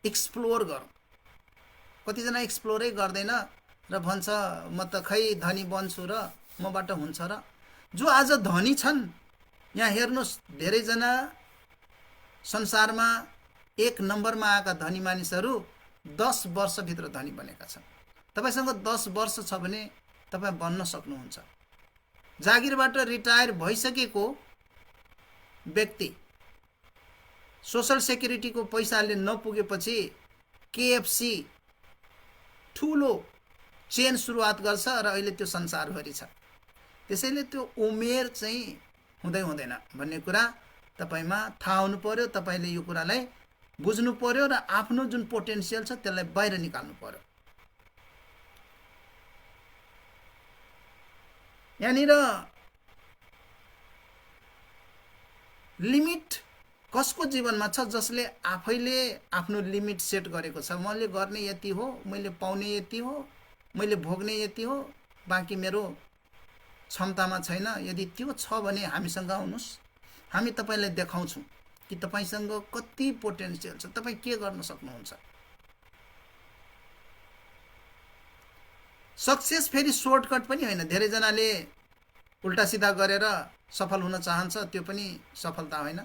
एक्सप्लोर गरौँ। कतिजना एक्सप्लोरै गर्दैन र भन्छ म त खै धनी बन्छु र मबाट हुन्छ र। जो आज धनी छन्, यहाँ हेर्नुहोस्, धेरैजना संसारमा एक नम्बरमा आएका धनी मानिसहरू 10 वर्षभित्र धनी बनेका छन्। तपाईसँग 10 वर्ष छ भने तपाईँ बन्न सक्नुहुन्छ। जागिरबाट रिटायर भइसकेको व्यक्ति सोशल सेक्युरिटीको पैसाले नपुगेपछि केएफसी ठुलो चेन सुरुवात गर्छ र अहिले त्यो संसारभरि छ। त्यसैले त्यो उमेर चाहिँ हुँदै हुँदैन भन्ने कुरा तपाईमा थाहा हुनु पर्यो। तपाईले यो कुरालाई बुझ्नु पर्यो र आफ्नो जुन पोटेन्सियल छ त्यसलाई बाहिर निकाल्नु पर्यो। यहाँनिर लिमिट कसको जीवनमा छ, जसले आफैले आफ्नो लिमिट सेट गरेको छ। मैले गर्ने यति हो, मैले पाउने यति हो, मैले भोग्ने यति हो, बाँकी मेरो क्षमतामा छैन। यदि त्यो छ भने हामीसँग आउनुहोस्, हामी तपाईलाई देखाउँछौँ कि तपाईसँग कति पोटेन्सियल छ, तपाईँ के गर्न सक्नुहुन्छ। सक्सेस फेरि सर्टकट पनि होइन। धेरैजनाले उल्टा सिधा गरेर सफल हुन चाहन्छ, त्यो पनि सफलता होइन।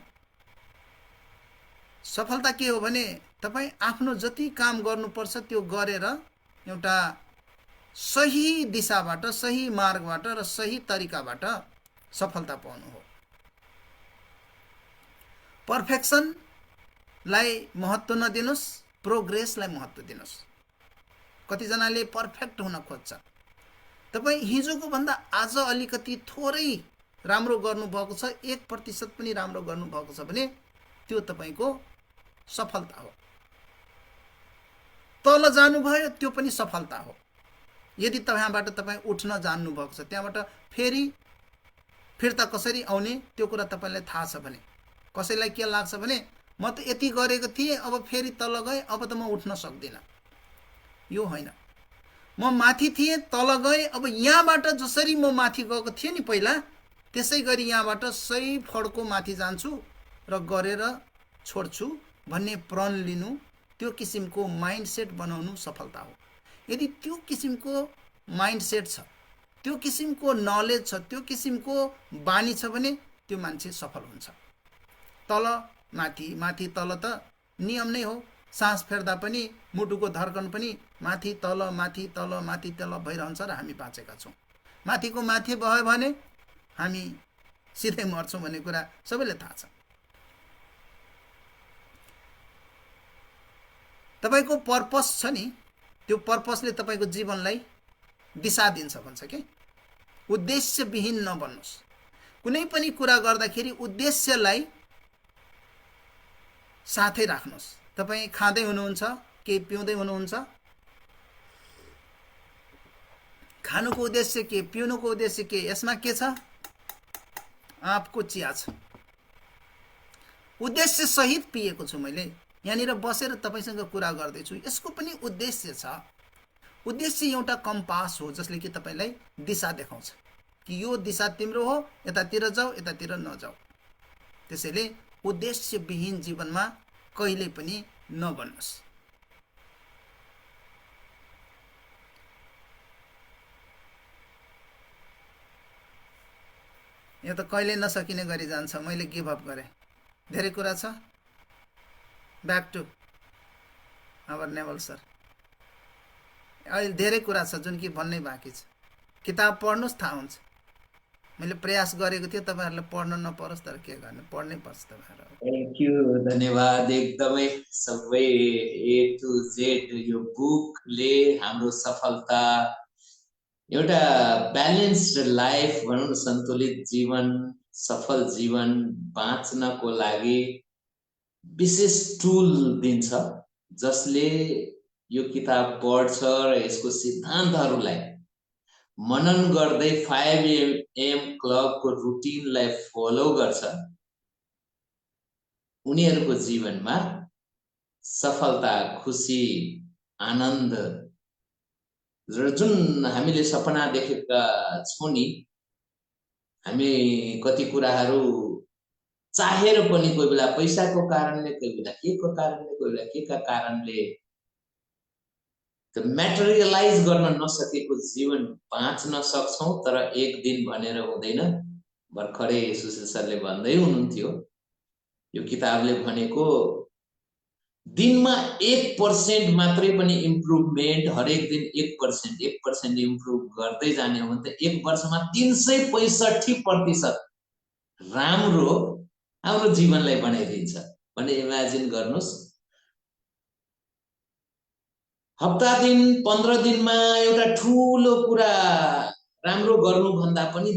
सफलता के हो भने तपाईँ आफ्नो जति काम गर्नुपर्छ त्यो गरेर एउटा सही दिशाबाट, सही मार्गबाट र सही तरिकाबाट सफलता पाउनु हो। पर्फेक्सनलाई महत्त्व नदिनुहोस्, प्रोग्रेसलाई महत्त्व दिनुहोस्। कतिजनाले पर्फेक्ट हुन खोज्छ। तपाईँ हिजोको भन्दा आज अलिकति थोरै राम्रो गर्नुभएको छ, 1% पनि राम्रो गर्नुभएको छ भने त्यो तपाईको सफलता हो। तल जानुभयो त्यो पनि सफलता हो। यदि त्यहाँबाट तपाईँ उठ्न जान्नुभएको छ, त्यहाँबाट फेरि फिर्ता कसरी आउने त्यो कुरा तपाईँलाई थाहा छ भने, कसैलाई के लाग्छ भने म त यति गरेको थिएँ, अब फेरि तल गएँ, अब त म उठ्न सक्दिनँ। यो होइन। म माथि थिएँ, तल गएँ, अब यहाँबाट जसरी म माथि गएको थिएँ नि पहिला, त्यसै गरी यहाँबाट सही फड्को माथि जान्छु र गरेर छोड्छु भन्ने प्रण लिनु, त्यो किसिमको माइन्डसेट बनाउनु सफलता हो। यदि त्यो किसिमको माइन्डसेट छ, त्यो किसिमको नलेज छ, त्यो किसिमको बानी छ भने त्यो मान्छे सफल हुन्छ। तल माथि, माथि तल त नियम नै हो। सास फेर्दा पनि मुटुको धड्कन पनि माथि तल, माथि तल, माथि तल भइरहन्छ र हामी बाँचेका छौँ। माथिको माथि भयो भने हामी सिधै मर्छौँ भन्ने कुरा सबैले थाहा छ। तपाईको पर्पस छ नि, त्यो पर्पसले तपाईको जीवनलाई दिशा दिन्छ भन्छ के। उद्देश्यविहीन नबन्नुहोस्। कुनै पनि कुरा गर्दाखेरि उद्देश्यलाई साथै राख्नुहोस्। तपाईँ खाँदै हुनुहुन्छ, केही पिउँदै हुनुहुन्छ, खानुको उद्देश्य के, पिउनुको उद्देश्य के, यसमा के छ? आँपको चिया छ। उद्देश्य सहित पिएको छु मैले। यहाँनिर बसेर तपाईसँग कुरा गर्दैछु, यसको पनि उद्देश्य छ। उद्देश्य एउटा कम्पास हो जसले कि तपाईलाई दिशा देखाउँछ कि यो दिशा तिम्रो हो, यतातिर जाऊ, यतातिर नजाऊ। त्यसैले उद्देश्यविहीन जीवनमा कहिले पनि नबन्नुहोस्। यो त कहिले नसकिने गरी जान्छ। मैले गिभ अप गरेँ। धेरै कुरा छ। Back to our Naval sir. अहिले धेरै कुरा छ जुन कि भन्नै बाँकी छ। किताब पढ्नुहोस्, थाहा हुन्छ। मैले प्रयास गरेको थिएँ तपाईँहरूलाई पढ्न नपरोस्, तर के गर्ने, पढ्नै पर्छ तपाईँहरू। थ्याङ्क यू, धन्यवाद। एकदमै सबै ए टु जेड यो बुकले हाम्रो सफलता, एउटा ब्यालेन्स्ड लाइफ भनौँ न, सन्तुलित जीवन, सफल जीवन बाँच्नको लागि विशेष टुल दिन्छ, जसले यो किताब पढ्छ र यसको सिद्धान्तहरूलाई मनन गर्दै 5 AM क्लबको रुटिनलाई फलो गर्छ, उनीहरूको जीवनमा सफलता, खुसी, आनन्द र जुन हामीले सपना देखेका छौँ नि, हामी कति कुराहरू चाहेर पनि कोही बेला पैसाको कारणले, कोही बेला केको कारणले, कोही बेला केका कारणले म्याटेरियलाइज गर्न नसकेको जीवन बाँच्न सक्छौँ, तर एक दिन भनेर हुँदैन। भर्खरै सुशील सरले भन्दै हुनुहुन्थ्यो, यो किताबले भनेको दिनमा 1% मात्रै पनि इम्प्रुभमेन्ट, हरेक दिन 1% इम्प्रुभ गर्दै जाने हो भने त 1 वर्षमा 365% राम्रो हाम्रो जीवनलाई बनाइदिन्छ भने इमेजिन गर्नुहोस्। हप्ता दिन 15 दिनमा एउटा ठुलो कुरा राम्रो गर्नुभन्दा पनि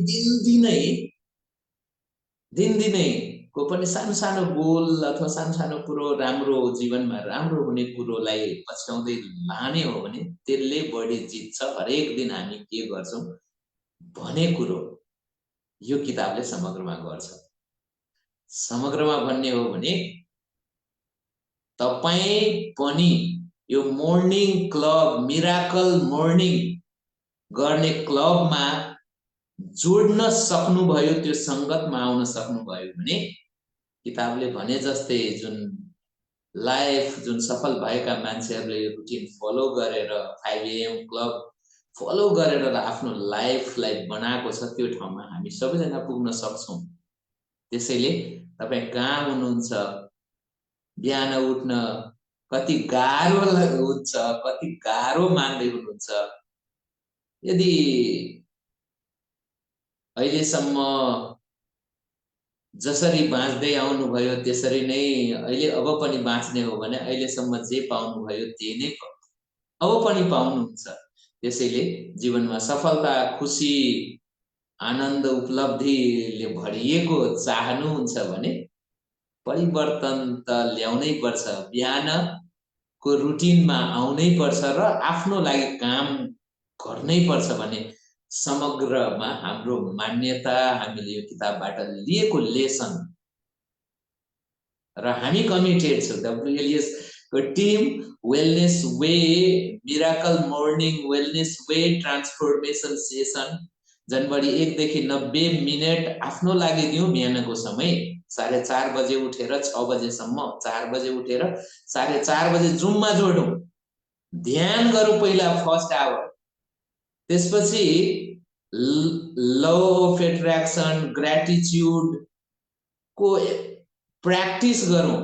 दिनदिनै को पनि सानो सानो गोल अथवा सानो सानो कुरो राम्रो जीवनमा राम्रो हुने कुरोलाई पछ्याउँदै लाने हो भने त्यसले बढी जित्छ। हरेक दिन हामी के गर्छौं भने कुरो यो किताबले समग्रमा गर्छ। समग्रमा भन्ने हो भने तपाई पनि यो मर्निङ क्लब, मिराकल मर्निङ गर्ने क्लबमा जोड्न सक्नुभयो, त्यो संगतमा आउन सक्नुभयो भने किताबले भने जस्तै जुन लाइफ, जुन सफल भएका मान्छेहरूले यो रुटिन फलो गरेर 5 AM क्लब फलो गरेर आफ्नो लाइफलाई बनाएको छ, त्यो ठाउँमा हामी सबैजना पुग्न सक्छौं। त्यसैले तपाई कहाँ हुनुहुन्छ, बिहान उठ्न कति गाह्रो हुन्छ, कति गाह्रो मान्दै हुनुहुन्छ, यदि अहिलेसम्म जसरी बाँच्दै आउनुभयो त्यसरी नै अहिले अब पनि बाँच्ने हो भने अहिलेसम्म जे पाउनुभयो त्यही नै अब पनि पाउनुहुन्छ। त्यसैले जीवनमा सफलता, खुसी, आनन्द, उपलब्धिले भरिएको चाहनुहुन्छ भने परिवर्तन त ल्याउनै पर्छ, बिहानको रुटिनमा आउनै पर्छ र आफ्नो लागि काम गर्नै पर्छ भने समग्रमा हाम्रो मान्यता, हामीले यो किताबबाट लिएको लेसन र हामी कमिटेड छौं। WLS को team wellness way, miracle morning wellness way transformation session जनवरी 1 देखि 90 मिनेट आफ्नो लागि दिउँ। बिहानको समय 4:30 बजे उठेर 6 बजेसम्म, 4 बजे उठेर 4:30 बजे जुममा जोडौं, ध्यान गरौँ पहिला फर्स्ट आवर, त्यसपछि लॉ अफ एट्र्याक्सन, ग्र्याटिट्युड को प्र्याक्टिस गरौँ।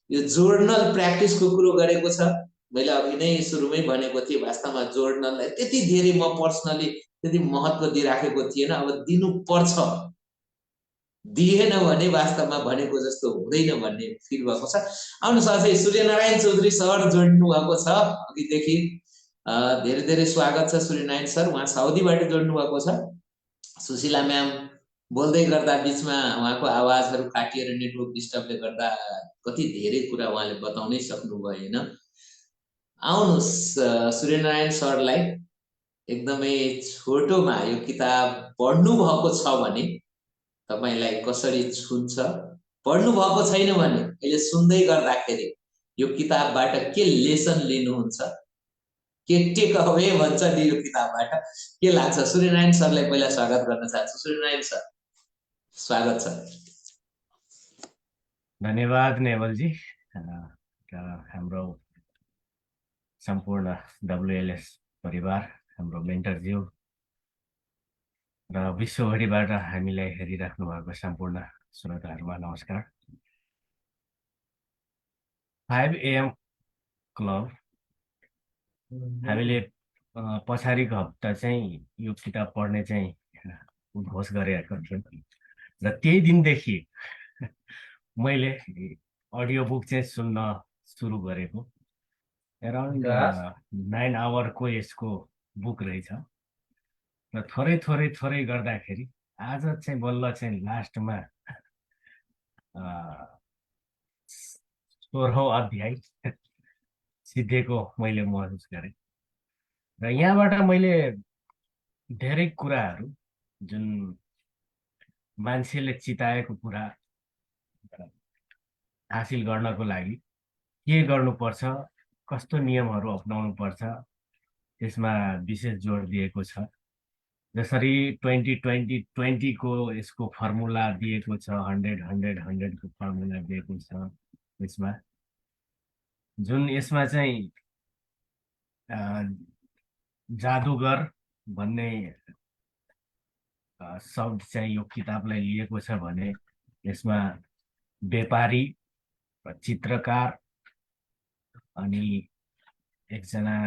यो जोर्नल प्र्याक्टिसको कुरो गरेको छ, मैले अघि नै सुरुमै भनेको थिएँ। वास्तवमा जोर्नललाई त्यति धेरै म पर्सनली त्यति महत्त्व दिइराखेको थिएन, अब दिनु पर्छ, दिएन भने वास्तवमा भनेको जस्तो हुँदैन भन्ने फिल भएको छ। आउनुहोस्, अझै सूर्यनारायण चौधरी सर जोड्नु भएको छ अघिदेखि, धेरै धेरै स्वागत छ सूर्यनारायण सर, उहाँ साउदीबाट जोड्नु भएको छ। सुशीला म्याम बोल्दै गर्दा बीचमा उहाँको आवाजहरू काटिएर नेटवर्क डिस्टर्बले गर्दा कति धेरै कुरा उहाँले बताउनै सक्नु भएन। आउनुहोस्, सूर्यनारायण सरलाई एकदमै छोटोमा यो किताब पढ्नु भएको छ भने तपाईलाई कसरी छुन्छ, पढ्नु भएको छैन भने अहिले सुन्दै गर्दाखेरि यो किताबबाट के लेसन लिनुहुन्छ, के टेक अवे भन्छ नि यो किताबबाट, के लाग्छ? सूर्यनारायण सरलाई पहिला स्वागत गर्न चाहन्छु। सूर्यनारायण सर, स्वागत छ। धन्यवाद नेवलजी र हाम्रो सम्पूर्ण WLS परिवार, हाम्रो मेन्टरज्यू र विश्वभरिबाट हामीलाई हेरिराख्नु भएको सम्पूर्ण श्रोताहरुमा नमस्कार। 5 AM क्लब हामीले पछाडिको हप्ता चाहिँ यो किताब पढ्ने चाहिँ उद्घोष गरेको थियो र त्यही दिनदेखि मैले अडियो बुक चाहिँ सुन्न सुरु गरेको। एराउन्ड 9 आवरको यसको बुक रहेछ र थोरै थोरै थोरै गर्दाखेरि आज चाहिँ बल्ल चाहिँ लास्टमा 16औं अध्याय सिद्धेको मैले महसुस गरेँ र यहाँबाट मैले धेरै कुराहरू जुन मान्छेले चिताएको कुरा हासिल गर्नको लागि के गर्नुपर्छ, कस्तो नियमहरू अपनाउनु पर्छ, त्यसमा विशेष जोड दिएको छ। जसरी 20-20-20 को यसको फर्मुला दिएको छ, 100-100-100 को फर्मुला दिएको छ यसमा, जुन यसमा चाहिँ जादुगर भन्ने शब्द चाहिँ यो किताबलाई लिएको छ भने यसमा व्यापारी, चित्रकार अनि एकजना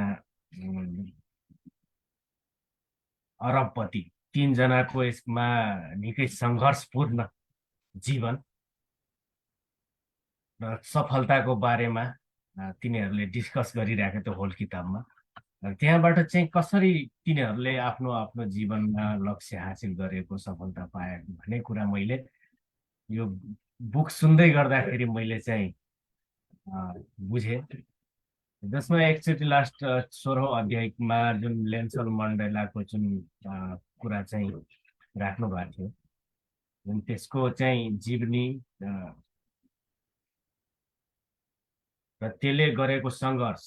अरबपति, 3 जनाको यसमा निकै सङ्घर्षपूर्ण जीवन र सफलताको बारेमा तिनीहरूले डिस्कस गरिरहेको थियो होल किताबमा। त्यहाँबाट चाहिँ कसरी तिनीहरूले आफ्नो आफ्नो जीवनमा लक्ष्य हासिल गरेको, सफलता पाएको भन्ने कुरा मैले यो बुक सुन्दै गर्दाखेरि मैले चाहिँ बुझेँ। जसमा एकचोटि लास्ट 16औं अध्यायमा जुन नेल्सन मण्डेलाको जुन कुरा चाहिँ राख्नु भएको थियो, जुन त्यसको चाहिँ जीवनी र त्यसले गरेको सङ्घर्ष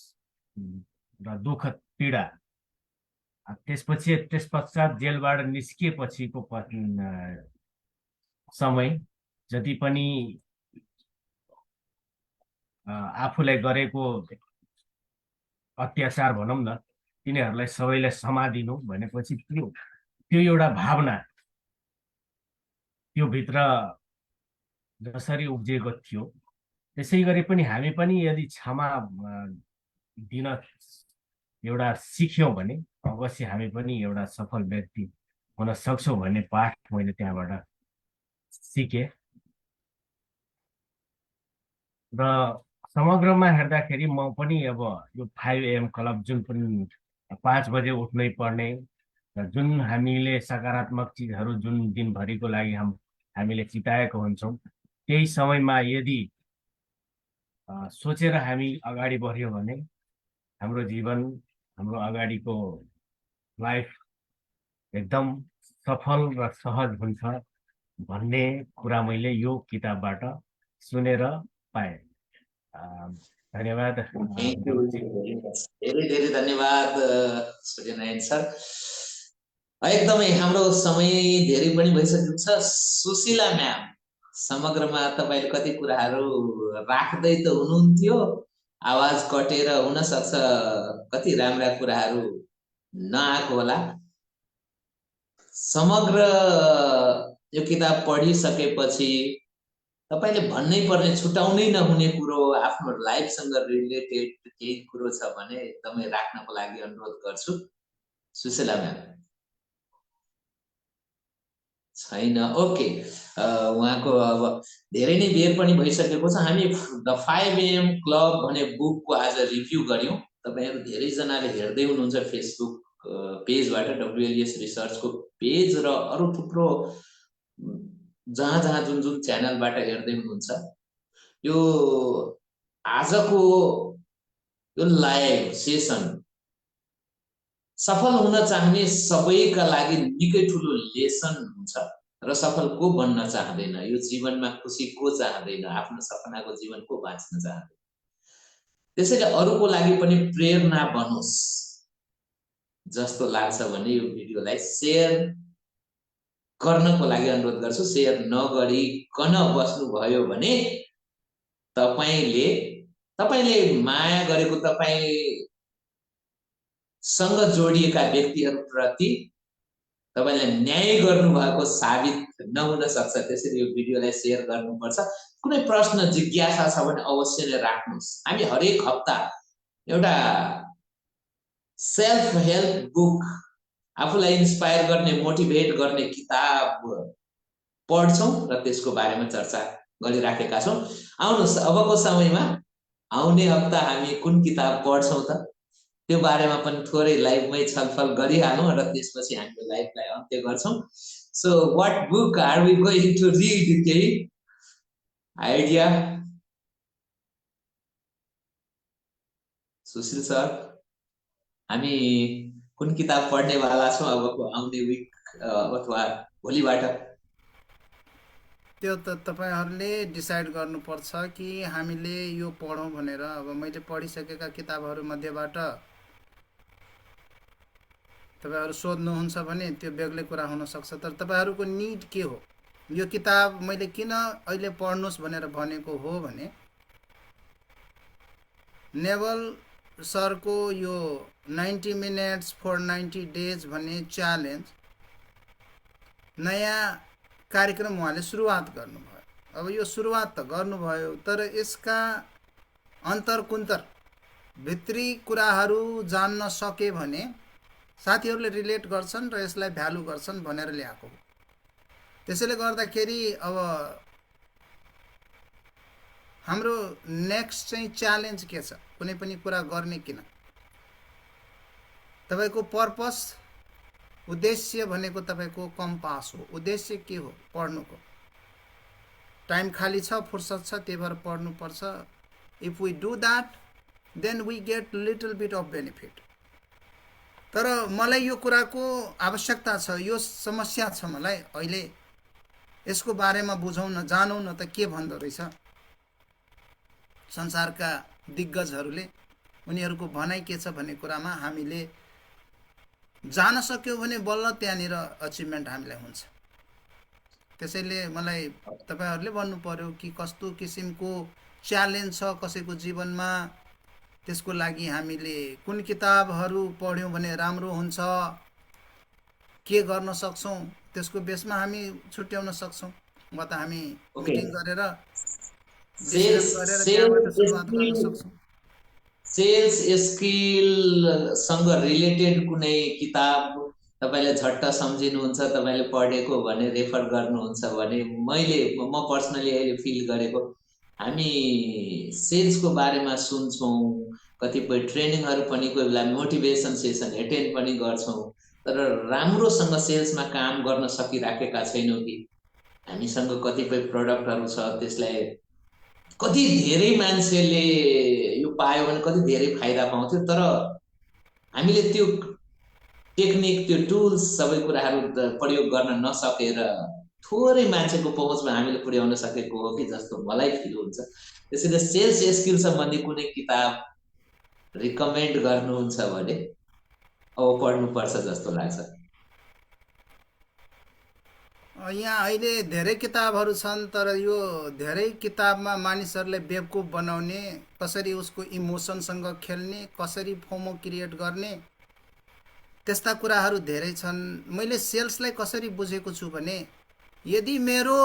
र दुःख पीडा, त्यस पश्चात जेलबाट निस्किएपछिको समय जति पनि आफूलाई गरेको अत्याचार भनौँ न, तिनीहरूलाई सबैलाई समादिनु भनेपछि त्यो एउटा भावना त्यो भित्र जसरी उब्जिएको थियो, त्यसै गरी पनि हामी पनि यदि क्षमा दिन एउटा सिक्यौँ भने अवश्य हामी पनि एउटा सफल व्यक्ति हुन सक्छौँ भन्ने पाठ मैले त्यहाँबाट सिकेँ। र समग्रमा हेर्दाखेरि म पनि अब यो 5 AM क्लब जुन पनि 5 बजे उठ्नै पर्ने र जुन हामीले सकारात्मक चिजहरू जुन दिनभरिको लागि हामीले चिताएको हुन्छौँ, त्यही समयमा यदि सोचेर हामी अगाडि बढ्यौँ भने हाम्रो जीवन, हाम्रो अगाडिको लाइफ एकदम सफल र सहज हुन्छ भन्ने कुरा मैले यो किताबबाट सुनेर पाएँ। धन्यवाद। धेरै धेरै धन्यवाद सूर्यनारायण सर। एकदमै हाम्रो समय धेरै पनि भइसकेको छ। सुशीला म्याम, समग्रमा तपाईले कति कुराहरू राख्दै त हुनुहुन्थ्यो, आवाज कटेर हुन सक्छ कति राम्रा कुराहरू नआएको होला। समग्र यो किताब पढिसकेपछि तपाईले भन्नै पर्ने, छुटाउनै नहुने कुरो, आफ्नो लाइफसँग रिलेटेड केही कुरो छ भने एकदमै राख्नको लागि अनुरोध गर्छु। सुशीला म्याम छैन, ओके। उहाँको अब धेरै नै बेर पनि भइसकेको छ। हामी द 5 AM क्लब भन्ने बुकको आज रिभ्यू गर्यौं। तपाईहरु धेरै जनाले हेर्दै हुनुहुन्छ फेसबुक पेजबाट, WLS रिसर्चको पेज र अरु थुप्रो जहाँ जुन च्यानलबाट हेर्दै हुनुहुन्छ। यो आजको यो लाइभ सेसन सफल हुन चाहने सबैका लागि निकै ठुलो लेसन हुन्छ। र सफल को बन्न चाहदैन, यो जीवनमा खुशी को चाहदैन, आफ्नो सपनाको जीवन को बाँच्न चाहदैन। त्यसैले अरूको लागि पनि प्रेरणा बनोस् जस्तो लाग्छ भने यो भिडियोलाई शेयर गर्नको लागि अनुरोध गर्छु। शेयर नगरिकन बस्नु भयो भने तपाईले माया गरेको, तपाईसँग जोडिएका व्यक्तिहरुप्रति तपाईले न्याय गर्नुभएको साबित नहुन सक्छ। त्यसैले यो भिडियोलाई शेयर गर्नुपर्छ। कुनै प्रश्न जिज्ञासा छ भने अवश्य नै राख्नुस्। हामी हरेक हप्ता एउटा सेल्फ हेल्प बुक आफूलाई इन्स्पायर गर्ने मोटिभेट गर्ने किताब पढ्छौँ र त्यसको बारेमा चर्चा गरिराखेका छौँ। आउनुहोस् अबको समयमा आउने हप्ता हामी कुन किताब पढ्छौँ त त्यो बारेमा पनि थोरै लाइभमै छलफल गरिहालौँ र त्यसपछि हामीले लाइभलाई अन्त्य गर्छौँ। So what book are we going to read, केही आइडिया? सुशील सर, हामी कुन किताब पढ्नेवाला छौँ अबको आउने विक अथवा भोलिबाट? त्यो त तपाईँहरूले डिसाइड गर्नुपर्छ कि हामीले यो पढौँ भनेर। अब मैले पढिसकेका किताबहरू मध्येबाट तपाईँहरू सोध्नुहुन्छ भने त्यो बेग्लै कुरा हुनसक्छ, तर तपाईँहरूको निड के हो? यो किताब मैले किन अहिले पढ्नुहोस् भनेर भनेको हो भने नेभल सरको यो 90 मिनट्स फर 90 डेज भन्ने च्यालेन्ज नयाँ कार्यक्रम उहाँले सुरुवात गर्नुभयो। अब यो सुरुवात त गर्नुभयो, तर यसका अन्तरकुन्तर भित्री कुराहरू जान्न सके भने साथीहरूले रिलेट गर्छन् र यसलाई भ्यालु गर्छन् भनेर ल्याएको हो। त्यसैले गर्दाखेरि अब हाम्रो नेक्स्ट चाहिँ च्यालेन्ज के छ? कुनै पनि कुरा गर्ने किन तपाईँको पर्पस, उद्देश्य भनेको तपाईँको कम्पास हो। उद्देश्य के हो? पढ्नुको टाइम खाली छ, फुर्सद छ, त्यही भएर पढ्नुपर्छ। If we do that then we get little bit of benefit. तर मलाई यो कुराको आवश्यकता छ, यो समस्या छ मलाई अहिले। यसको बारेमा बुझौँ न, जानौँ न त के भन्दो रहेछ संसारका दिग्गजहरूले, उनीहरूको भनाइ के छ भन्ने कुरामा हामीले जान सक्यौँ भने बल्ल त्यहाँनिर अचिभमेन्ट हामीलाई हुन्छ। त्यसैले मलाई तपाईँहरूले भन्नु पर्यो कि कस्तो किसिमको च्यालेन्ज छ कसैको जीवनमा, त्यसको लागि हामीले कुन किताबहरू पढ्यौँ भने राम्रो हुन्छ, के गर्न सक्छौँ, त्यसको बेसमा हामी छुट्याउन सक्छौँ। वा त हामी मिटिङ गरेर डिस्कस गरेर त्यहाँबाट सुरुवात गर्न सक्छौँ। सेल्स स्किलसँग रिलेटेड कुनै किताब तपाईँले झट्ट सम्झिनुहुन्छ, तपाईँले पढेको भने रेफर गर्नुहुन्छ भने? म पर्सनली अहिले फिल गरेको, हामी सेल्सको बारेमा सुन्छौँ, कतिपय ट्रेनिङहरू पनि कोही बेला मोटिभेसन सेसन एटेन्ड पनि गर्छौँ, तर राम्रोसँग सेल्समा काम गर्न सकिराखेका छैनौँ कि हामीसँग कतिपय प्रडक्टहरू छ त्यसलाई कति धेरै मान्छेले यो पायो भने कति धेरै फाइदा पाउँथ्यो, तर हामीले त्यो टेक्निक, त्यो टुल्स सबै कुराहरू प्रयोग गर्न नसकेर थोरै मान्छेको पहुँचमा हामीले पुर्याउन सकेको हो कि जस्तो मलाई फिल हुन्छ। त्यसैले सेल्स स्किल सम्बन्धी कुनै किताब रिकमेन्ड गर्नुहुन्छ भने अब पढ्नुपर्छ जस्तो लाग्छ। यहाँ अहिले धेरै किताबहरू छन्, तर यो धेरै किताबमा मानिसहरूलाई बेवकुफ बनाउने, कसरी उसको इमोसनसँग खेल्ने, कसरी फोमो क्रिएट गर्ने, त्यस्ता कुराहरू धेरै छन्। मैले सेल्सलाई कसरी बुझेको छु भने यदि मेरो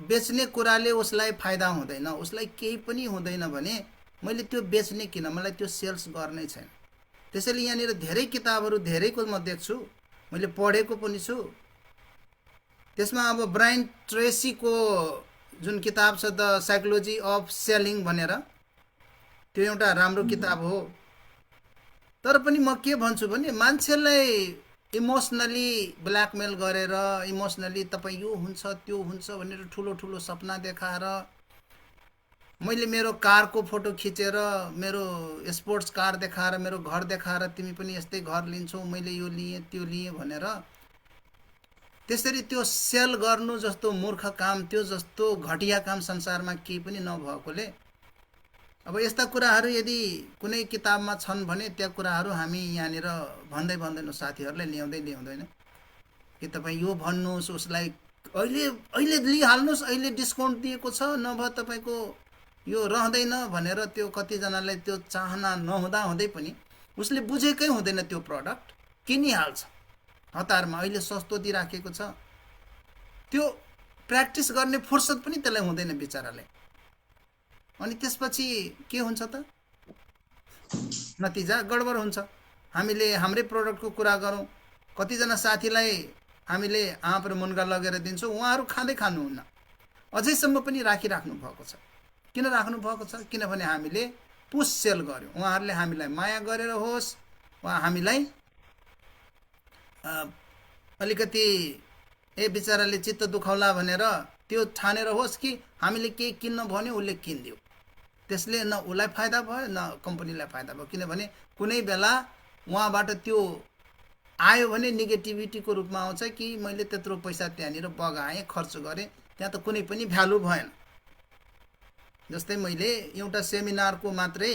बेच्ने कुराले उसलाई फाइदा हुँदैन, उसलाई केही पनि हुँदैन भने मैले त्यो बेच्ने किन, मलाई त्यो सेल्स गर्नै छैन। त्यसैले यहाँनिर धेरै किताबहरू धेरैको म देख्छु, मैले पढेको पनि छु। त्यसमा अब ब्रायन ट्रेसीको जुन किताब छ द साइकोलोजी अफ सेलिङ भनेर, त्यो एउटा राम्रो किताब हो। तर पनि म के भन्छु भने मान्छेलाई इमोसनली ब्ल्याकमेल गरेर, इमोसनली तपाईँ यो हुन्छ त्यो हुन्छ भनेर ठुलो ठुलो सपना देखाएर, मैले मेरो कारको फोटो खिचेर, मेरो स्पोर्ट्स कार देखाएर, मेरो घर देखाएर तिमी पनि यस्तै घर लिन्छौ, मैले यो लिएँ त्यो लिएँ भनेर त्यसरी त्यो सेल गर्नु जस्तो मूर्ख काम, त्यो जस्तो घटिया काम संसारमा केही पनि नभएकोले अब यस्ता कुराहरू यदि कुनै किताबमा छन् भने त्या कुराहरू हामी यहाँनिर भन्दै भन्दैनौँ, साथीहरूलाई ल्याउँदैन कि तपाईँ यो भन्नुहोस्, उसलाई अहिले लिइहाल्नुहोस्, अहिले डिस्काउन्ट दिएको छ, नभए तपाईँको यो रहँदैन भनेर त्यो कतिजनालाई त्यो चाहना नहुँदा हुँदै पनि उसले बुझेकै हुँदैन, त्यो प्रडक्ट किनिहाल्छ हतारमा। अहिले सस्तो दिइराखेको छ, त्यो प्र्याक्टिस गर्ने फुर्सद पनि त्यसलाई हुँदैन बिचरालाई। अनि त्यसपछि के हुन्छ त? नतिजा गडबड हुन्छ। हामीले हाम्रै प्रडक्टको कुरा गरौँ, कतिजना साथीलाई हामीले आँप र मुन्गा लगेर दिन्छौँ, उहाँहरू खाँदै खानुहुन्न, अझैसम्म पनि राखिराख्नु भएको छ। किन राख्नु भएको छ? किनभने हामीले पुस सेल गर्यौँ। उहाँहरूले हामीलाई माया गरेर होस् वा हामीलाई अलिकति बिचराले चित्त दुखाउला भनेर त्यो ठानेर होस् कि हामीले केही किन्न भन्यो उसले किनिदियो, त्यसले न उसलाई फाइदा भयो न कम्पनीलाई फाइदा भयो। किनभने कुनै बेला उहाँबाट त्यो आयो भने नेगेटिभिटीको रूपमा आउँछ कि मैले त्यत्रो पैसा त्यहाँनिर बगाएँ, खर्च गरेँ, त्यहाँ त कुनै पनि भ्यालु भएन। जस्तै मैले एउटा सेमिनारको मात्रै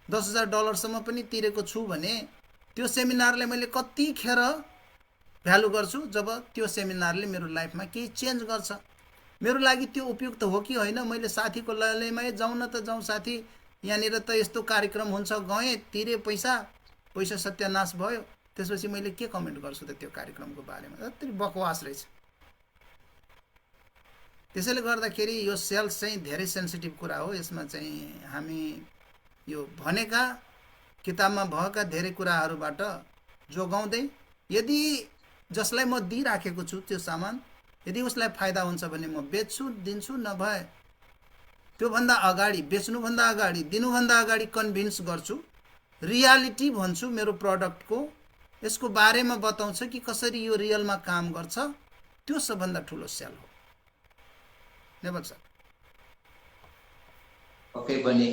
$10,000 पनि तिरेको छु भने त्यो सेमिनारले मैले कतिखेर भ्यालु गर्छु जब त्यो सेमिनारले मेरो लाइफमा केही चेन्ज गर्छ। मेरो लागि त्यो उपयुक्त हो कि होइन? मैले साथीको लयमै जाउँ न त जाउँ, साथी यहाँनिर त यस्तो कार्यक्रम हुन्छ, गएँ, तिरे पैसा सत्यानाश भयो, त्यसपछि मैले के कमेन्ट गर्छु त त्यो कार्यक्रमको बारेमा? यत्रो बकवास रहेछ। त्यसैले गर्दाखेरि यो सेल्स चाहिँ धेरै सेन्सिटिभ कुरा हो। यसमा चाहिँ हामी यो भनेका किताबमा भएका धेरै कुराहरूबाट जोगाउँदै, यदि जसलाई म दिइराखेको छु त्यो सामान यदि उसलाई फाइदा हुन्छ भने म बेच्छु, दिन्छु, नभए त्योभन्दा अगाडि, बेच्नुभन्दा अगाडि, दिनुभन्दा अगाडि कन्भिन्स गर्छु, रियालिटी भन्छु मेरो प्रडक्टको, यसको बारेमा बताउँछ कि कसरी यो रियलमा काम गर्छ, त्यो सबभन्दा ठुलो सेल हो। Never sir. ओके बने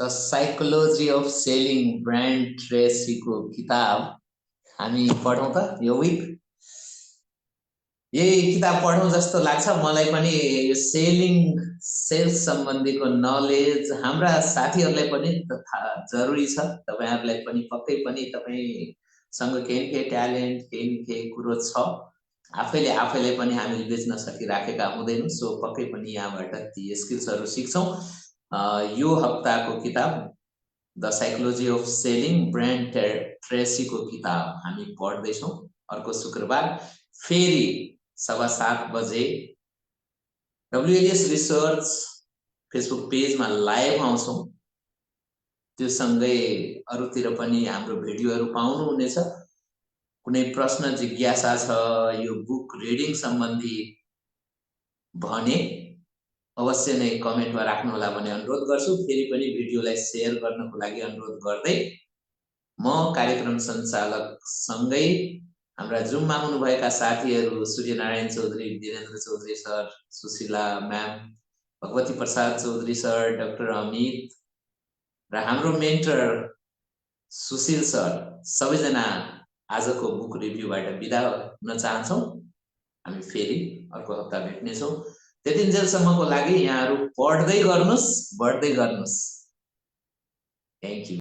the psychology of selling Brian ट्रेसीको किताब हामी पढौँ त यो विक। यही किताब पढौँ जस्तो लाग्छ मलाई पनि। यो सेल्स सम्बन्धीको नलेज हाम्रा साथीहरूलाई पनि जरुरी छ। तपाईहरुलाई पनि पक्कै पनि तपाईसँग केही न केही ट्यालेन्ट, केही न केही कुरो छ, आफैले पनि हामीले बेच्न सकिराखेका हुँदैनौँ। सो पक्कै पनि यहाँबाट ती स्किल्सहरू सिक्छौँ। यो हप्ताको किताब the psychology of selling Brian ट्रेसीको किताब हामी पढ्दैछौँ। अर्को शुक्रबार फेरि 7:15 बजे WLS रिसर्च फेसबुक पेजमा लाइभ आउँछौँ। त्यो सँगै अरूतिर पनि हाम्रो भिडियोहरू पाउनुहुनेछ। कुनै प्रश्न जिज्ञासा छ यो बुक रिडिङ सम्बन्धी भने अवश्य नै कमेन्टमा राख्नुहोला भन्ने अनुरोध गर्छु। फेरि पनि भिडियोलाई सेयर गर्नको लागि अनुरोध गर्दै म कार्यक्रम सञ्चालक सँगै हाम्रा जुममा हुनुभएका साथीहरू Suryanarayan Chaudhary, Virendra Chaudhary sir, Sushila ma'am, Bhagwati Prasad Chaudhary sir, doctor Amit र हाम्रो मेन्टर सुशील सर, सबैजना आजको बुक रिभ्यूबाट बिदा हुन चाहन्छौँ। हामी फेरि अर्को हप्ता भेट्नेछौँ। त्यतिन्जेलसम्मको लागि यहाँहरू पढ्दै गर्नुहोस्, बढ्दै गर्नुहोस्। Thank you.